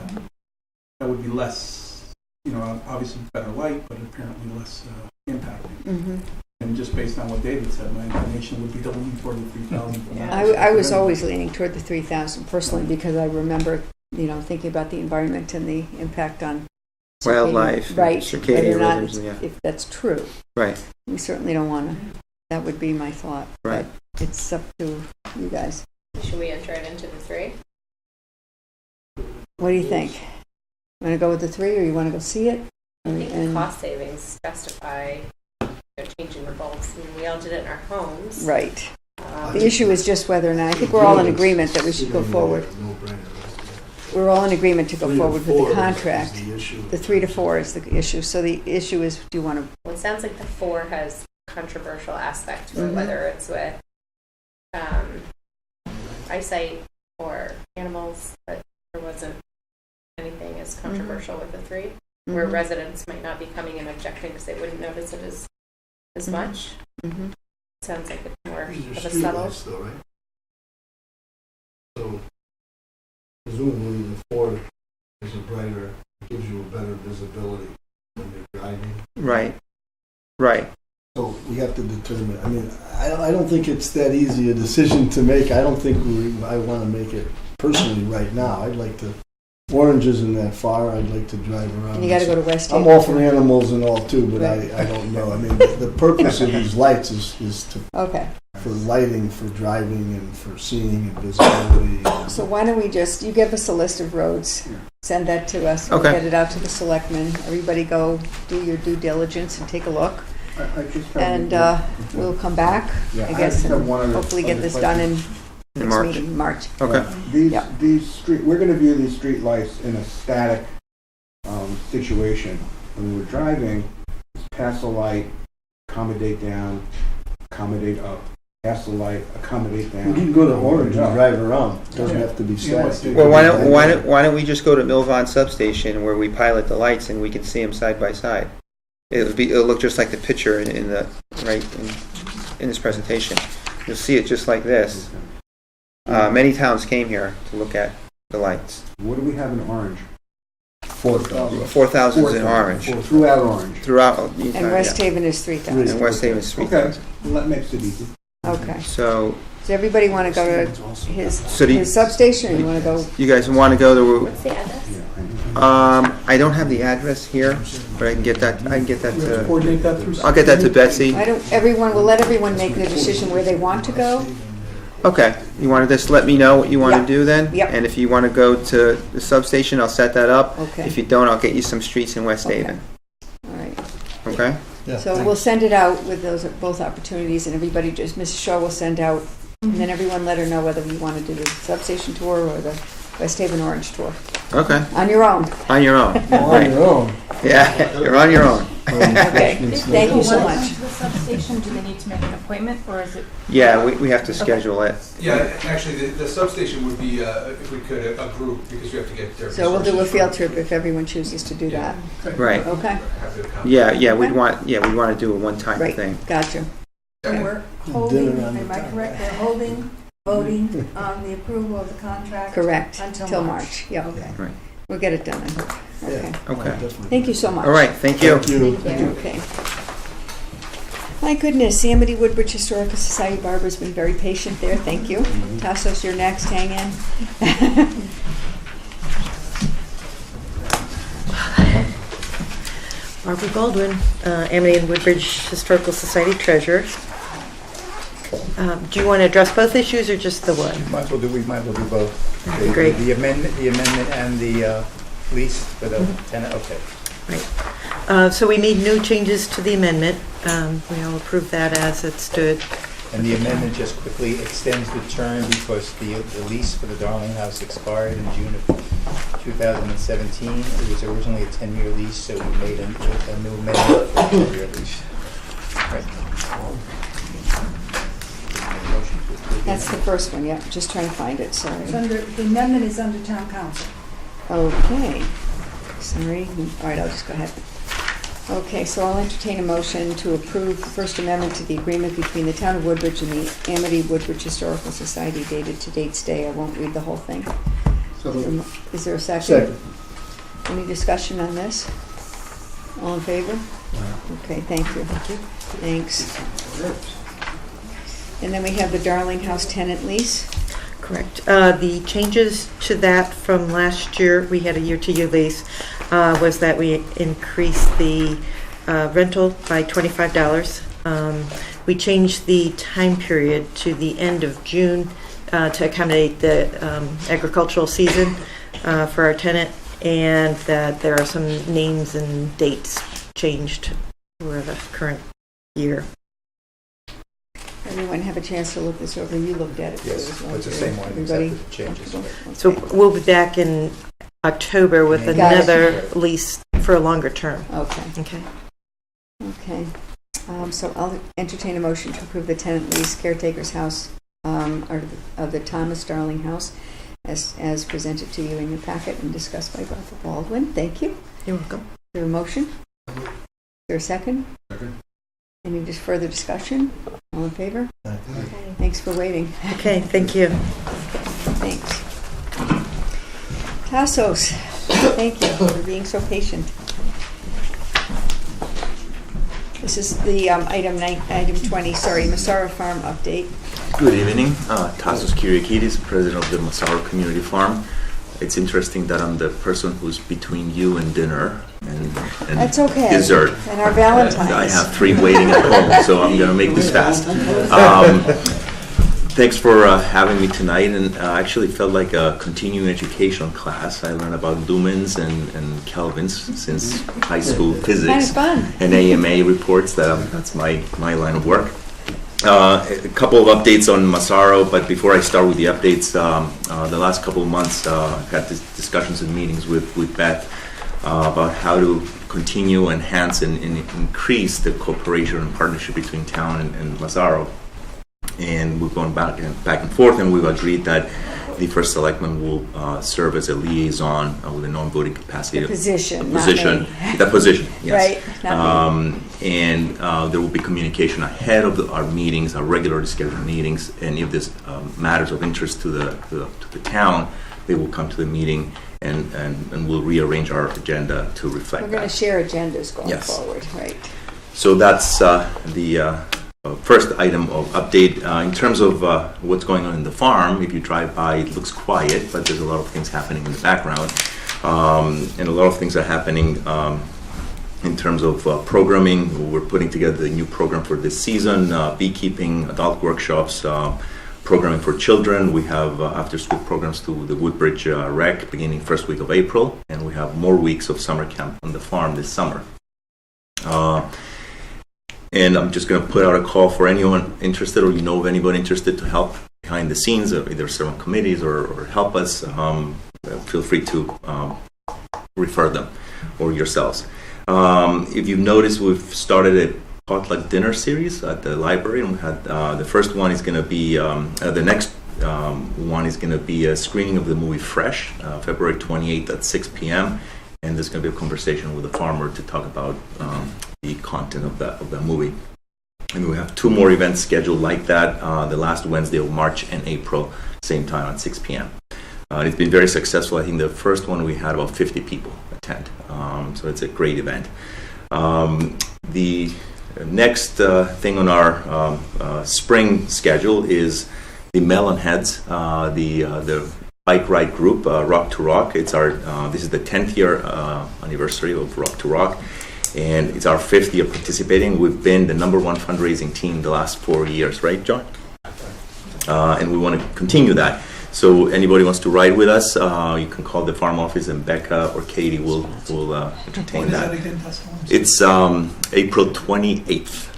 That would be less, obviously better light, but apparently less impacting. And just based on what David said, my inclination would be to lean toward the 3,000. I was always leaning toward the 3,000 personally because I remember, thinking about the environment and the impact on wildlife, circadian whether or not rhythms, if that's true. Right. We certainly don't want to. That would be my thought. Right. But it's up to you guys. Should we enter it into the 3? What do you think? Want to go with the 3, or you want to go see it? I think the cost savings justify changing the bulbs. I mean, we all did it in our homes. Right. The issue is just whether or not. I think we're all in agreement that we should go forward. We're all in agreement to go forward with the contract. The 3 to 4 is the issue. So the issue is, do you want to? Well, it sounds like the 4 has controversial aspect to it, whether it's with eyesight or animals, but there wasn't anything as controversial with the 3, where residents might not be coming and objecting because they wouldn't notice it as much. Sounds like it's more of a subtle. Though, right? So presumably the 4 is a brighter, gives you a better visibility when you're driving. Right. So we have to determine. I mean, I don't think it's that easy a decision to make. I don't think I want to make it personally right now. I'd like to, Orange isn't that far, I'd like to drive around. And you gotta go to West I'm Haven. all for animals and all too, but Right. I don't know. I mean, the purpose of these lights is to, Okay, for lighting, for driving and for seeing and visibility. so why don't we just, you give us a list of roads, send that to us. We'll Okay. get it out to the selectmen. Everybody go do your due diligence and take a look. I just have And we'll come back, Yeah, I I guess, just have and one other- hopefully get other this done in In next March. meeting, March. Okay. These street, we're gonna view these street lights in a static, situation. When we're driving, pass a light, accommodate down, accommodate up, pass a light, accommodate down. You can go to Orange and up. drive around. It doesn't have to be static. Well, why don't we just go to Milvon substation where we pilot the lights and we can see them side by side? It'll look just like the picture in this presentation. You'll see it just like this. Many towns came here to look at the lights. What do we have in Orange? 4,000. 4,000 is in Orange. Throughout Orange. Throughout the entire, And West yeah. Haven is 3,000. And West Haven is Okay, 3,000. well, that makes it easy. Okay. So, Does everybody want to go to his do you- his substation, or you want to go? you guys want to go to? What's the address? I don't have the address here, but I can get that. I can get that to. Coordinate that through. I'll get that to Betsy. Why don't everyone, we'll let everyone make the decision where they want to go. Okay. You want to just let me know what you want Yeah. to do then? Yep. And if you want to go to the substation, I'll set that up. Okay. If you don't, I'll get you some streets in West Okay. Haven. All right. Okay? So we'll send it out with those, both opportunities, and everybody just, Mrs. Shaw will send out, and then everyone let her know whether you want to do the substation tour or the West Haven Orange tour. Okay. On your own. On your own. On your own. Yeah, you're on your own. Okay. Thank you so much. The substation, do they need to make an appointment, or is it? Yeah, we have to schedule it. Yeah, actually, the substation would be, if we could, a group, because we have to get their. So we'll do a resources field from- trip if everyone chooses to do that. Right. Okay, Have to accommodate. Yeah, we'd want to do a one-time right, thing. gotcha. And we're holding, am I correct, we're holding, voting on the approval of the contract? Correct, Until till March. March, yeah. Right. We'll get it done, I hope. Okay. Okay. Thank you so much. All right, thank you. Okay. My goodness, Amity Woodbridge Historical Society, Barbara's been very patient there, thank you. Tassos, you're next, hang in. Barbara Baldwin, Amity and Woodbridge Historical Society Treasurer. Do you want to address both issues or just the one? We might as well do both. Great. The amendment and the lease for the tenant, okay. Right. So we made no changes to the amendment. We all approved that as it stood. And the amendment just quickly extends the term because the lease for the Darling House expired in June of 2017. It was originally a 10-year lease, so we made a new amendment for a 10-year lease. Right. Motion to approve. That's the first one, yeah, just trying to find it, It's sorry. under, the amendment is under town council. Okay, sorry, all right, I'll just go ahead. Okay, so I'll entertain a motion to approve the First Amendment to the agreement between the Town of Woodbridge and the Amity Woodbridge Historical Society dated today's day. I won't read the whole thing. Is there a second? Second. Any discussion on this? All in favor? Okay, thank you. Thanks. And then we have the Darling House tenant lease. Correct. The changes to that from last year, we had a year-to-year lease, was that we increased the rental by $25. We changed the time period to the end of June to accommodate the agricultural season for our tenant, and that there are some names and dates changed for the current year. Everyone have a chance to look this over? You looked at it too Yes, as well. it's the too. same one, Everybody except for the changes. comfortable? So Okay. we'll be back in October with Got it. another lease for a longer term. Okay. Okay. Okay. So I'll entertain a motion to approve the tenant lease caretaker's house, or of the Thomas Darling House, as presented to you in your packet and discussed by Barbara Baldwin. Thank you. You're welcome. Is there a motion? Is there a second? Second. Any just further discussion? All in favor? Thanks for waiting. Okay, thank you. Thanks. Tassos, thank you for being so patient. This is the item 20, Massaro Farm update. Good evening. Tasos Kyriakidis, president of the Massaro Community Farm. It's interesting that I'm the person who's between you and dinner and That's okay. dessert. And our Valentine's. I have 3 waiting at home, so I'm going to make this fast. Thanks for having me tonight, and I actually felt like a continuing education class. I learned about lumens and kelvins since high school physics. Kind of fun. And AMA reports that's my line of work. A couple of updates on Massaro, but before I start with the updates, the last couple of months I've had discussions and meetings with Beth about how to continue, enhance, and increase the cooperation and partnership between town and Massaro. And we've gone back and forth, and we've agreed that the first selectman will serve as a liaison with a non-voting capacity. The position, The position, yes. Right, not me. And there will be communication ahead of our meetings, our regularly scheduled meetings, and if there's matters of interest to the town, they will come to the meeting, and we'll rearrange our agenda to reflect We're going that. to share agendas going Yes. forward, right? So that's the first item of update. In terms of what's going on in the farm, if you drive by, it looks quiet, but there's a lot of things happening in the background. And a lot of things are happening in terms of programming. We're putting together a new program for this season, beekeeping, adult workshops, programming for children. We have after-school programs to the Woodbridge Rec beginning first week of April, and we have more weeks of summer camp on the farm this summer. And I'm just going to put out a call for anyone interested, or you know of anybody interested to help behind the scenes, or either serve on committees or help us. Feel free to refer them or yourselves. If you've noticed, we've started a potluck dinner series at the library, and we had the first one is going to be the next one is going to be a screening of the movie Fresh, February 28th at 6 p.m. And there's going to be a conversation with a farmer to talk about the content of that movie. And we have 2 more events scheduled like that, the last Wednesday of March and April, same time at 6 p.m. It's been very successful. I think the first one we had about 50 people attend, so it's a great event. The next thing on our spring schedule is the Melon Heads, the bike ride group, Rock to Rock. It's our this is the 10th year anniversary of Rock to Rock, and it's our 5th year participating. We've been the #1 fundraising team the last 4 years, right, John? And we want to continue that. So anybody wants to ride with us, you can call the farm office, and Becca or Katie will entertain that. It's April 28th.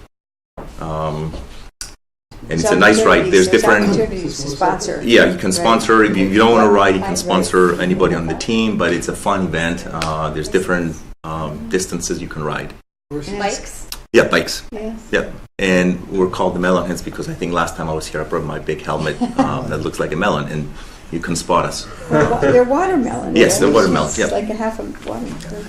And it's a nice ride. There's different opportunities to sponsor. Yeah, you can sponsor. If you don't want to ride, you can sponsor anybody on the team, but it's a fun event. There's different distances you can ride. Bikes? Yeah, bikes. Yes. Yeah, and we're called the Melon Heads because I think last time I was here, I brought my big helmet that looks like a melon, and you can spot us. They're watermelon. Yes, they're watermelon. It's Yeah. like a half a watermelon.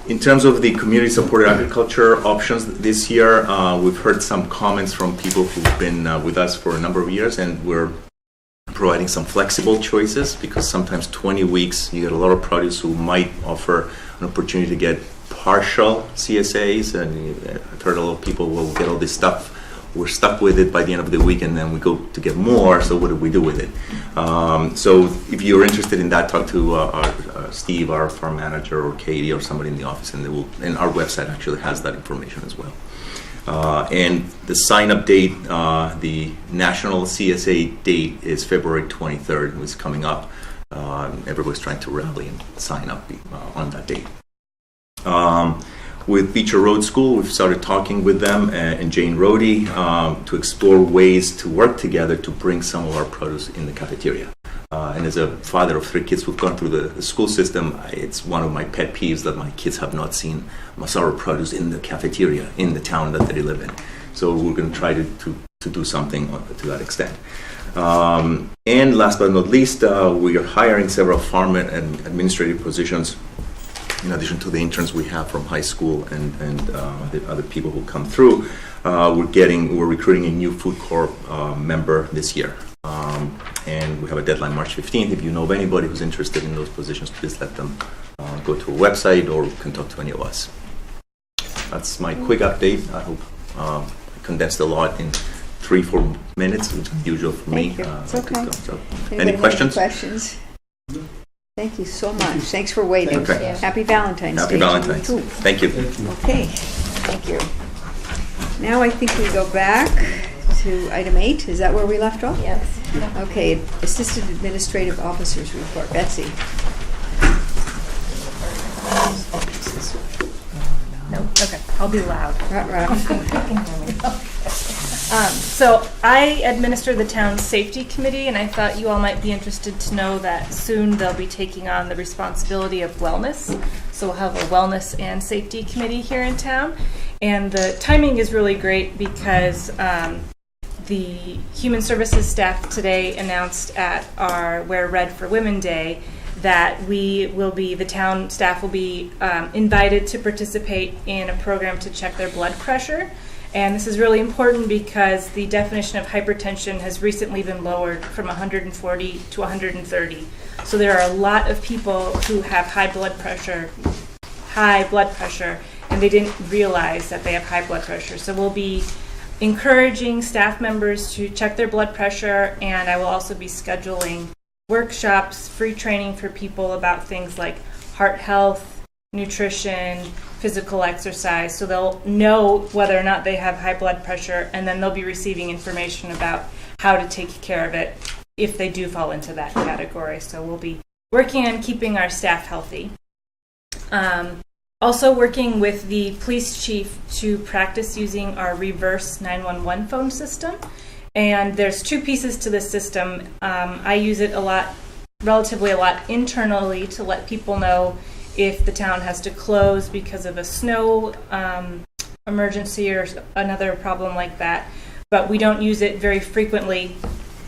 In terms of the community-supported agriculture options this year, we've heard some comments from people who've been with us for a number of years, and we're providing some flexible choices because sometimes 20 weeks you get a lot of produce who might offer an opportunity to get partial CSAs, and I've heard a lot of people will get all this stuff. We're stuck with it by the end of the week, and then we go to get more, so what do we do with it? So if you're interested in that, talk to Steve, our farm manager, or Katie, or somebody in the office, and and our website actually has that information as well. And the sign-up date, the national CSA date is February 23rd. It's coming up. Everybody's trying to rally and sign up on that date. With Beecher Road School, we've started talking with them and Jane Rohde to explore ways to work together to bring some of our produce in the cafeteria. And as a father of 3 kids who've gone through the school system, it's one of my pet peeves that my kids have not seen Massaro produce in the cafeteria in the town that they live in. So we're going to try to do something to that extent. And last but not least, we are hiring several farm and administrative positions in addition to the interns we have from high school and the other people who come through. We're recruiting a new food corp member this year. And we have a deadline March 15th. If you know of anybody who's interested in those positions, please let them go to a website or can talk to any of us. that's my quick update. I hope I condensed a lot in 3-4 minutes, which is usual for me. Thank you. It's I could okay. go. So, Anybody any have questions? Questions? Thank you so much. Thanks for waiting. Okay. Happy Valentine's Happy Day. Valentine's. To you too. Thank you. Okay, thank you. Now I think we go back to item 8. Is that where we left off? Yes. Okay, Assistant Administrative Officers Report. Betsy. No, okay, I'll be loud. Ruh-roh. So I administer the town's safety committee, and I thought you all might be interested to know that soon they'll be taking on the responsibility of wellness. So we'll have a wellness and safety committee here in town. And the timing is really great because the Human Services staff today announced at our Wear Red for Women Day that the town staff will be invited to participate in a program to check their blood pressure. And this is really important because the definition of hypertension has recently been lowered from 140 to 130. So there are a lot of people who have high blood pressure, and they didn't realize that they have high blood pressure. So we'll be encouraging staff members to check their blood pressure, and I will also be scheduling workshops, free training for people about things like heart health, nutrition, physical exercise, so they'll know whether or not they have high blood pressure, and then they'll be receiving information about how to take care of it if they do fall into that category. So we'll be working on keeping our staff healthy. Also working with the police chief to practice using our reverse 911 phone system. And there's 2 pieces to this system. I use it relatively a lot internally to let people know if the town has to close because of a snow emergency or another problem like that. But we don't use it very frequently,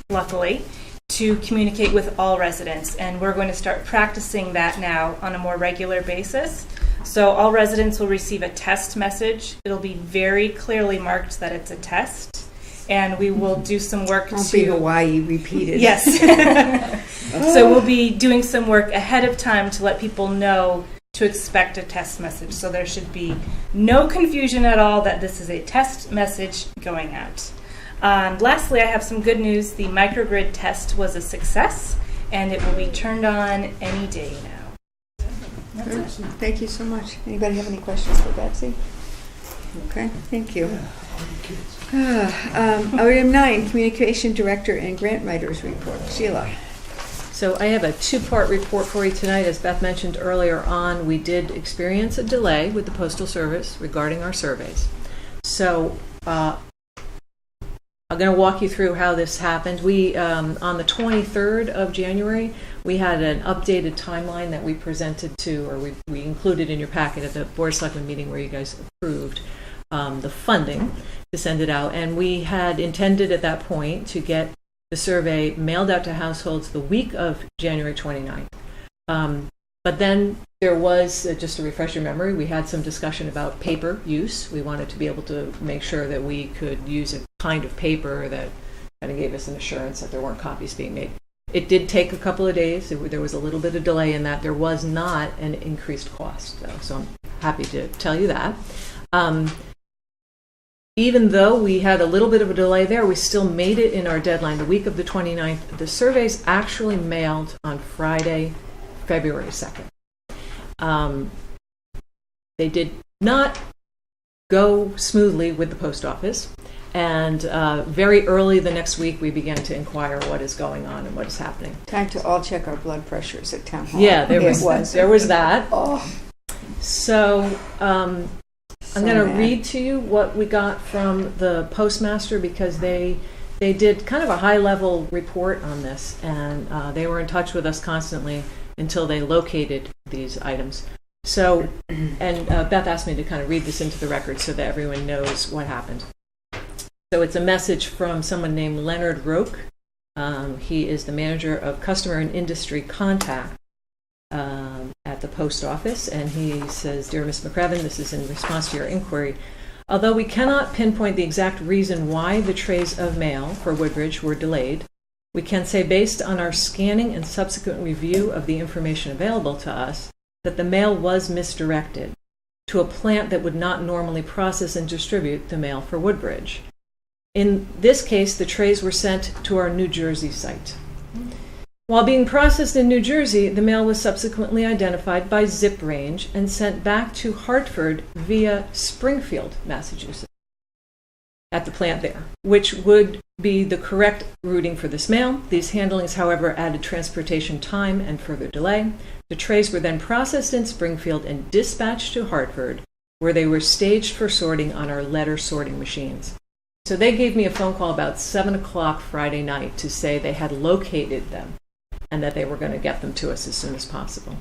luckily, to communicate with all residents. And we're going to start practicing that now on a more regular basis. So all residents will receive a test message. It'll be very clearly marked that it's a test. And we will do some work Won't be to... Hawaii repeated. Yes. So we'll be doing some work ahead of time to let people know to expect a test message. So there should be no confusion at all that this is a test message going out. Lastly, I have some good news. The microgrid test was a success, and it will be turned on any day now. Good. Thank you so much. Anybody have any questions for Betsy? Okay, thank you. Item 9, Communication Director and Grant Writers Report. Sheila. So I have a 2-part report for you tonight. As Beth mentioned earlier on, we did experience a delay with the Postal Service regarding our surveys. So I'm going to walk you through how this happened. We, on the 23rd of January, we had an updated timeline that we presented to, or we included in your packet at the Board of Selectmen meeting where you guys approved the funding to send it out. And we had intended at that point to get the survey mailed out to households the week of January 29th. But then there was, just to refresh your memory, we had some discussion about paper use. We wanted to be able to make sure that we could use a kind of paper that kind of gave us an assurance that there weren't copies being made. It did take a couple of days. There was a little bit of delay in that. There was not an increased cost, though, so I'm happy to tell you that. Even though we had a little bit of a delay there, we still made it in our deadline, the week of the 29th. The surveys actually mailed on Friday, February 2nd. They did not go smoothly with the post office. And very early the next week, we began to inquire what is going on and what is happening. Time to all check our blood pressures at town hall. Yeah, there was that. Oh. So I'm going to read to you what we got from the postmaster because they did kind of a high-level report on this, and they were in touch with us constantly until they located these items. So, and Beth asked me to kind of read this into the record so that everyone knows what happened. So it's a message from someone named Leonard Roque. He is the manager of customer and industry contact at the post office, and he says, "Dear Ms. McCraven, this is in response to your inquiry. Although we cannot pinpoint the exact reason why the trays of mail for Woodbridge were delayed, we can say based on our scanning and subsequent review of the information available to us that the mail was misdirected to a plant that would not normally process and distribute the mail for Woodbridge. In this case, the trays were sent to our New Jersey site. While being processed in New Jersey, the mail was subsequently identified by zip range and sent back to Hartford via Springfield, Massachusetts, at the plant there, which would be the correct routing for this mail. These handlings, however, added transportation time and further delay. The trays were then processed in Springfield and dispatched to Hartford, where they were staged for sorting on our letter sorting machines. So they gave me a phone call about 7 o'clock Friday night to say they had located them and that they were going to get them to us as soon as possible.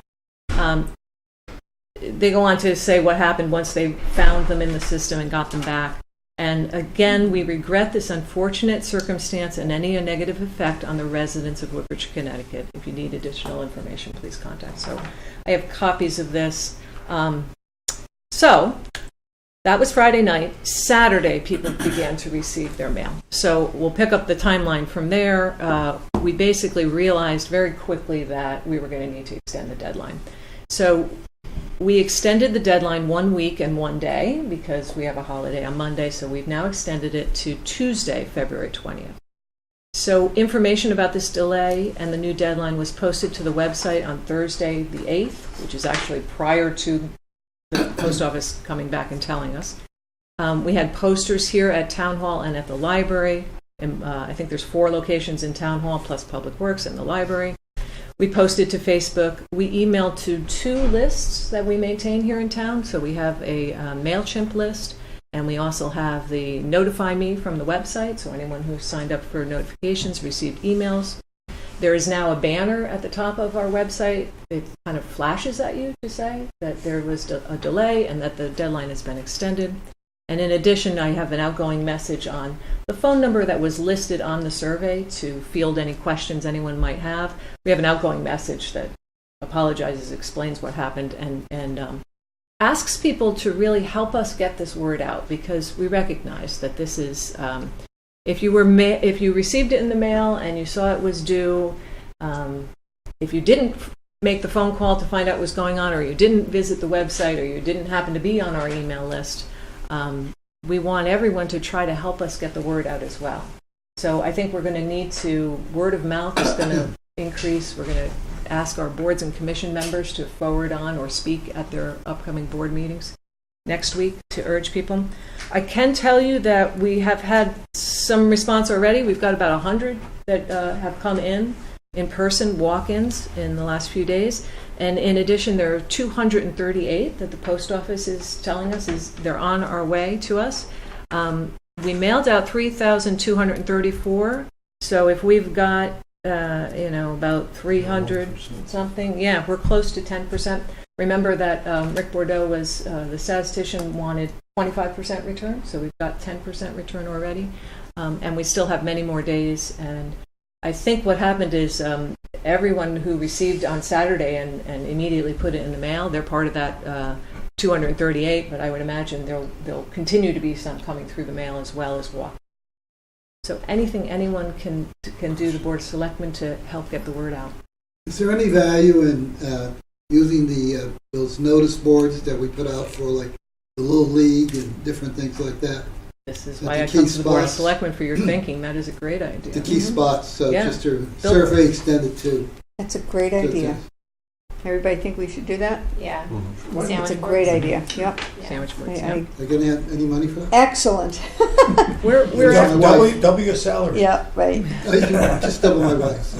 They go on to say what happened once they found them in the system and got them back. And again, we regret this unfortunate circumstance and any negative effect on the residents of Woodbridge, Connecticut. If you need additional information, please contact. So I have copies of this. So that was Friday night. Saturday, people began to receive their mail. So we'll pick up the timeline from there. We basically realized very quickly that we were going to need to extend the deadline. So we extended the deadline 1 week and 1 day because we have a holiday on Monday, so we've now extended it to Tuesday, February 20th. So information about this delay and the new deadline was posted to the website on Thursday the 8th, which is actually prior to the post office coming back and telling us. We had posters here at Town Hall and at the library. And, I think there's 4 locations in Town Hall plus Public Works and the library. We posted to Facebook. We emailed to 2 lists that we maintain here in town. So we have a MailChimp list, and we also have the Notify Me from the website. So anyone who signed up for notifications received emails. There is now a banner at the top of our website. It kind of flashes at you to say that there was a delay and that the deadline has been extended. And in addition, I have an outgoing message on the phone number that was listed on the survey to field any questions anyone might have. We have an outgoing message that apologizes, explains what happened, and asks people to really help us get this word out, because we recognize that this is, if you received it in the mail and you saw it was due, if you didn't make the phone call to find out what was going on, or you didn't visit the website, or you didn't happen to be on our email list, we want everyone to try to help us get the word out as well. So I think we're going to need to, word of mouth is going to increase. We're going to ask our boards and commission members to forward on or speak at their upcoming board meetings next week to urge people. I can tell you that we have had some response already. We've got about 100 that have come in person walk-ins in the last few days. And in addition, there are 238 that the post office is telling us they're on our way to us. We mailed out 3,234. So if we've got, about 300 something, yeah, we're close to 10%. Remember that Rick Bordeaux was, the statistician wanted 25% return. So we've got 10% return already. And we still have many more days. And I think what happened is everyone who received on Saturday and immediately put it in the mail, they're part of that 238, but I would imagine there'll continue to be some coming through the mail as well as walk. So anything anyone can do, the Board of Selectmen, to help get the word out. Is there any value in using those notice boards that we put out for, like, the Little League and different things like that? This is why I come to the Board of Selectmen for your thinking. That is a great idea. The key spots, just to survey extended to. That's a great idea. Everybody think we should do that? Yeah. It's a great idea. Yep. Sandwich boards. Are they going to have any money for that? Excellent. We're double your salary. Yeah, right. Just double my wife's.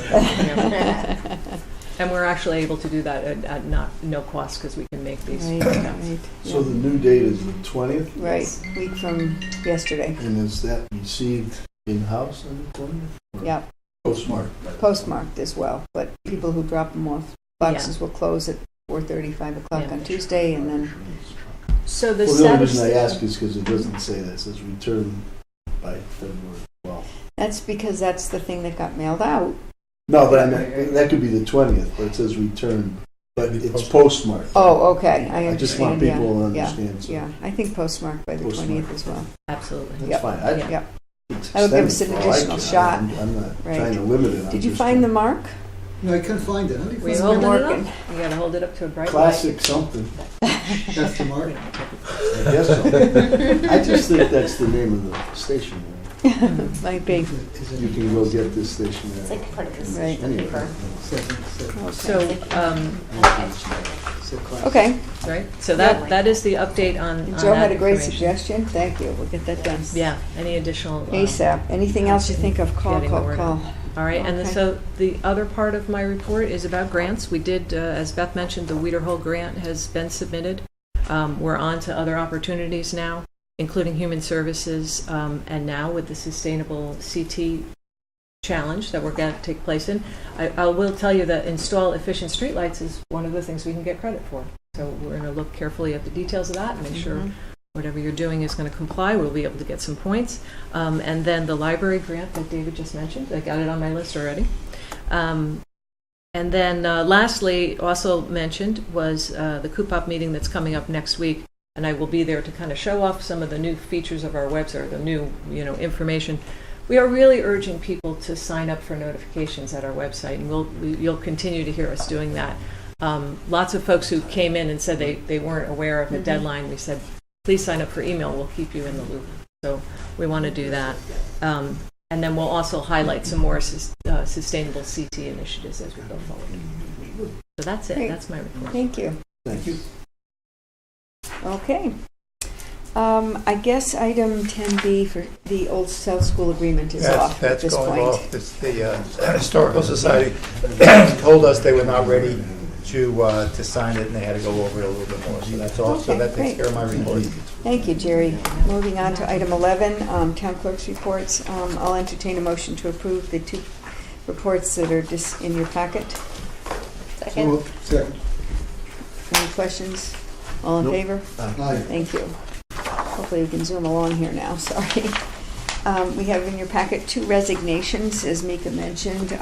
And we're actually able to do that at no cost, because we can make these. Right. So the new date is the 20th? Right, week from yesterday. And is that received in-house on the 20th? Yeah. Postmarked as well, but people who drop them off, boxes will close at 4:30, 5 o'clock on Tuesday, and then... So the only reason I ask is because it doesn't say that. It says return by February 12th. That's because that's the thing that got mailed out. No, but I mean, that could be the 20th, but it says return, but it's postmarked. Oh, okay, I understand. I just want people to understand. Yeah, I think postmarked by the 20th as well. Absolutely. That's fine. That'll give us an additional shot. I'm not trying to limit it. Did you find the mark? No, I couldn't find it. How do you We find holding it? it up? You gotta hold it up to a bright light. Classic something. That's the mark. I guess so. I just think that's the name of the station. Might be. You can go get this station there. It's like part of this Right. Anyway. So, Okay. right, so that is the update on And on Joe that had a great information. suggestion. Thank you. We'll get that done. Yeah, any additional? ASAP. Anything else you think of, call, Getting the call, word call. out. All right, and Okay. so the other part of my report is about grants. We did, as Beth mentioned, the Weiderhole grant has been submitted. We're on to other opportunities now, including human services, and now with the Sustainable CT Challenge that we're going to take place in. I will tell you that install efficient streetlights is one of the things we can get credit for. So we're going to look carefully at the details of that and make sure whatever you're doing is going to comply. We'll be able to get some points. And then the library grant that David just mentioned, I got it on my list already. And then lastly, also mentioned was the Coopop meeting that's coming up next week. And I will be there to kind of show off some of the new features of our website, or the new, information. We are really urging people to sign up for notifications at our website, and you'll continue to hear us doing that. Lots of folks who came in and said they weren't aware of the deadline. We said, please sign up for email. We'll keep you in the loop. So we want to do that. And then we'll also highlight some more sustainable CT initiatives as we go forward. So that's it. Great. That's my report. Thank you. Thank you. Okay. I guess item 10B for the Old South School agreement is off at this point. The Historical Society told us they were not ready to sign it, and they had to go over it a little bit more. So that's all. So Okay, that takes great. care of my report. Thank you, Jerry. Moving on to item 11, town clerk's reports. I'll entertain a motion to approve the two reports that are just in your packet. Second. Second. Any questions? All in Nope. favor? Aye. Thank you. Hopefully we can zoom along here now, sorry. We have in your packet two resignations, as Mika mentioned.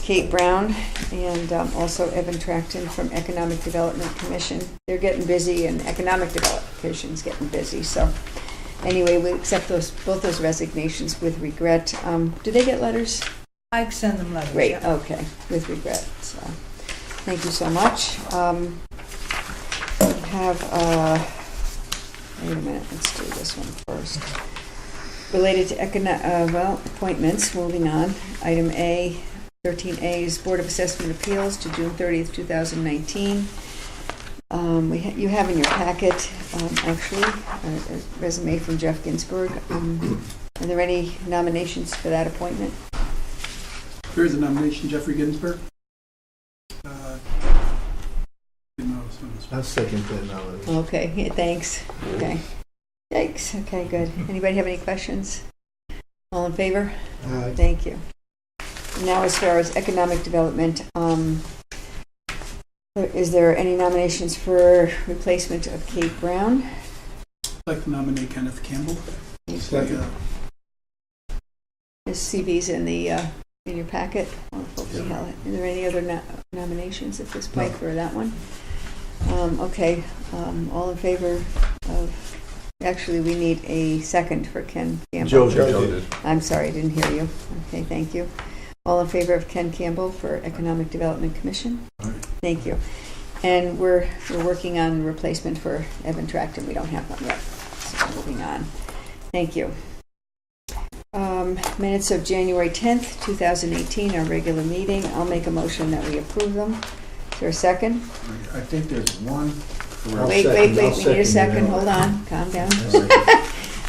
Kate Brown and also Evan Tracton from Economic Development Commission. They're getting busy, and Economic Development Commission's getting busy, so anyway, we accept both those resignations with regret. Do they get letters? I send them letters. Great, yeah. okay, with regret, so, thank you so much. We have, wait a minute, let's do this one first. Related to appointments, moving on. Item A, 13A is Board of Assessment Appeals to June 30th, 2019. You have in your packet, actually, a resume from Jeff Ginsburg. Are there any nominations for that appointment? There is a nomination, Jeffrey Ginsburg. I'll second that now. Okay, yeah, thanks. Okay. Yikes. Okay, good. Anybody have any questions? All in favor? Aye. Thank you. Now, as far as economic development, is there any nominations for replacement of Kate Brown? I'd like to nominate Kenneth Campbell. Second. His CV's in your packet. Hopefully, are there any other nominations at this point for that one? Okay. All in favor of? Actually, we need a second for Ken Campbell. Joe did. I'm sorry, I didn't hear you. Okay, thank you. All in favor of Ken Campbell for Economic Development Commission? Thank you. And we're working on replacement for Evan Tracton. We don't have one yet. So moving on. Thank you. Minutes of January 10th, 2018, our regular meeting. I'll make a motion that we approve them. Is there a second? I think there's one. Wait, we need a second. Hold on, calm down.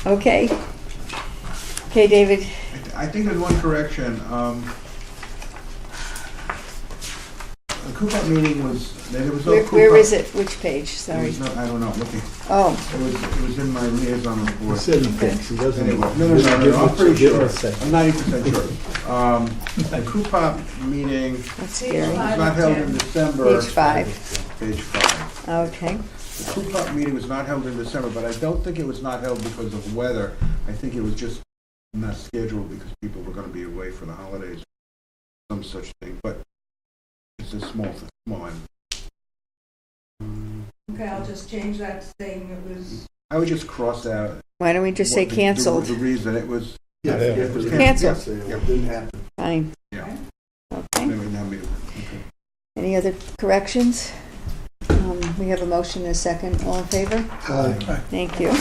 Okay. Okay, David. I think there's one correction. The Coopop meeting there was no Coopop. Where is it? Which page? Sorry. I don't know, I'm looking. Oh. It was in my liaison report. He said he thinks he doesn't. Anyway, no, I'm pretty sure. I'm 90% sure. The Coopop meeting That's was scary. not held in December. Page 5. Page 5. Okay. The Coopop meeting was not held in December, but I don't think it was not held because of weather. I think it was just not scheduled because people were going to be away for the holidays, some such thing. But it's a small item. Okay, I'll just change that saying it was. I would just cross out. Why don't we just say canceled? The reason it was. Yeah, it was Canceled. It didn't happen. Fine. Yeah. Okay. Any other corrections? We have a motion and a second. All in favor? Aye. Thank you.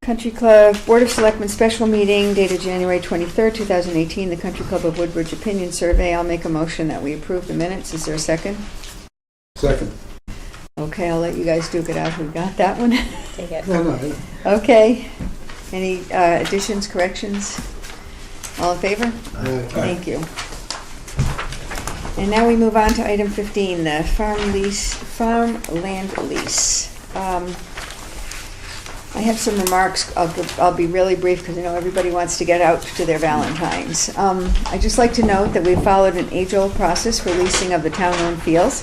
Country Club Board of Selectmen special meeting dated January 23rd, 2018. The Country Club of Woodbridge opinion survey. I'll make a motion that we approve the minutes. Is there a second? Second. Okay, I'll let you guys duke it out. Who got that one? Take it. No. Okay. Any additions, corrections? All in favor? Aye. Thank you. And now we move on to item 15, the farmland lease. I have some remarks. I'll be really brief because I know everybody wants to get out to their Valentines. I'd just like to note that we've followed an age-old process for leasing of the town-owned fields.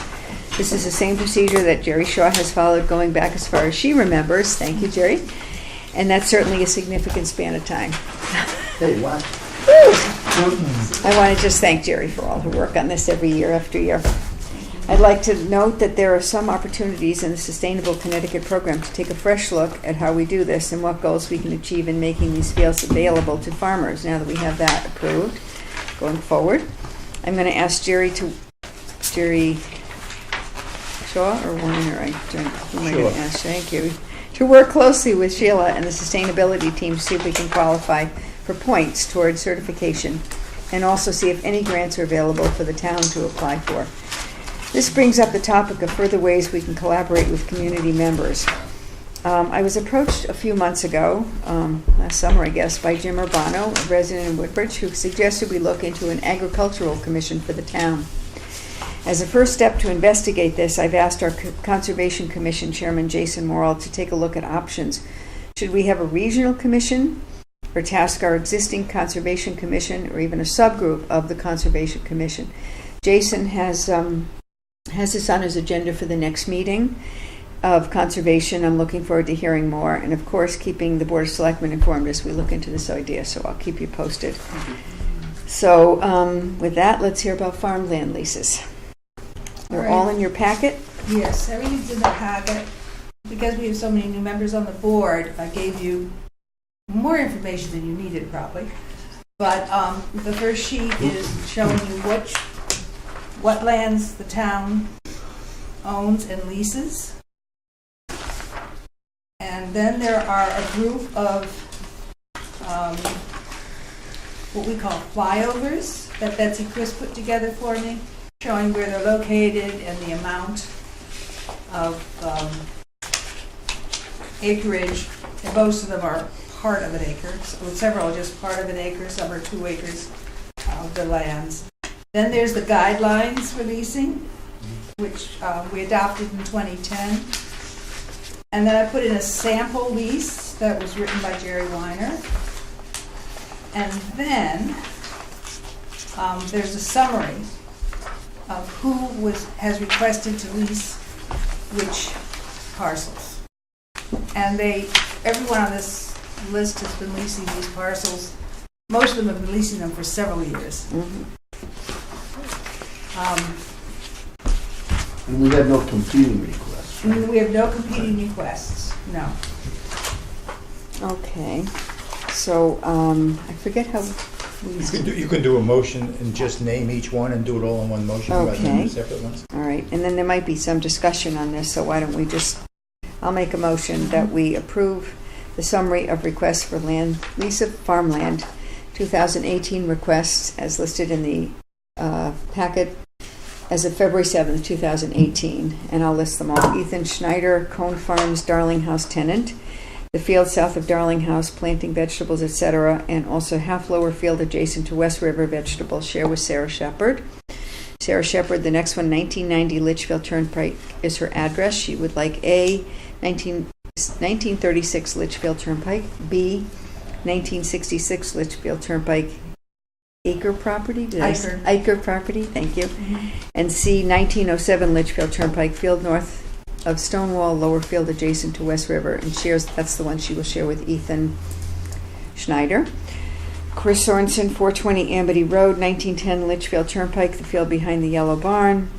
This is the same procedure that Jerry Shaw has followed going back as far as she remembers. Thank you, Jerry. And that's certainly a significant span of time. Hey, what? I want to just thank Jerry for all her work on this every year after year. I'd like to note that there are some opportunities in the Sustainable Connecticut program to take a fresh look at how we do this and what goals we can achieve in making these fields available to farmers now that we have that approved going forward. I'm going to ask Jerry Shaw or Weiner? Who am I going to ask? Thank you. To work closely with Sheila and the sustainability team to see if we can qualify for points towards certification and also see if any grants are available for the town to apply for. This brings up the topic of further ways we can collaborate with community members. I was approached a few months ago, last summer I guess, by Jim Urbano, a resident in Woodbridge, who suggested we look into an agricultural commission for the town. As a first step to investigate this, I've asked our Conservation Commission Chairman Jason Morrill to take a look at options. Should we have a regional commission or task our existing Conservation Commission or even a subgroup of the Conservation Commission? Jason has this on his agenda for the next meeting of Conservation. I'm looking forward to hearing more and, of course, keeping the Board of Selectmen informed as we look into this idea, so I'll keep you posted. So with that, let's hear about farmland leases. They're all in your packet? Yes, everything's in the packet. Because we have so many new members on the board, I gave you more information than you needed probably. But the first sheet is showing you what lands the town owns and leases. And then there are a group of what we call flyovers that Betsy Chris put together for me, showing where they're located and the amount of acreage. And most of them are part of an acre. So several are just part of an acre, some are 2 acres of the lands. Then there's the guidelines for leasing, which we adopted in 2010. And then I put in a sample lease that was written by Jerry Weiner. And then there's a summary of who has requested to lease which parcels. And everyone on this list has been leasing these parcels. Most of them have been leasing them for several years. And we have no competing requests. And we have no competing requests, no. Okay. So I forget how You can do a motion and just name each one and do it all in one motion rather than Okay. separate ones. All right, and then there might be some discussion on this, so why don't we I'll make a motion that we approve the summary of requests for lease of farmland, 2018 requests as listed in the packet as of February 7th, 2018. And I'll list them all. Ethan Schneider, Cone Farms, Darling House tenant. The field south of Darling House, planting vegetables, etc., and also half lower field adjacent to West River Vegetables, share with Sarah Shepard. Sarah Shepard, the next one, 1990 Litchfield Turnpike is her address. She would like A, 1936 Litchfield Turnpike, B, 1966 Litchfield Turnpike acre property? Acre property, thank you. And C, 1907 Litchfield Turnpike, field north of Stonewall, lower field adjacent to West River, and that's the one she will share with Ethan Schneider. Chris Sorensen, 420 Amity Road, 1910 Litchfield Turnpike, the field behind the yellow barn.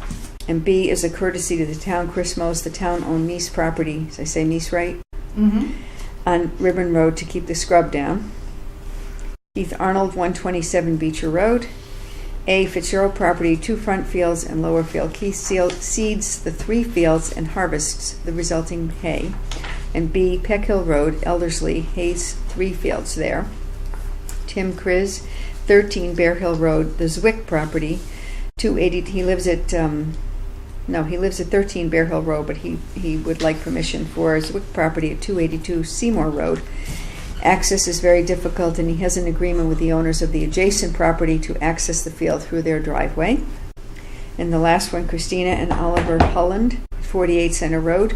And B is a courtesy to the town. Chris Mose, the town-owned Meese property, did I say Meese right? On Ribbon Road to keep the scrub down. Keith Arnold, 127 Beecher Road. A, Fitzgerald property, 2 front fields and lower field. Keith seeds the 3 fields and harvests the resulting hay. And B, Peck Hill Road, Elderslie, hayes 3 fields there. Tim Kriz, 13 Bear Hill Road, the Zwick property, 280, he lives at 13 Bear Hill Road, but he would like permission for Zwick property at 282 Seymour Road. Access is very difficult, and he has an agreement with the owners of the adjacent property to access the field through their driveway. And the last one, Christina and Oliver Holland, 48 Center Road.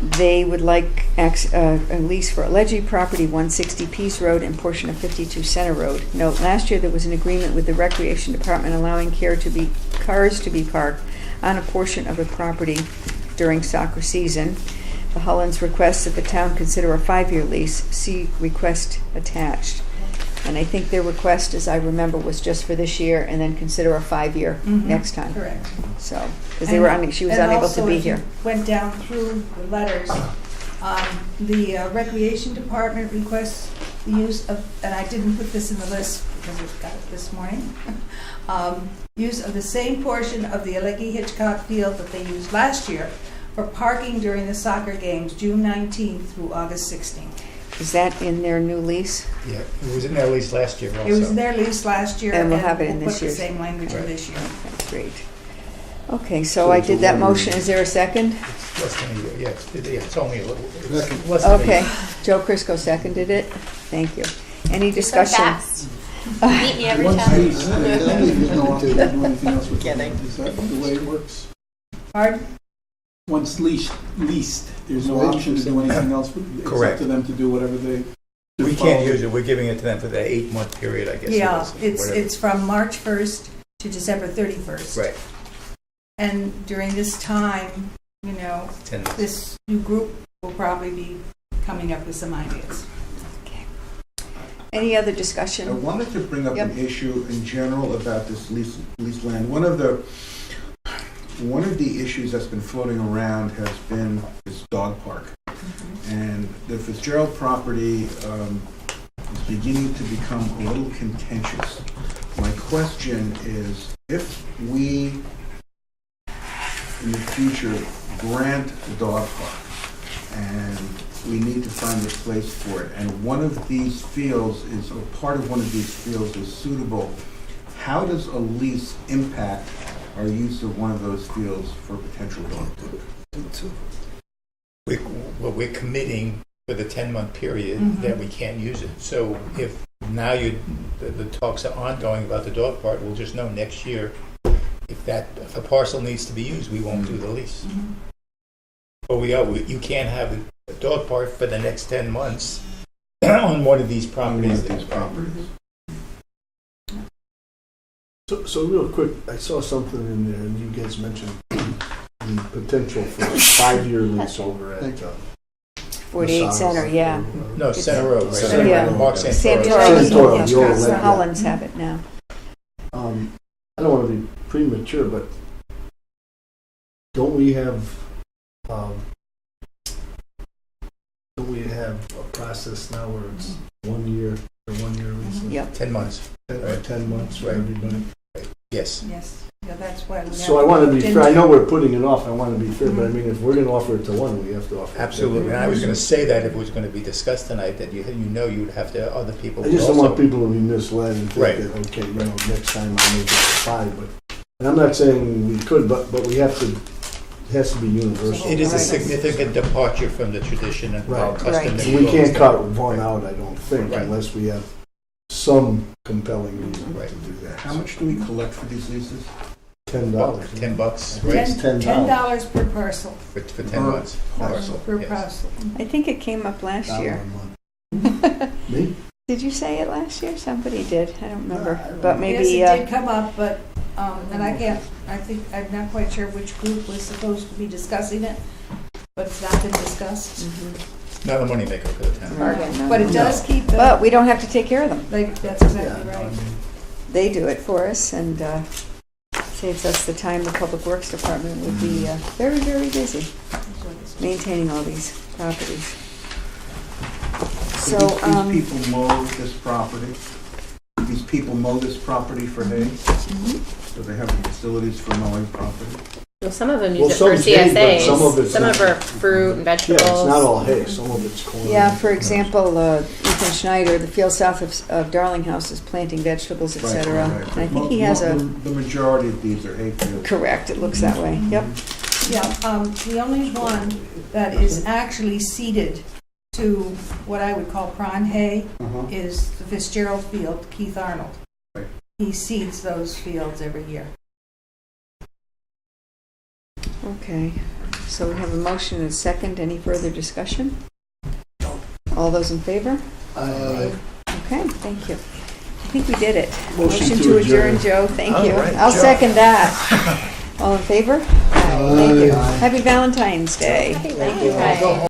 They would like a lease for Allegri property, 160 Peace Road, and portion of 52 Center Road. Note, last year there was an agreement with the Recreation Department allowing cars to be parked on a portion of the property during soccer season. The Hollands request that the town consider a 5-year lease. See request attached. And I think their request, as I remember, was just for this year, and then consider a 5-year next time. Correct. So, because she was unable to be here. Went down through the letters. The Recreation Department requests the use of, and I didn't put this in the list because we got it this morning, use of the same portion of the Allegri Hitchcock Field that they used last year for parking during the soccer games, June 19th through August 16th. Is that in their new lease? Yeah, it was in their lease last year also. It was in their lease last year, and we'll have it in we'll this put year. the same language in this year. Okay, great. Okay, so I did that motion. Is there a second? It's less than a year, yeah, it's only a little, it's less than a Okay, year. Joe Crisco seconded it. Thank you. Any discussion? Beat me every time. Is that the way it works? Pardon? Once leased, there's no option to do anything else. It's Correct. up to them to do whatever they. We can't use it, we're giving it to them for the 8-month period, I guess. Yeah, it is, it's from March 1st to December 31st. Right. And during this time, this new group will probably be coming up with some ideas. Okay. Any other discussion? I wanted to bring up an issue in general about this leased land. One of the issues that's been floating around has been this dog park. And the Fitzgerald property is beginning to become a little contentious. My question is, if we, in the future, grant the dog park, and we need to find a place for it, and one of these fields is, or part of one of these fields is suitable, how does a lease impact our use of one of those fields for potential dog park? We're committing for the 10-month period that we can't use it. So if now the talks are ongoing about the dog park, we'll just know next year if a parcel needs to be used, we won't do the lease. But you can't have a dog park for the next 10 months on one of these properties. So real quick, I saw something in there, and you guys mentioned the potential for a 5-year lease over at 48 Center, yeah. No, Center Road, right? Center Road. Mark Santorum. The Hollands have it now. I don't want to be premature, but don't we have a process now where it's 1 year or 1 year lease? Yep. 10 months. 10 months for everybody. Yes. Yes. Yeah, that's why. So I want to be fair. I know we're putting it off. I want to be fair, but I mean, if we're going to offer it to one, we have to offer it to Absolutely. And I was going to say that if it was going to be discussed tonight, that you'd have to other people. I just don't want people to be misled and think Right. that, okay, next time I'll make it 5. But and I'm not saying we could, but we have to. It has to be universal. It is a significant departure from the tradition and custom. And we can't cut one out, I don't think, unless we have some compelling reason to do that. How much do we collect for these leases? $10. $10. $10 per parcel. For 10 months. Per parcel. I think it came up last year. Me? Did you say it last year? Somebody did. I don't remember. But maybe. Yes, it did come up, but and I'm not quite sure which group was supposed to be discussing it, but it's not been discussed. Not a moneymaker for the town. But it does keep them. But we don't have to take care of them. That's exactly right. They do it for us, and saves us the time. The Public Works Department would be very, very busy maintaining all these properties. So these people mow this property? These people mow this property for hay? Do they have the facilities for mowing property? Well, some of them Well, use it for some's hay, but CSAs. some of it's Some not. of our fruit and Yeah, vegetables. it's not all hay, some of it's corn. Yeah, for example, Ethan Schneider, the field south of Darlinghouse is planting vegetables, Right, etc. right, And I right. think he has a, The majority of these are hay fields. correct, it looks that way, yep. Yeah, the only one that is actually seeded to what I would call prime hay Uh-huh. is the Fitzgerald Field, Keith Arnold. Right. He seeds those fields every year. Okay, so we have a motion and a second. Any further discussion? All those in favor? Okay, thank you. I think we did it. Motion to adjourn, adjourn. Joe, thank All you. right, I'll Joe. second that. All in favor? Thank you. Happy Valentine's Day. Thank you, guys.